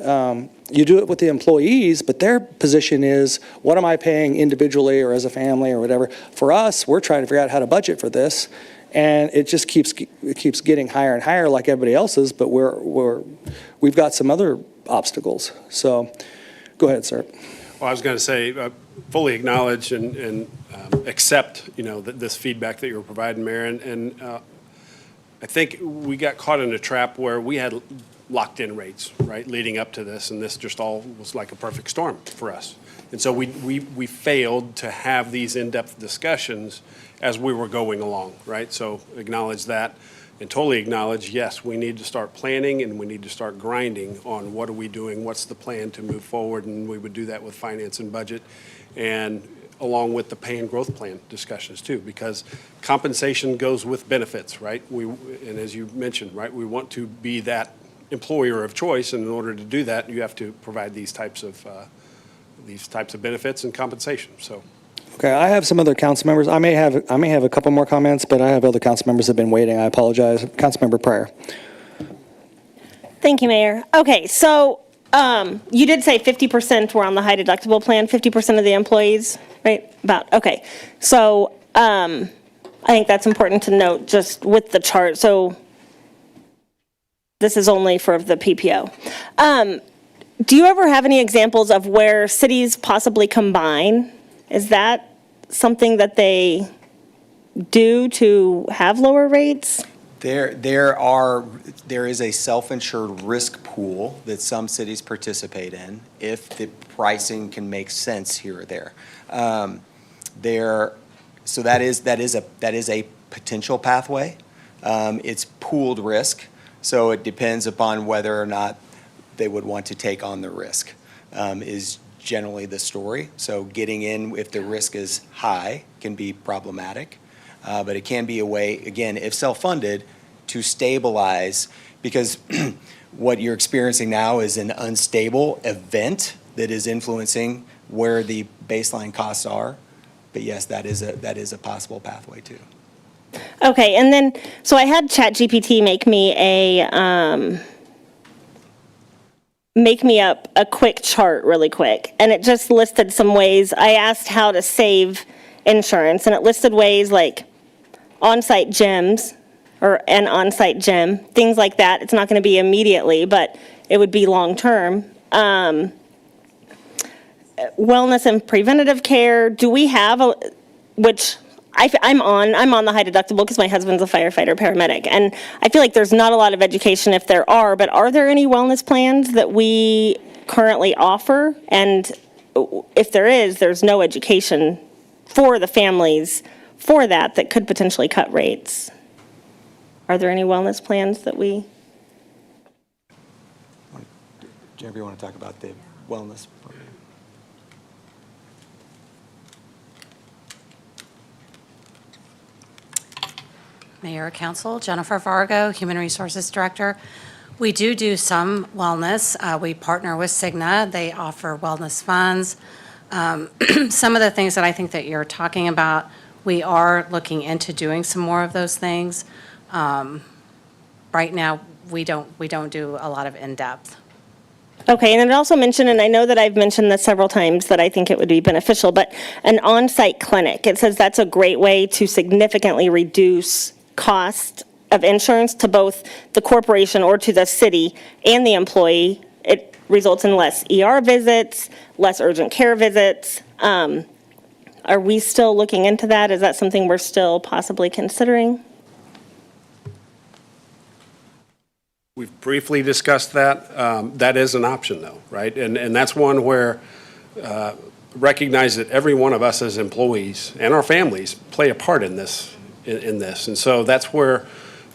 you do it with the employees, but their position is, what am I paying individually or as a family or whatever? For us, we're trying to figure out how to budget for this. And it just keeps getting higher and higher like everybody else's, but we've got some other obstacles. So go ahead, sir. Well, I was going to say, fully acknowledge and accept, this feedback that you were providing, Mayor. And I think we got caught in a trap where we had locked in rates, right, leading up to this, and this just all was like a perfect storm for us. And so we failed to have these in-depth discussions as we were going along, right? So acknowledge that and totally acknowledge, yes, we need to start planning and we need to start grinding on what are we doing, what's the plan to move forward, and we would do that with finance and budget, and along with the pay and growth plan discussions too, because compensation goes with benefits, right? And as you mentioned, right, we want to be that employer of choice, and in order to do that, you have to provide these types of benefits and compensation. So. Okay, I have some other council members. I may have a couple more comments, but I have other council members that have been waiting. I apologize. Councilmember Pryor. Thank you, Mayor. Okay, so you did say 50% were on the high deductible plan, 50% of the employees, right? Okay. So I think that's important to note just with the chart. So this is only for the PPO. Do you ever have any examples of where cities possibly combine? Is that something that they do to have lower rates? There is a self-insured risk pool that some cities participate in if the pricing can make sense here or there. So that is a potential pathway. It's pooled risk, so it depends upon whether or not they would want to take on the risk, is generally the story. So getting in if the risk is high can be problematic, but it can be a way, again, if self-funded, to stabilize, because what you're experiencing now is an unstable event that is influencing where the baseline costs are. But yes, that is a possible pathway too. Okay, and then, so I had ChatGPT make me a quick chart really quick, and it just listed some ways. I asked how to save insurance, and it listed ways like on-site gyms, or an on-site gym, things like that. It's not going to be immediately, but it would be long-term. Wellness and preventative care, do we have, which I'm on the high deductible because my husband's a firefighter paramedic, and I feel like there's not a lot of education if there are, but are there any wellness plans that we currently offer? And if there is, there's no education for the families for that could potentially cut rates. Are there any wellness plans that we? Jennifer, you want to talk about the wellness program? Mayor, Council, Jennifer Vargo, Human Resources Director. We do some wellness. We partner with Cigna. They offer wellness funds. Some of the things that I think that you're talking about, we are looking into doing some more of those things. Right now, we don't do a lot of in-depth. Okay, and it also mentioned, and I know that I've mentioned this several times, that I think it would be beneficial, but an on-site clinic. It says that's a great way to significantly reduce cost of insurance to both the corporation or to the city and the employee. It results in less ER visits, less urgent care visits. Are we still looking into that? Is that something we're still possibly considering? We've briefly discussed that. That is an option though, right? And that's one where recognize that every one of us as employees and our families play a part in this. And so that's where,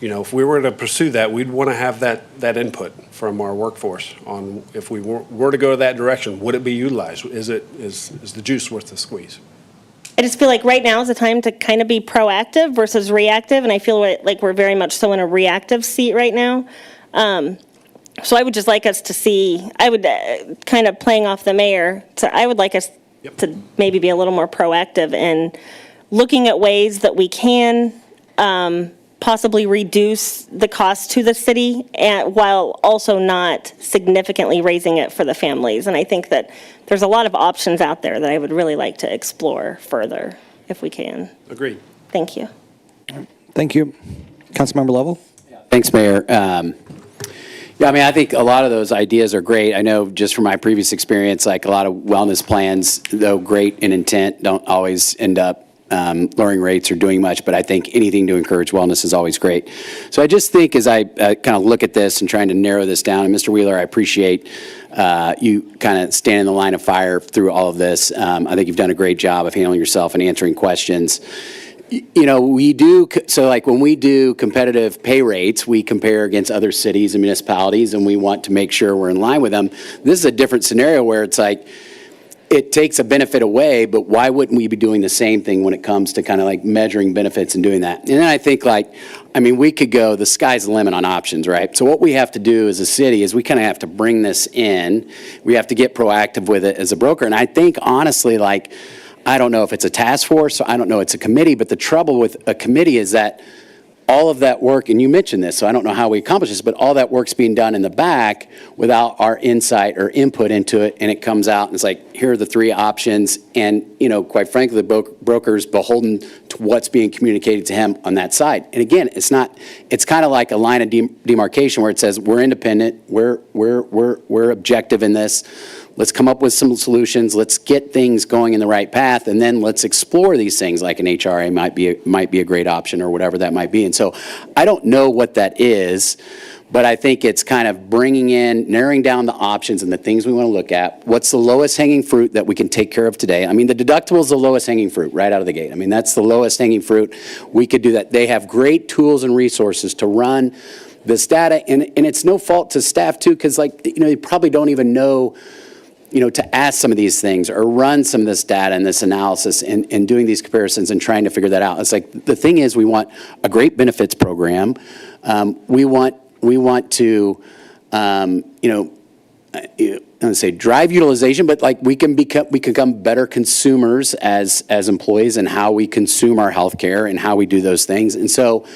if we were to pursue that, we'd want to have that input from our workforce on if we were to go that direction, would it be utilized? Is the juice worth the squeeze? I just feel like right now is the time to kind of be proactive versus reactive, and I feel like we're very much so in a reactive seat right now. So I would just like us to see, I would kind of playing off the mayor, I would like us to maybe be a little more proactive in looking at ways that we can possibly reduce the cost to the city while also not significantly raising it for the families. And I think that there's a lot of options out there that I would really like to explore further if we can. Agreed. Thank you. Thank you. Councilmember Lovell? Thanks, Mayor. I think a lot of those ideas are great. I know just from my previous experience, like a lot of wellness plans, though great in intent, don't always end up lowering rates or doing much, but I think anything to encourage wellness is always great. So I just think as I kind of look at this and trying to narrow this down, and Mr. Wheeler, I appreciate you kind of standing in the line of fire through all of this. I think you've done a great job of handling yourself and answering questions. We do, so like when we do competitive pay rates, we compare against other cities and municipalities, and we want to make sure we're in line with them. This is a different scenario where it's like, it takes a benefit away, but why wouldn't we be doing the same thing when it comes to kind of like measuring benefits and doing that? And then I think we could go, the sky's the limit on options, right? So what we have to do as a city is we kind of have to bring this in. We have to get proactive with it as a broker. And I think honestly, I don't know if it's a task force, I don't know it's a committee, but the trouble with a committee is that all of that work, and you mentioned this, so I don't know how we accomplish this, but all that work's being done in the back without our insight or input into it, and it comes out and it's like, here are the three options, and quite frankly, the broker's beholden to what's being communicated to him on that side. And again, it's kind of like a line of demarcation where it says, we're independent, we're objective in this. Let's come up with some solutions. Let's get things going in the right path, and then let's explore these things like an HRA might be a great option or whatever that might be. And so I don't know what that is, but I think it's kind of narrowing down the options and the things we want to look at. What's the lowest hanging fruit that we can take care of today? The deductible is the lowest hanging fruit right out of the gate. That's the lowest hanging fruit. We could do that. They have great tools and resources to run this data. And it's no fault to staff too, because like, they probably don't even know, to ask some of these things or run some of this data and this analysis and doing these comparisons and trying to figure that out. It's like, the thing is, we want a great benefits program. We want to, I would say drive utilization, but like we can become better consumers as employees and how we consume our healthcare and how we do those things. And so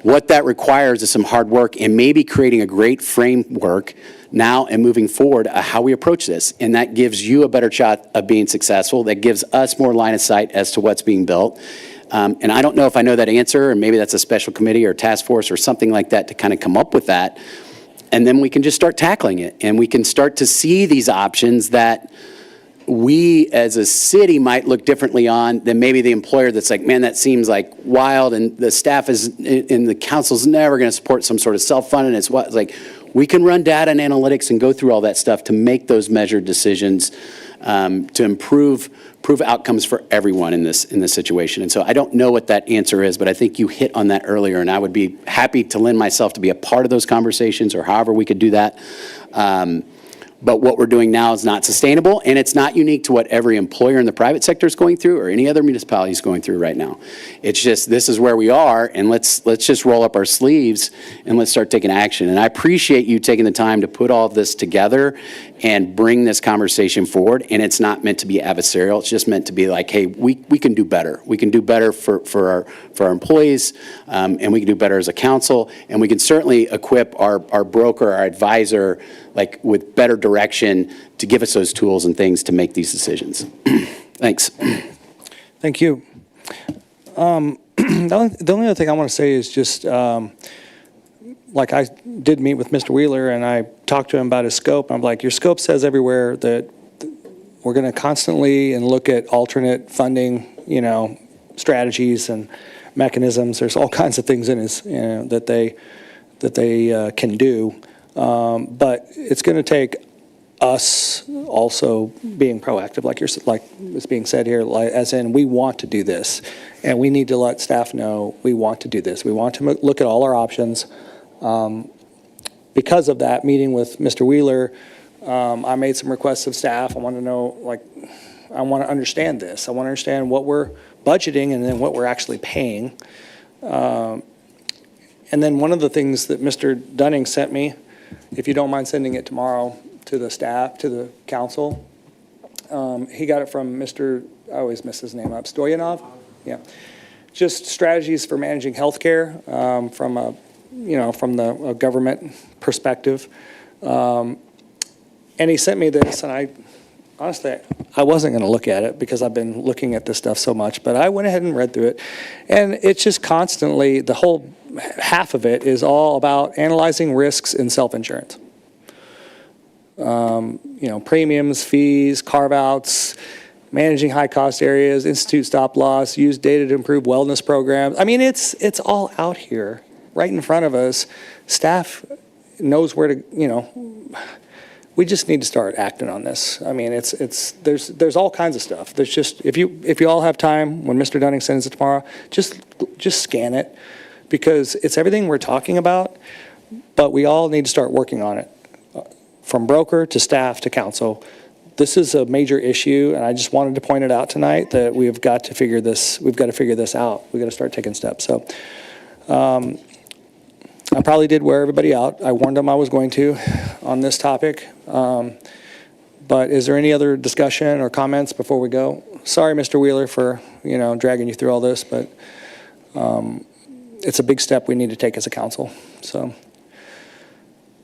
what that requires is some hard work and maybe creating a great framework now and moving forward how we approach this. And that gives you a better shot of being successful. That gives us more line of sight as to what's being built. And I don't know if I know that answer, and maybe that's a special committee or task force or something like that to kind of come up with that. And then we can just start tackling it. And we can start to see these options that we as a city might look differently on than maybe the employer that's like, man, that seems like wild, and the staff is, and the council's never going to support some sort of self-funding. It's like, we can run data and analytics and go through all that stuff to make those measured decisions to improve outcomes for everyone in this situation. And so I don't know what that answer is, but I think you hit on that earlier, and I would be happy to lend myself to be a part of those conversations or however we could do that. But what we're doing now is not sustainable, and it's not unique to what every employer in the private sector is going through or any other municipality is going through right now. It's just, this is where we are, and let's just roll up our sleeves and let's start taking action. And I appreciate you taking the time to put all of this together and bring this conversation forward. And it's not meant to be adversarial. It's just meant to be like, hey, we can do better. We can do better for our employees, and we can do better as a council, and we can certainly equip our broker, our advisor, like with better direction to give us those tools and things to make these decisions. Thanks. Thank you. The only other thing I want to say is just, like I did meet with Mr. Wheeler and I talked to him about his scope. I'm like, your scope says everywhere that we're going to constantly and look at alternate funding, strategies and mechanisms. There's all kinds of things in his, that they can do. But it's going to take us also being proactive, like is being said here, as in we want to do this, and we need to let staff know we want to do this. We want to look at all our options. Because of that meeting with Mr. Wheeler, I made some requests of staff. I want to know, I want to understand this. I want to understand what we're budgeting and then what we're actually paying. And then one of the things that Mr. Dunning sent me, if you don't mind sending it tomorrow to the staff, to the council. He got it from Mr., I always mess his name up, Stoyanov? Yeah. Just strategies for managing healthcare from the government perspective. And he sent me this, and I wasn't going to look at it because I've been looking at this stuff so much, but I went ahead and read through it. And it's just constantly, the whole half of it is all about analyzing risks in self-insurance. Premiums, fees, carve-outs, managing high-cost areas, institute stop-loss, use data to improve wellness programs. I mean, it's all out here, right in front of us. Staff knows where to, we just need to start acting on this. I mean, there's all kinds of stuff. There's just, if you all have time, when Mr. Dunning sends it tomorrow, just scan it, because it's everything we're talking about, but we all need to start working on it, from broker to staff to council. This is a major issue, and I just wanted to point it out tonight that we've got to figure this out. We've got to start taking steps. So I probably did wear everybody out. I warned them I was going to on this topic. But is there any other discussion or comments before we go? Sorry, Mr. Wheeler, for dragging you through all this, but it's a big step we need to take as a council. So,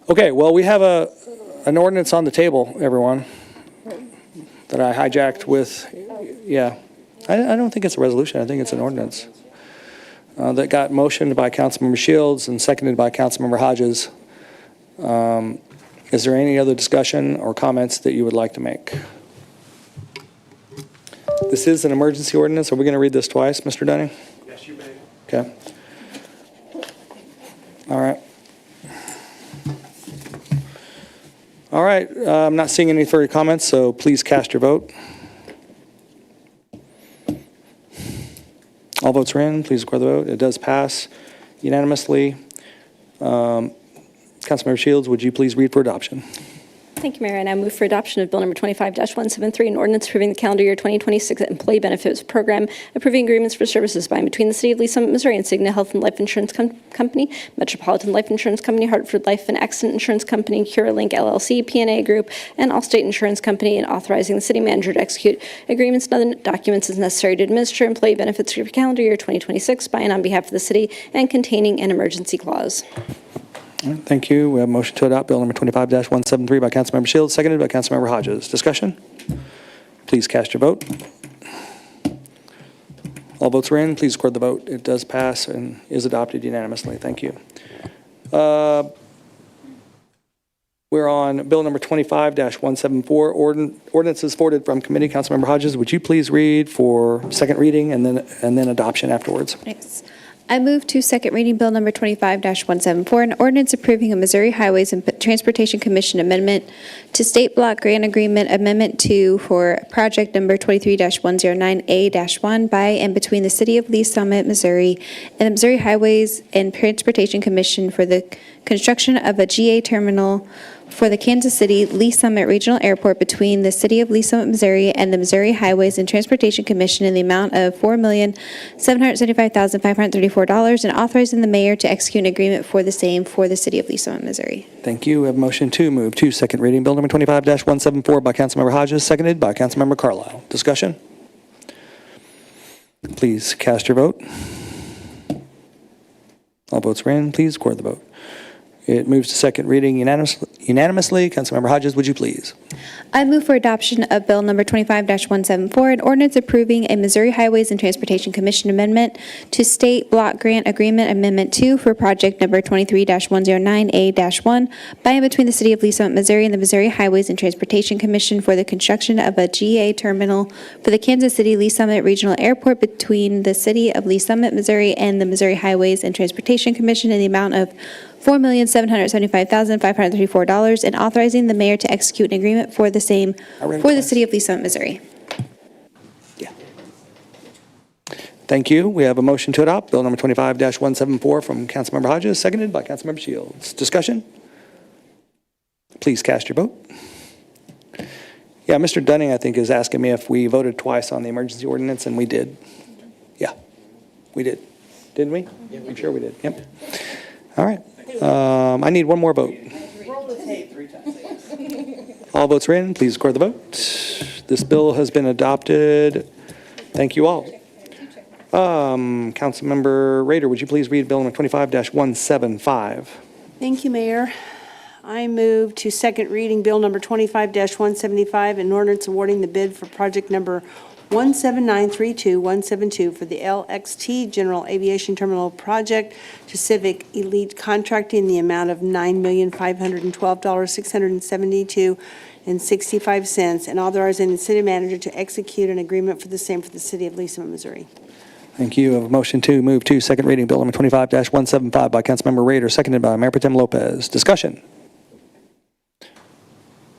okay, well, we have an ordinance on the table, everyone, that I hijacked with, yeah. I don't think it's a resolution. I think it's an ordinance that got motioned by Councilmember Shields and seconded by Councilmember Hodges. Is there any other discussion or comments that you would like to make? This is an emergency ordinance. Are we going to read this twice, Mr. Dunning? Yes, you may. Okay. All right. All right. I'm not seeing any further comments, so please cast your vote. All votes are in. Please record the vote. It does pass unanimously. Councilmember Shields, would you please read for adoption? Thank you, Mayor, and I move for adoption of Bill number 25-173, an ordinance approving the calendar year 2026 Employee Benefits Program, approving agreements for services by and between the City of Lee Summit, Missouri, and Cigna Health and Life Insurance Company, Metropolitan Life Insurance Company, Hartford Life and Accident Insurance Company, CuraLink LLC, PNA Group, and Allstate Insurance Company, and authorizing the city manager to execute agreements and other documents as necessary to administer employee benefits for calendar year 2026 by and on behalf of the city, and containing an emergency clause. All right, thank you. We have a motion to adopt Bill number 25-173 by Councilmember Shields, seconded by Councilmember Hodges. Discussion? Please cast your vote. All votes are in. Please record the vote. It does pass and is adopted unanimously. Thank you. We're on Bill number 25-174, ordinances forwarded from committee. Councilmember Hodges, would you please read for second reading and then adoption afterwards? Yes. I move to second reading Bill number 25-174, an ordinance approving a Missouri Highways and Transportation Commission amendment to State Block Grant Agreement Amendment 2 for project number 23-109A-1 by and between the City of Lee Summit, Missouri, and the Missouri Highways and Transportation Commission for the construction of a GA terminal for the Kansas City Lee Summit Regional Airport between the City of Lee Summit, Missouri, and the Missouri Highways and Transportation Commission in the amount of $4,775,534, and authorizing the mayor to execute an agreement for the same for the City of Lee Summit, Missouri. Thank you. We have a motion to move to second reading Bill number 25-174 by Councilmember Hodges, seconded by Councilmember Carlisle. Discussion? Please cast your vote. All votes are in. Please record the vote. It moves to second reading unanimously. Councilmember Hodges, would you please? I move for adoption of Bill number 25-174, an ordinance approving a Missouri Highways and Transportation Commission amendment to State Block Grant Agreement Amendment 2 for project number 23-109A-1 by and between the City of Lee Summit, Missouri, and the Missouri Highways and Transportation Commission for the construction of a GA terminal for the Kansas City Lee Summit Regional Airport between the City of Lee Summit, Missouri, and the Missouri Highways and Transportation Commission in the amount of $4,775,534, and authorizing the mayor to execute an agreement for the same for the City of Lee Summit, Missouri. Yeah. Thank you. We have a motion to adopt Bill number 25-174 from Councilmember Hodges, seconded by Councilmember Shields. Discussion? Please cast your vote. Yeah, Mr. Dunning, I think, is asking me if we voted twice on the emergency ordinance, and we did. Yeah, we did. Didn't we? Yeah, I'm sure we did. Yep. All right. I need one more vote. Roll the tape 3 times. All votes are in. Please record the vote. This bill has been adopted. Thank you all. Councilmember Rader, would you please read Bill number 25-175? Thank you, Mayor. I move to second reading Bill number 25-175, an ordinance awarding the bid for project number 17932-172 for the LXT General Aviation Terminal Project to Civic Elite Contracting in the amount of $9,512,672.65, and authorizing the city manager to execute an agreement for the same for the City of Lee Summit, Missouri. Thank you. I have a motion to move to second reading Bill number 25-175 by Councilmember Rader, seconded by Mayor Pro Tem Lopez. Discussion?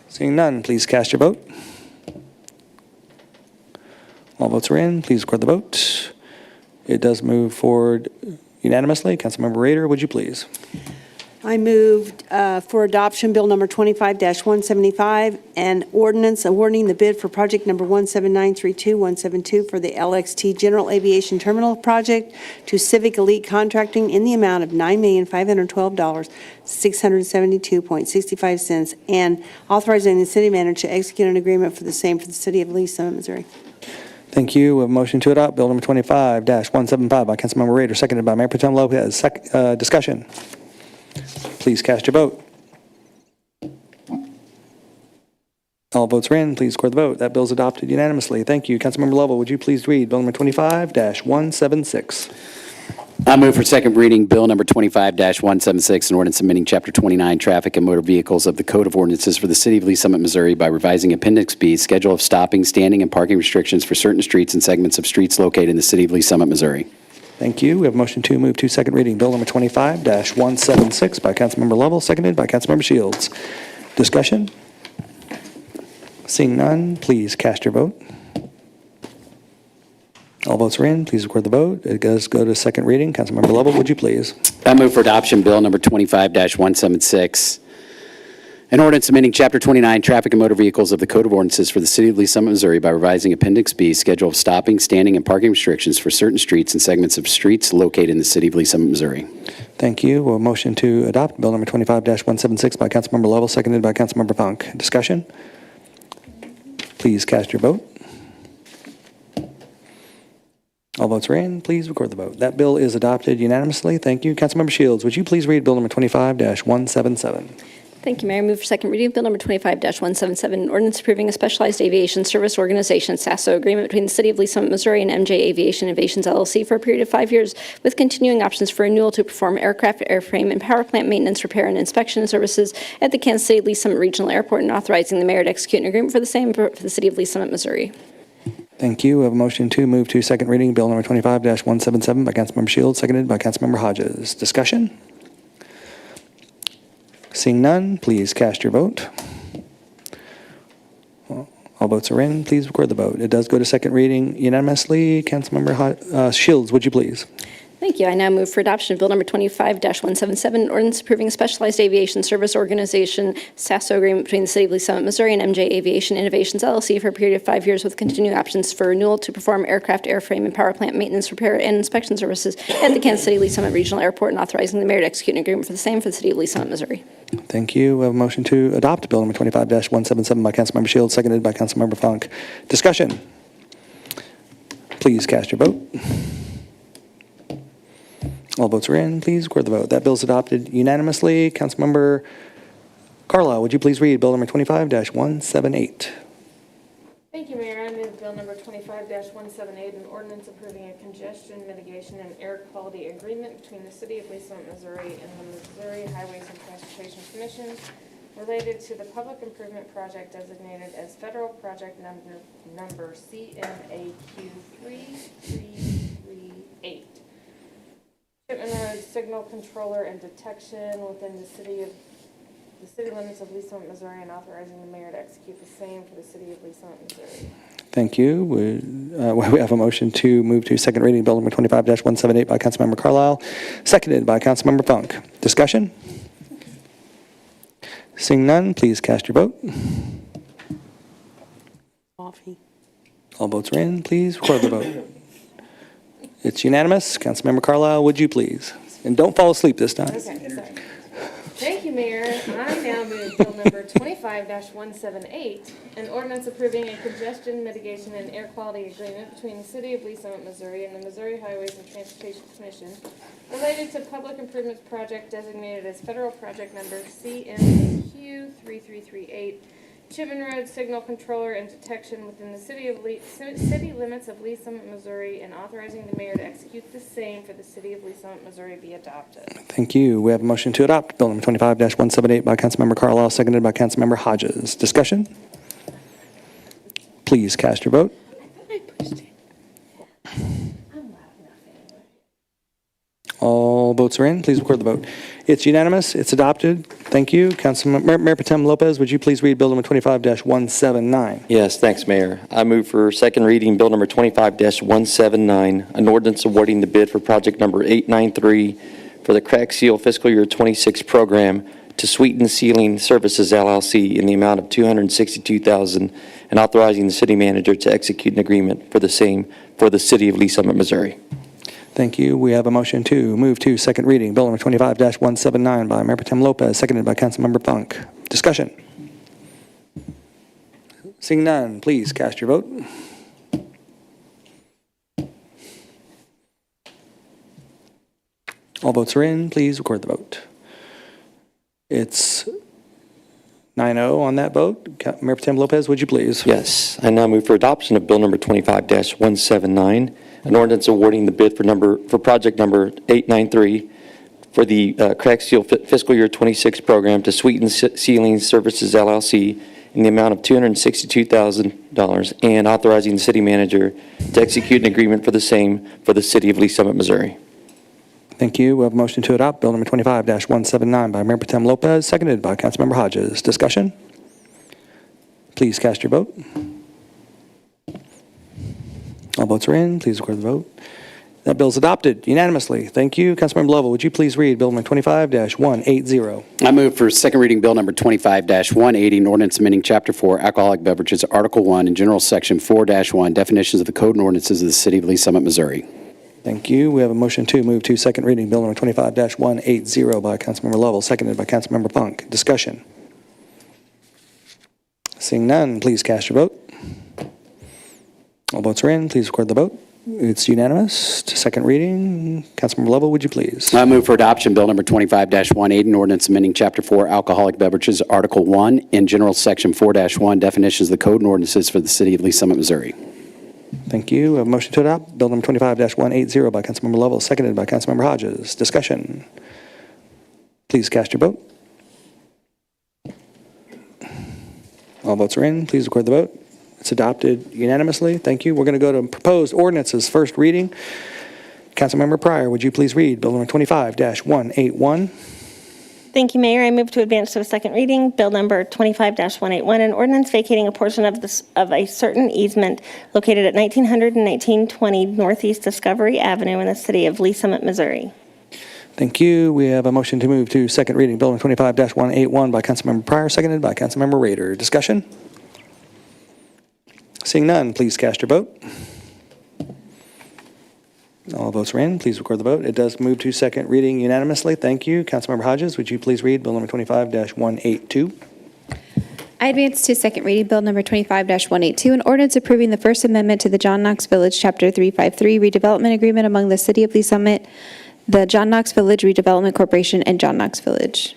Seeing none, please cast your vote. All votes are in. Please record the vote. It does move forward unanimously. Councilmember Rader, would you please? I moved for adoption Bill number 25-175, an ordinance awarding the bid for project number 17932-172 for the LXT General Aviation Terminal Project to Civic Elite Contracting in the amount of $9,512,672.65, and authorizing the city manager to execute an agreement for the same for the City of Lee Summit, Missouri. Thank you. We have a motion to adopt Bill number 25-175 by Councilmember Rader, seconded by Mayor Pro Tem Lopez. Discussion. Please cast your vote. All votes are in. Please record the vote. That bill is adopted unanimously. Thank you. Councilmember Lovell, would you please read Bill number 25-176? I move for second reading Bill number 25-176, an ordinance amending Chapter 29, Traffic and Motor Vehicles of the Code of Ordinances for the City of Lee Summit, Missouri by revising Appendix B, Schedule of Stopping, Standing, and Parking Restrictions for certain streets and segments of streets located in the City of Lee Summit, Missouri. Thank you. We have a motion to move to second reading Bill number 25-176 by Councilmember Lovell, seconded by Councilmember Shields. Discussion? Seeing none, please cast your vote. All votes are in. Please record the vote. It does go to second reading. Councilmember Lovell, would you please? I move for adoption Bill number 25-176. An ordinance amending Chapter 29, Traffic and Motor Vehicles of the Code of Ordinances for the City of Lee Summit, Missouri by revising Appendix B, Schedule of Stopping, Standing, and Parking Restrictions for certain streets and segments of streets located in the City of Lee Summit, Missouri. Thank you. A motion to adopt Bill number 25-176 by Councilmember Lovell, seconded by Councilmember Funk. Discussion? Please cast your vote. All votes are in. Please record the vote. That bill is adopted unanimously. Thank you. Councilmember Shields, would you please read Bill number 25-177? Thank you, Mayor. I move for second reading of Bill number 25-177, an ordinance approving a specialized aviation service organization, SASO, agreement between the City of Lee Summit, Missouri and MJ Aviation Innovations, LLC for a period of 5 years with continuing options for renewal to perform aircraft, airframe, and power plant maintenance, repair, and inspection services at the Kansas City Lee Summit Regional Airport, and authorizing the mayor to execute an agreement for the same for the City of Lee Summit, Missouri. Thank you. We have a motion to move to second reading Bill number 25-177 by Councilmember Shields, seconded by Councilmember Hodges. Discussion? Seeing none, please cast your vote. All votes are in. Please record the vote. It does go to second reading unanimously. Councilmember Shields, would you please? Thank you. I now move for adoption of Bill number 25-177, an ordinance approving a specialized aviation service organization, SASO, agreement between the City of Lee Summit, Missouri and MJ Aviation Innovations, LLC for a period of 5 years with continuing options for renewal to perform aircraft, airframe, and power plant maintenance, repair, and inspection services at the Kansas City Lee Summit Regional Airport, and authorizing the mayor to execute an agreement for the same for the City of Lee Summit, Missouri. Thank you. We have a motion to adopt Bill number 25-177 by Councilmember Shields, seconded by Councilmember Funk. Discussion? Please cast your vote. All votes are in. Please record the vote. That bill is adopted unanimously. Councilmember Carlisle, would you please read Bill number 25-178? Thank you, Mayor. I move Bill number 25-178, an ordinance approving a congestion mitigation and air quality agreement between the City of Lee Summit, Missouri and the Missouri Highways and Transportation Commission related to the public improvement project designated as federal project number CMAQ 3338. Shipment Road signal controller and detection within the city limits of Lee Summit, Missouri, and authorizing the mayor to execute the same for the City of Lee Summit, Missouri. Thank you. We have a motion to move to second reading Bill number 25-178 by Councilmember Carlisle, seconded by Councilmember Funk. Discussion? Seeing none, please cast your vote. Coffee. All votes are in. Please record the vote. It's unanimous. Councilmember Carlisle, would you please? And don't fall asleep this time. Okay, sorry. Thank you, Mayor. I now move Bill number 25-178, an ordinance approving a congestion mitigation and air quality agreement between the City of Lee Summit, Missouri and the Missouri Highways and Transportation Commission related to public improvements project designated as federal project number CMAQ 3338, Chipman Road signal controller and detection within the city limits of Lee Summit, Missouri, and authorizing the mayor to execute the same for the City of Lee Summit, Missouri be adopted. Thank you. We have a motion to adopt Bill number 25-178 by Councilmember Carlisle, seconded by Councilmember Hodges. Discussion? Please cast your vote. All votes are in. Please record the vote. It's unanimous. It's adopted. Thank you. Councilmember Mayor Pro Tem Lopez, would you please read Bill number 25-179? Yes, thanks, Mayor. I move for second reading Bill number 25-179, an ordinance awarding the bid for project number 893 for the crack seal fiscal year 26 program to Sweetens Sealing Services LLC in the amount of $262,000 and authorizing the city manager to execute an agreement for the same for the City of Lee Summit, Missouri. Thank you. We have a motion to move to second reading Bill number 25-179 by Mayor Pro Tem Lopez, seconded by Councilmember Funk. Discussion? Seeing none, please cast your vote. All votes are in. Please record the vote. It's 9-0 on that vote. Mayor Pro Tem Lopez, would you please? Yes, I now move for adoption of Bill number 25-179, an ordinance awarding the bid for project number 893 for the crack seal fiscal year 26 program to Sweetens Sealing Services LLC in the amount of $262,000 and authorizing the city manager to execute an agreement for the same for the City of Lee Summit, Missouri. Thank you. We have a motion to adopt Bill number 25-179 by Mayor Pro Tem Lopez, seconded by Councilmember Hodges. Discussion? Please cast your vote. All All votes are in. Please record the vote. That bill is adopted unanimously. Thank you. Councilmember Lovell, would you please read Bill number 25-180? I move for second reading Bill number 25-180, an ordinance amending Chapter 4, Alcoholic Beverages, Article 1, and General Section 4-1, definitions of the Code and Ordinances of the City of Lee Summit, Missouri. Thank you. We have a motion to move to second reading Bill number 25-180 by Councilmember Lovell, seconded by Councilmember Funk. Discussion. Seeing none, please cast your vote. All votes are in. Please record the vote. It's unanimous to second reading. Councilmember Lovell, would you please? I move for adoption Bill number 25-180, an ordinance amending Chapter 4, Alcoholic Beverages, Article 1, and General Section 4-1, definitions of the Code and Ordinances for the City of Lee Summit, Missouri. Thank you. We have a motion to adopt Bill number 25-180 by Councilmember Lovell, seconded by Councilmember Hodges. Discussion. Please cast your vote. All votes are in. Please record the vote. It's adopted unanimously. Thank you. We're going to go to proposed ordinances, first reading. Councilmember Pryor, would you please read Bill number 25-181? Thank you, Mayor. I move to advance to a second reading, Bill number 25-181, an ordinance vacating a portion of a certain easement located at 1900 and 1920 Northeast Discovery Avenue in the city of Lee Summit, Missouri. Thank you. We have a motion to move to second reading, Bill number 25-181 by Councilmember Pryor, seconded by Councilmember Rader. Discussion? Seeing none, please cast your vote. All votes are in. Please record the vote. It does move to second reading unanimously. Thank you. Councilmember Hodges, would you please read Bill number 25-182? I advance to second reading Bill number 25-182, an ordinance approving the First Amendment to the John Knox Village Chapter 353 Redevelopment Agreement among the City of Lee Summit, the John Knox Village Redevelopment Corporation, and John Knox Village.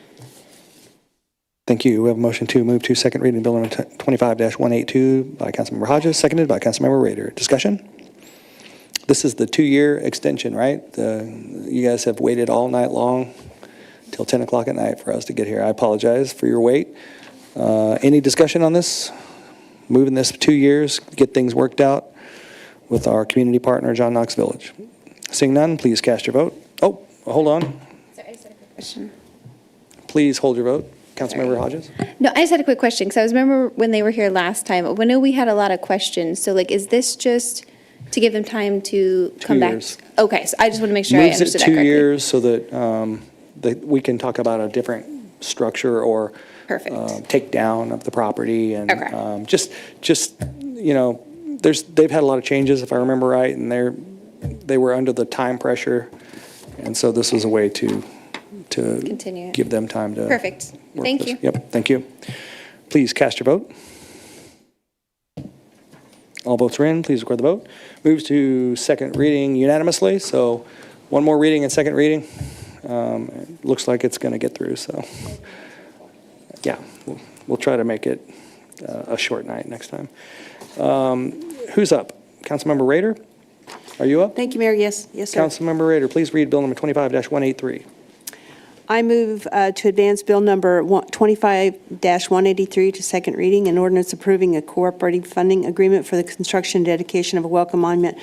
Thank you. We have a motion to move to second reading Bill number 25-182 by Councilmember Hodges, seconded by Councilmember Rader. Discussion? This is the 2-year extension, right? You guys have waited all night long till 10 o'clock at night for us to get here. I apologize for your wait. Any discussion on this? Moving this 2 years, get things worked out with our community partner, John Knox Village. Seeing none, please cast your vote. Oh, hold on. Sorry, I just had a quick question. Please hold your vote. Councilmember Hodges? No, I just had a quick question, because I remember when they were here last time, I know we had a lot of questions. So like, is this just to give them time to come back? 2 years. Okay, so I just want to make sure I Moves it understood that 2 correctly. years so that we can talk about a different structure or Perfect. take down of the property and Okay. just you know, they've had a lot of changes, if I remember right, and they were under the time pressure, and so this was a way to Continue. give them time to Perfect. work Thank this. you. Yep, thank you. Please cast your vote. All votes are in. Please record the vote. Moves to second reading unanimously. So one more reading and second reading. It looks like it's going to get through. So yeah, we'll try to make it a short night next time. Who's up? Councilmember Rader? Are you up? Thank you, Mayor. Yes, sir. Councilmember Rader, please read Bill number 25-183. I move to advance Bill number 25-183 to second reading, an ordinance approving a Cooperative Funding Agreement for the construction and dedication of a welcome monument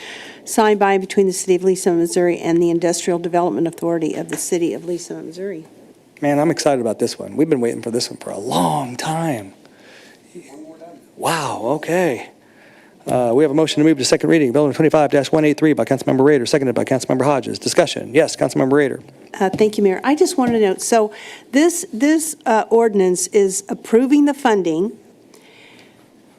signed by and between the City of Lee Summit, Missouri and the Industrial Development Authority of the City of Lee Summit, Missouri. Man, I'm excited about this one. We've been waiting for this one for a long time. Wow, okay. We have a motion to move to second reading, Bill number 25-183 by Councilmember Rader, seconded by Councilmember Hodges. Discussion. Yes, Councilmember Rader. Thank you, Mayor. I just want to note, so this ordinance is approving the funding,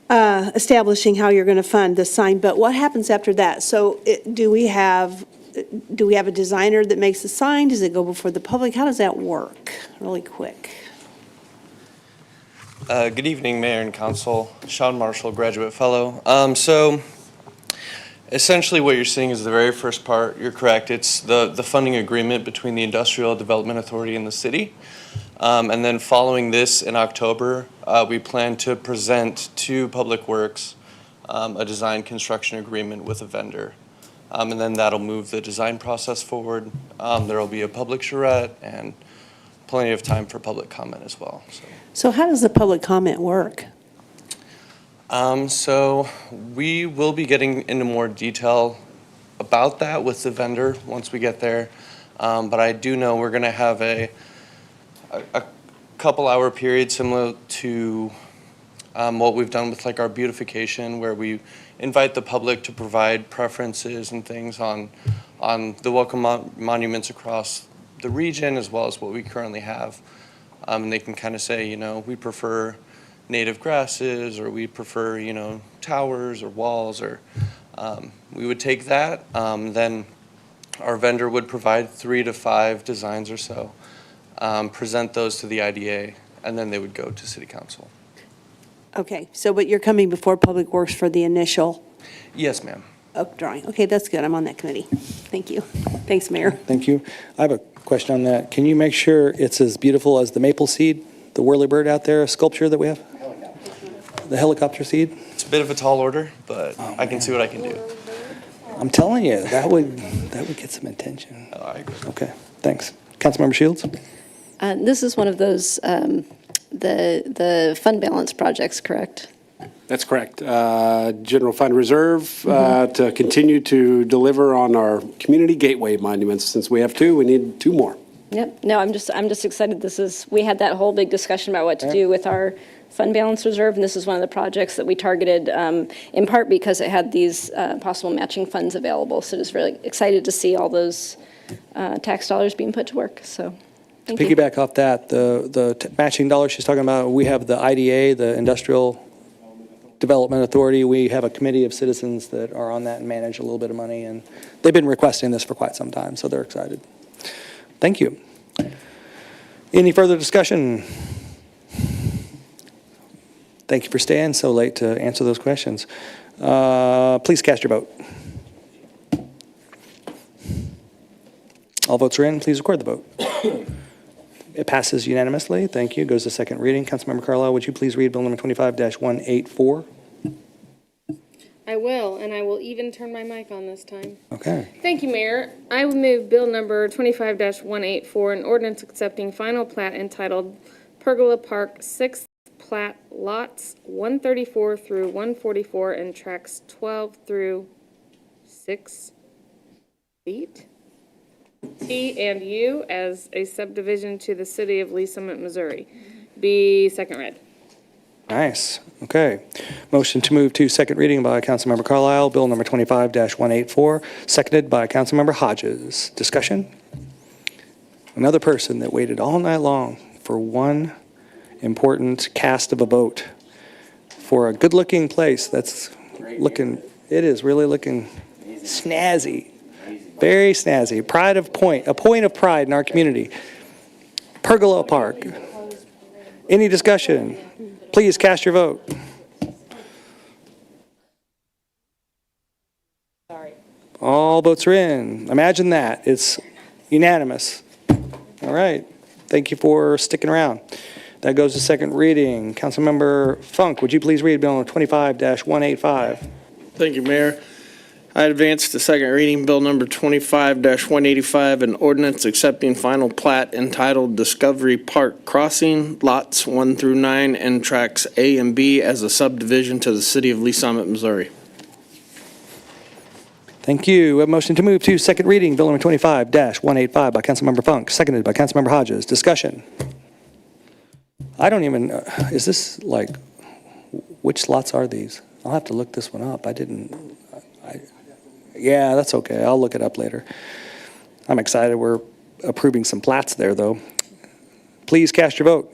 establishing how you're going to fund the sign, but what happens after that? So do we have a designer that makes the sign? Does it go before the public? How does that work? Really quick. Good evening, Mayor and Council. Sean Marshall, graduate fellow. So essentially what you're seeing is the very first part. You're correct. It's the funding agreement between the Industrial Development Authority and the city. And then following this in October, we plan to present to Public Works a design construction agreement with a vendor. And then that'll move the design process forward. There will be a public charrette and plenty of time for public comment as well. So how does the public comment work? So we will be getting into more detail about that with the vendor once we get there. But I do know we're going to have a couple-hour period similar to what we've done with like our beautification, where we invite the public to provide preferences and things on the welcome monuments across the region, as well as what we currently have. And they can kind of say, we prefer native grasses, or we prefer, towers or walls, or we would take that. Then our vendor would provide 3 to 5 designs or so, present those to the IDA, and then they would go to City Council. Okay, so but you're coming before Public Works for the initial Yes, ma'am. drawing. Okay, that's good. I'm on that committee. Thank you. Thanks, Mayor. Thank you. I have a question on that. Can you make sure it's as beautiful as the maple seed, the whirly bird out there, sculpture that we have? The helicopter seed? It's a bit of a tall order, but I can see what I can do. I'm telling you, that would get some attention. I agree. Okay, thanks. Councilmember Shields? This is one of those, the fund balance projects, correct? That's correct. General Fund Reserve to continue to deliver on our community gateway monuments. Since we have 2, we need 2 more. Yep. No, I'm just excited. We had that whole big discussion about what to do with our fund balance reserve, and this is one of the projects that we targeted, in part because it had these possible matching funds available. So just really excited to see all those tax dollars being put to work. So thank you. Piggyback off that, the matching dollars she's talking about, we have the IDA, the Industrial Development Authority. We have a committee of citizens that are on that and manage a little bit of money, and they've been requesting this for quite some time, so they're excited. Thank you. Any further discussion? Thank you for staying so late to answer those questions. Please cast your vote. All votes are in. Please record the vote. It passes unanimously. Thank you. Goes to second reading. Councilmember Carlisle, would you please read Bill number 25-184? I will, and I will even turn my mic on this time. Okay. Thank you, Mayor. I will move Bill number 25-184, an ordinance accepting final plat entitled Pergola Park 6th Plat Lots 134 through 144 and Tracts 12 through 6 feet T and U as a subdivision to the city of Lee Summit, Missouri. Be second read. Nice. Okay. Motion to move to second reading by Councilmember Carlisle, Bill number 25-184, seconded by Councilmember Hodges. Discussion? Another person that waited all night long for one important cast of a vote for a good-looking place that's looking, it is really looking snazzy. Very snazzy. A point of pride in our community. Pergola Park. Any discussion? Please cast your vote. All votes are in. Imagine that. It's unanimous. All right. Thank you for sticking around. That goes to second reading. Councilmember Funk, would you please read Bill 25-185? Thank you, Mayor. I advance to second reading Bill number 25-185, an ordinance accepting final plat entitled Discovery Park Crossing, lots 1 through 9, and tracts A and B as a subdivision to the city of Lee Summit, Missouri. Thank you. We have a motion to move to second reading Bill number 25-185 by Councilmember Funk, seconded by Councilmember Hodges. Discussion. I don't even, is this like, which lots are these? I'll have to look this one up. Yeah, that's okay. I'll look it up later. I'm excited we're approving some plats there, though. Please cast your vote.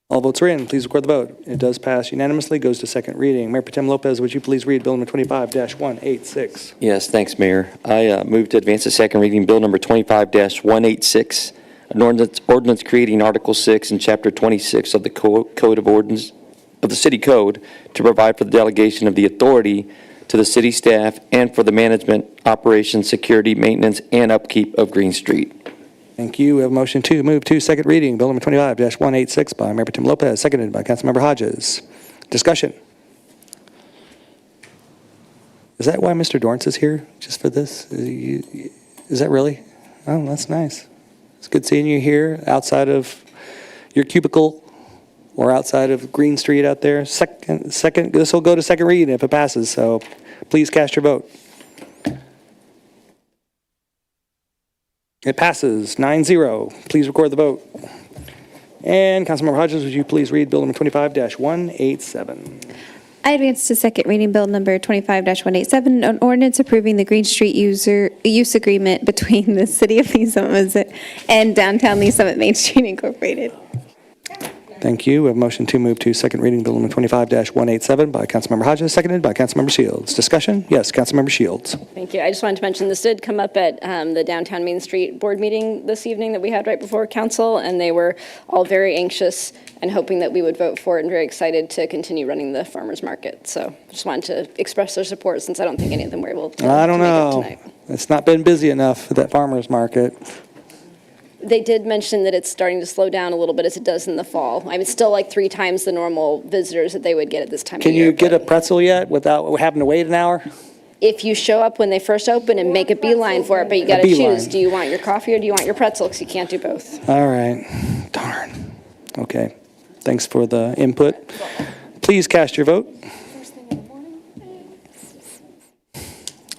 All votes are in. Please record the vote. It does pass unanimously. Goes to second reading. Mayor Pro Tem Lopez, would you please read Bill number 25-186? Yes, thanks, Mayor. I move to advance to second reading Bill number 25-186, an ordinance creating Article 6 and Chapter 26 of the Code of Ordinance of the City Code to provide for the delegation of the authority to the city staff and for the management, operation, security, maintenance, and upkeep of Green Street. Thank you. We have a motion to move to second reading Bill number 25-186 by Mayor Pro Tem Lopez, seconded by Councilmember Hodges. Discussion. Is that why Mr. Dorrance is here, just for this? Is that really? Oh, that's nice. It's good seeing you here outside of your cubicle or outside of Green Street out there. Second, this will go to second reading if it passes, so please cast your vote. It passes 9-0. Please record the vote. And Councilmember Hodges, would you please read Bill number 25-187? I advance to second reading Bill number 25-187, an ordinance approving the Green Street use agreement between the City of Lee Summit and Downtown Lee Summit Main Street Incorporated. Thank you. We have a motion to move to second reading Bill number 25-187 by Councilmember Hodges, seconded by Councilmember Shields. Discussion? Yes, Councilmember Shields. Thank you. I just wanted to mention this did come up at the Downtown Main Street Board meeting this evening that we had right before council, and they were all very anxious and hoping that we would vote for it and very excited to continue running the farmers market. So just wanted to express their support since I don't think any of them were able to I don't make it know. tonight. It's not been busy enough at that farmer's market. They did mention that it's starting to slow down a little bit as it does in the fall. I mean, it's still like 3 times the normal visitors that they would get at this time of Can year. you get a but pretzel yet without having to wait an hour? If you show up when they first open and make a beeline for it, but you got to beeline. choose. Do you want your coffee or do you want your pretzel? Because you can't do both. All right. Darn. Okay. Thanks for the input. Please cast your vote.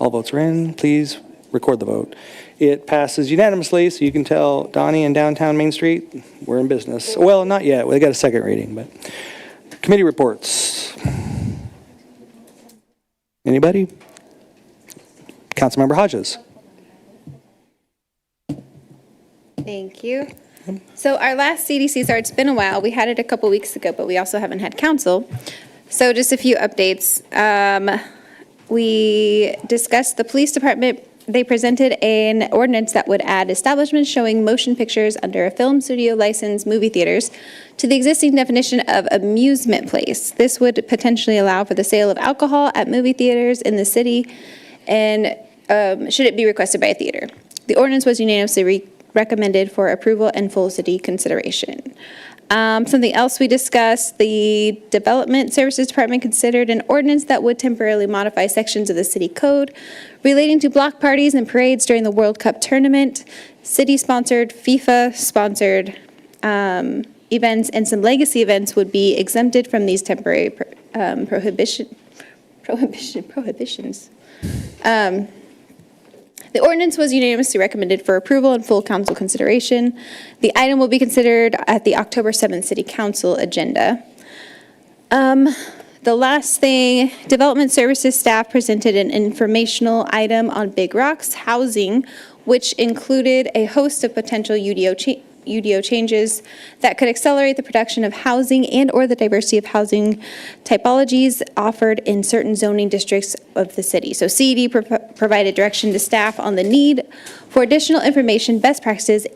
All votes are in. Please record the vote. It passes unanimously, so you can tell Donnie and Downtown Main Street, we're in business. Well, not yet. We got a second reading, but committee reports. Anybody? Councilmember Hodges. Thank you. So our last CDC, sorry, it's been a while. We had it a couple weeks ago, but we also haven't had council. So just a few updates. We discussed the police department. They presented an ordinance that would add establishments showing motion pictures under a film studio license, movie theaters, to the existing definition of amusement place. This would potentially allow for the sale of alcohol at movie theaters in the city, and should it be requested by a theater. The ordinance was unanimously recommended for approval and full city consideration. Something else we discussed, the Development Services Department considered an ordinance that would temporarily modify sections of the city code relating to block parties and parades during the World Cup tournament, city-sponsored, FIFA-sponsored events, and some legacy events would be exempted from these temporary prohibitions. The ordinance was unanimously recommended for approval and full council consideration. The item will be considered at the October 7th City Council agenda. The last thing, Development Services staff presented an informational item on Big Rocks housing, which included a host of potential UDO changes that could accelerate the production of housing and/or the diversity of housing typologies offered in certain zoning districts of the city. So CED provided direction to staff on the need for additional information, best practices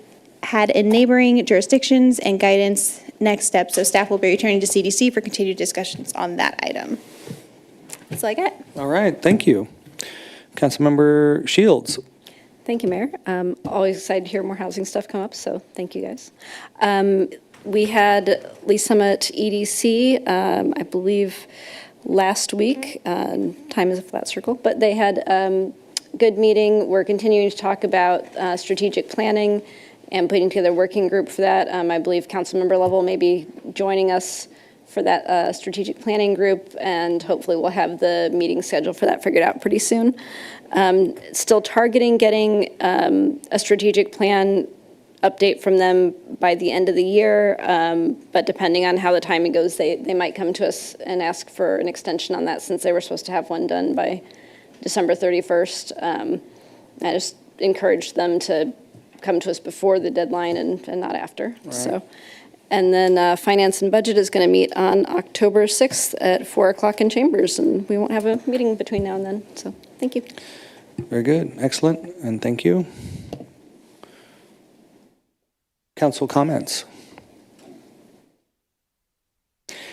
had in neighboring jurisdictions, and guidance next steps. So staff will be returning to CDC for continued discussions on that item. That's all I got. All right, thank you. Councilmember Shields. Thank you, Mayor. Always excited to hear more housing stuff come up, so thank you, guys. We had Lee Summit EDC, I believe, last week. Time is a flat circle, but they had good meeting. We're continuing to talk about strategic planning and putting together a working group for that. I believe Councilmember Lovell may be joining us for that strategic planning group, and hopefully we'll have the meeting scheduled for that figured out pretty soon. Still targeting getting a strategic plan update from them by the end of the year, but depending on how the timing goes, they might come to us and ask for an extension on that since they were supposed to have one done by December 31st. I just encourage them to come to us before the deadline and not after. Right. So, and then Finance and Budget is going to meet on October 6th at 4 o'clock in Chambers, and we won't have a meeting between now and then. So, thank you. Very good, excellent, and thank you. Council comments.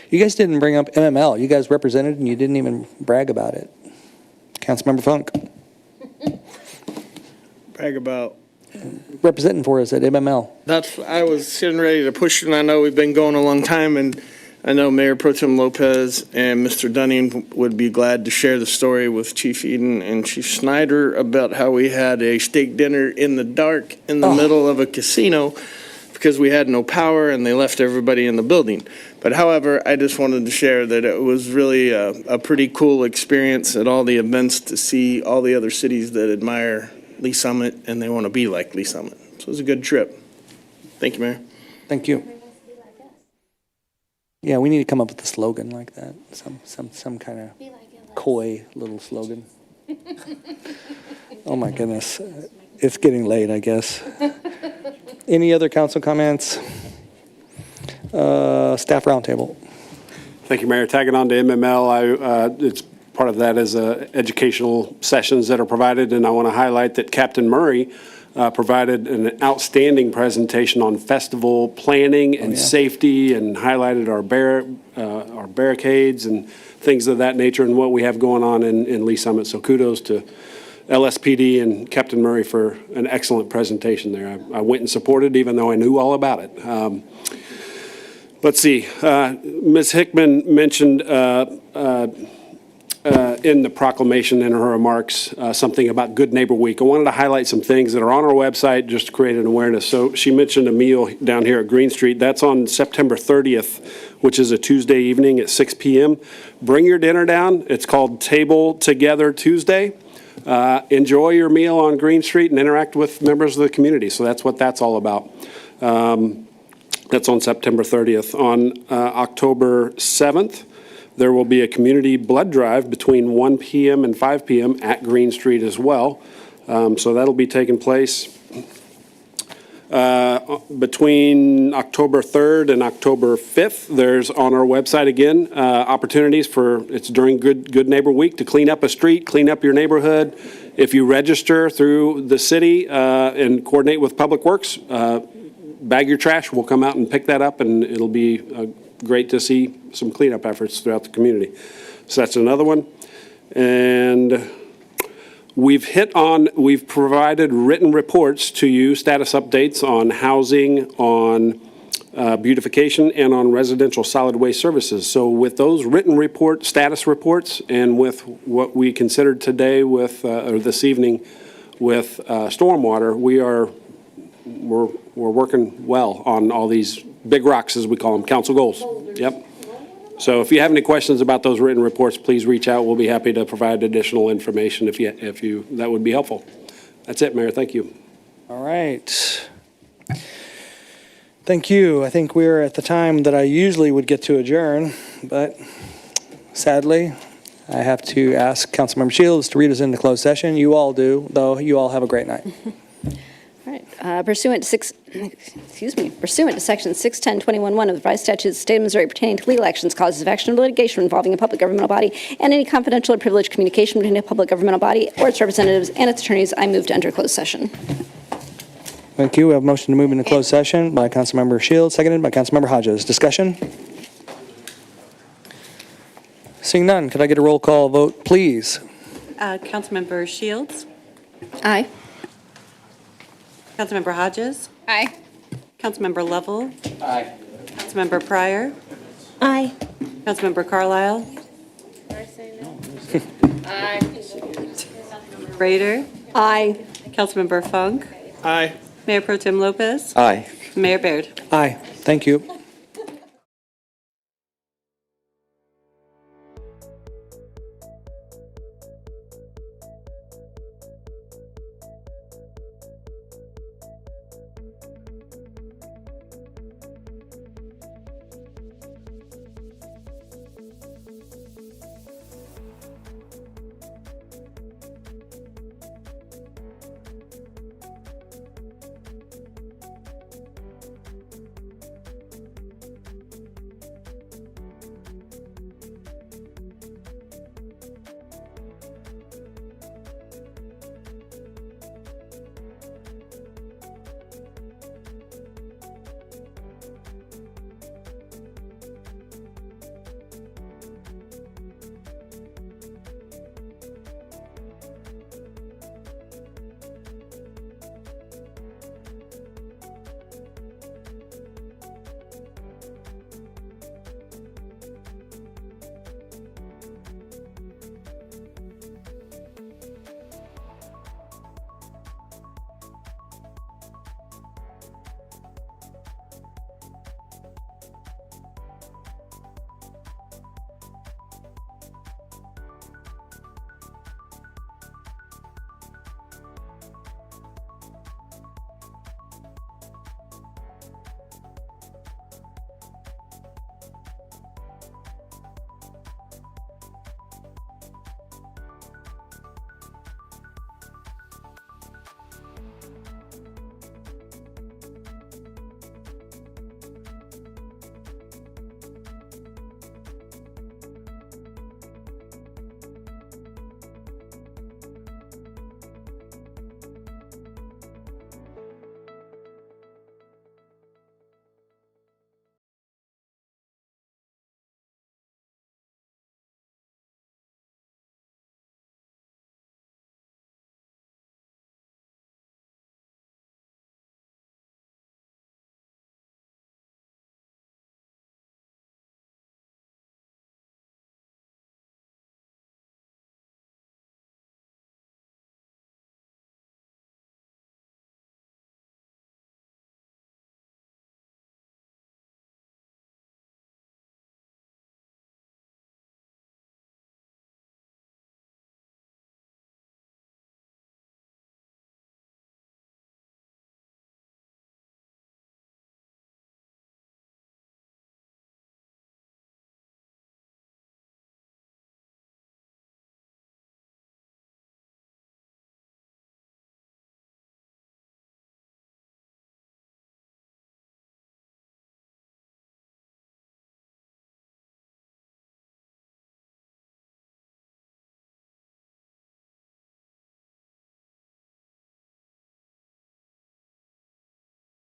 You guys didn't bring up MML. You guys represented and you didn't even brag about it. Councilmember Funk. Brag about. Representing for us at MML. I was sitting ready to push it, and I know we've been going a long time, and I know Mayor Pro Tem Lopez and Mr. Dunning would be glad to share the story with Chief Eden and Chief Snyder about how we had a steak dinner in the dark in the middle of a casino because we had no power and they left everybody in the building. But however, I just wanted to share that it was really a pretty cool experience at all the events to see all the other cities that admire Lee Summit and they want to be like Lee Summit. So it was a good trip. Thank you, Mayor. Thank you. Yeah, we need to come up with a slogan like that, some kind of coy little slogan. Oh, my goodness. It's getting late, I guess. Any other council comments? Staff roundtable. Thank you, Mayor. Tagging on to MML, it's part of that is educational sessions that are provided, and I want to highlight that Captain Murray provided an outstanding presentation on festival planning and safety, and highlighted our barricades and things of that nature and what we have going on in Lee Summit. So kudos to LSPD and Captain Murray for an excellent presentation there. I went and supported even though I knew all about it. Let's see. Ms. Hickman mentioned in the proclamation in her remarks something about Good Neighbor Week. I wanted to highlight some things that are on our website just to create an awareness. So she mentioned a meal down here at Green Street. That's on September 30th, which is a Tuesday evening at 6 p.m. Bring your dinner down. It's called Table Together Tuesday. Enjoy your meal on Green Street and interact with members of the community. So that's what that's all about. That's on September 30th. On October 7th, there will be a community blood drive between 1 p.m. and 5 p.m. at Green Street as well. So that'll be taking place between October 3rd and October 5th. There's on our website again opportunities it's during Good Neighbor Week to clean up a street, clean up your neighborhood. If you register through the city and coordinate with Public Works, bag your trash. We'll come out and pick that up, and it'll be great to see some cleanup efforts throughout the community. So that's another one. And we've provided written reports to you, status updates on housing, on beautification, and on residential solid waste services. So with those written status reports, and with what we considered today or this evening with stormwater, we're working well on all these big rocks, as we call them, council goals. Yep. So if you have any questions about those written reports, please reach out. We'll be happy to provide additional information if that would be helpful. That's it, Mayor. Thank you. All right. Thank you. I think we're at the time that I usually would get to adjourn, but sadly, I have to ask Councilmember Shields to read us into closed session. You all do, though. You all have a great night. All right. Pursuant to Section 610-21-1 of the revised statutes of the state of Missouri pertaining to legal actions, causes of action, or litigation involving a public governmental body, and any confidential or privileged communication between a public governmental body or its representatives and its attorneys, I move to enter closed session. Thank you. We have a motion to move into closed session by Councilmember Shields, seconded by Councilmember Hodges. Discussion? Seeing none, could I get a roll call vote, please? Councilmember Shields? Aye. Councilmember Hodges? Aye. Councilmember Lovell? Aye. Councilmember Pryor? Aye. Councilmember Carlisle? Aye. Rader? Aye. Councilmember Funk? Aye. Mayor Pro Tem Lopez? Aye. Mayor Baird? Aye. Thank you.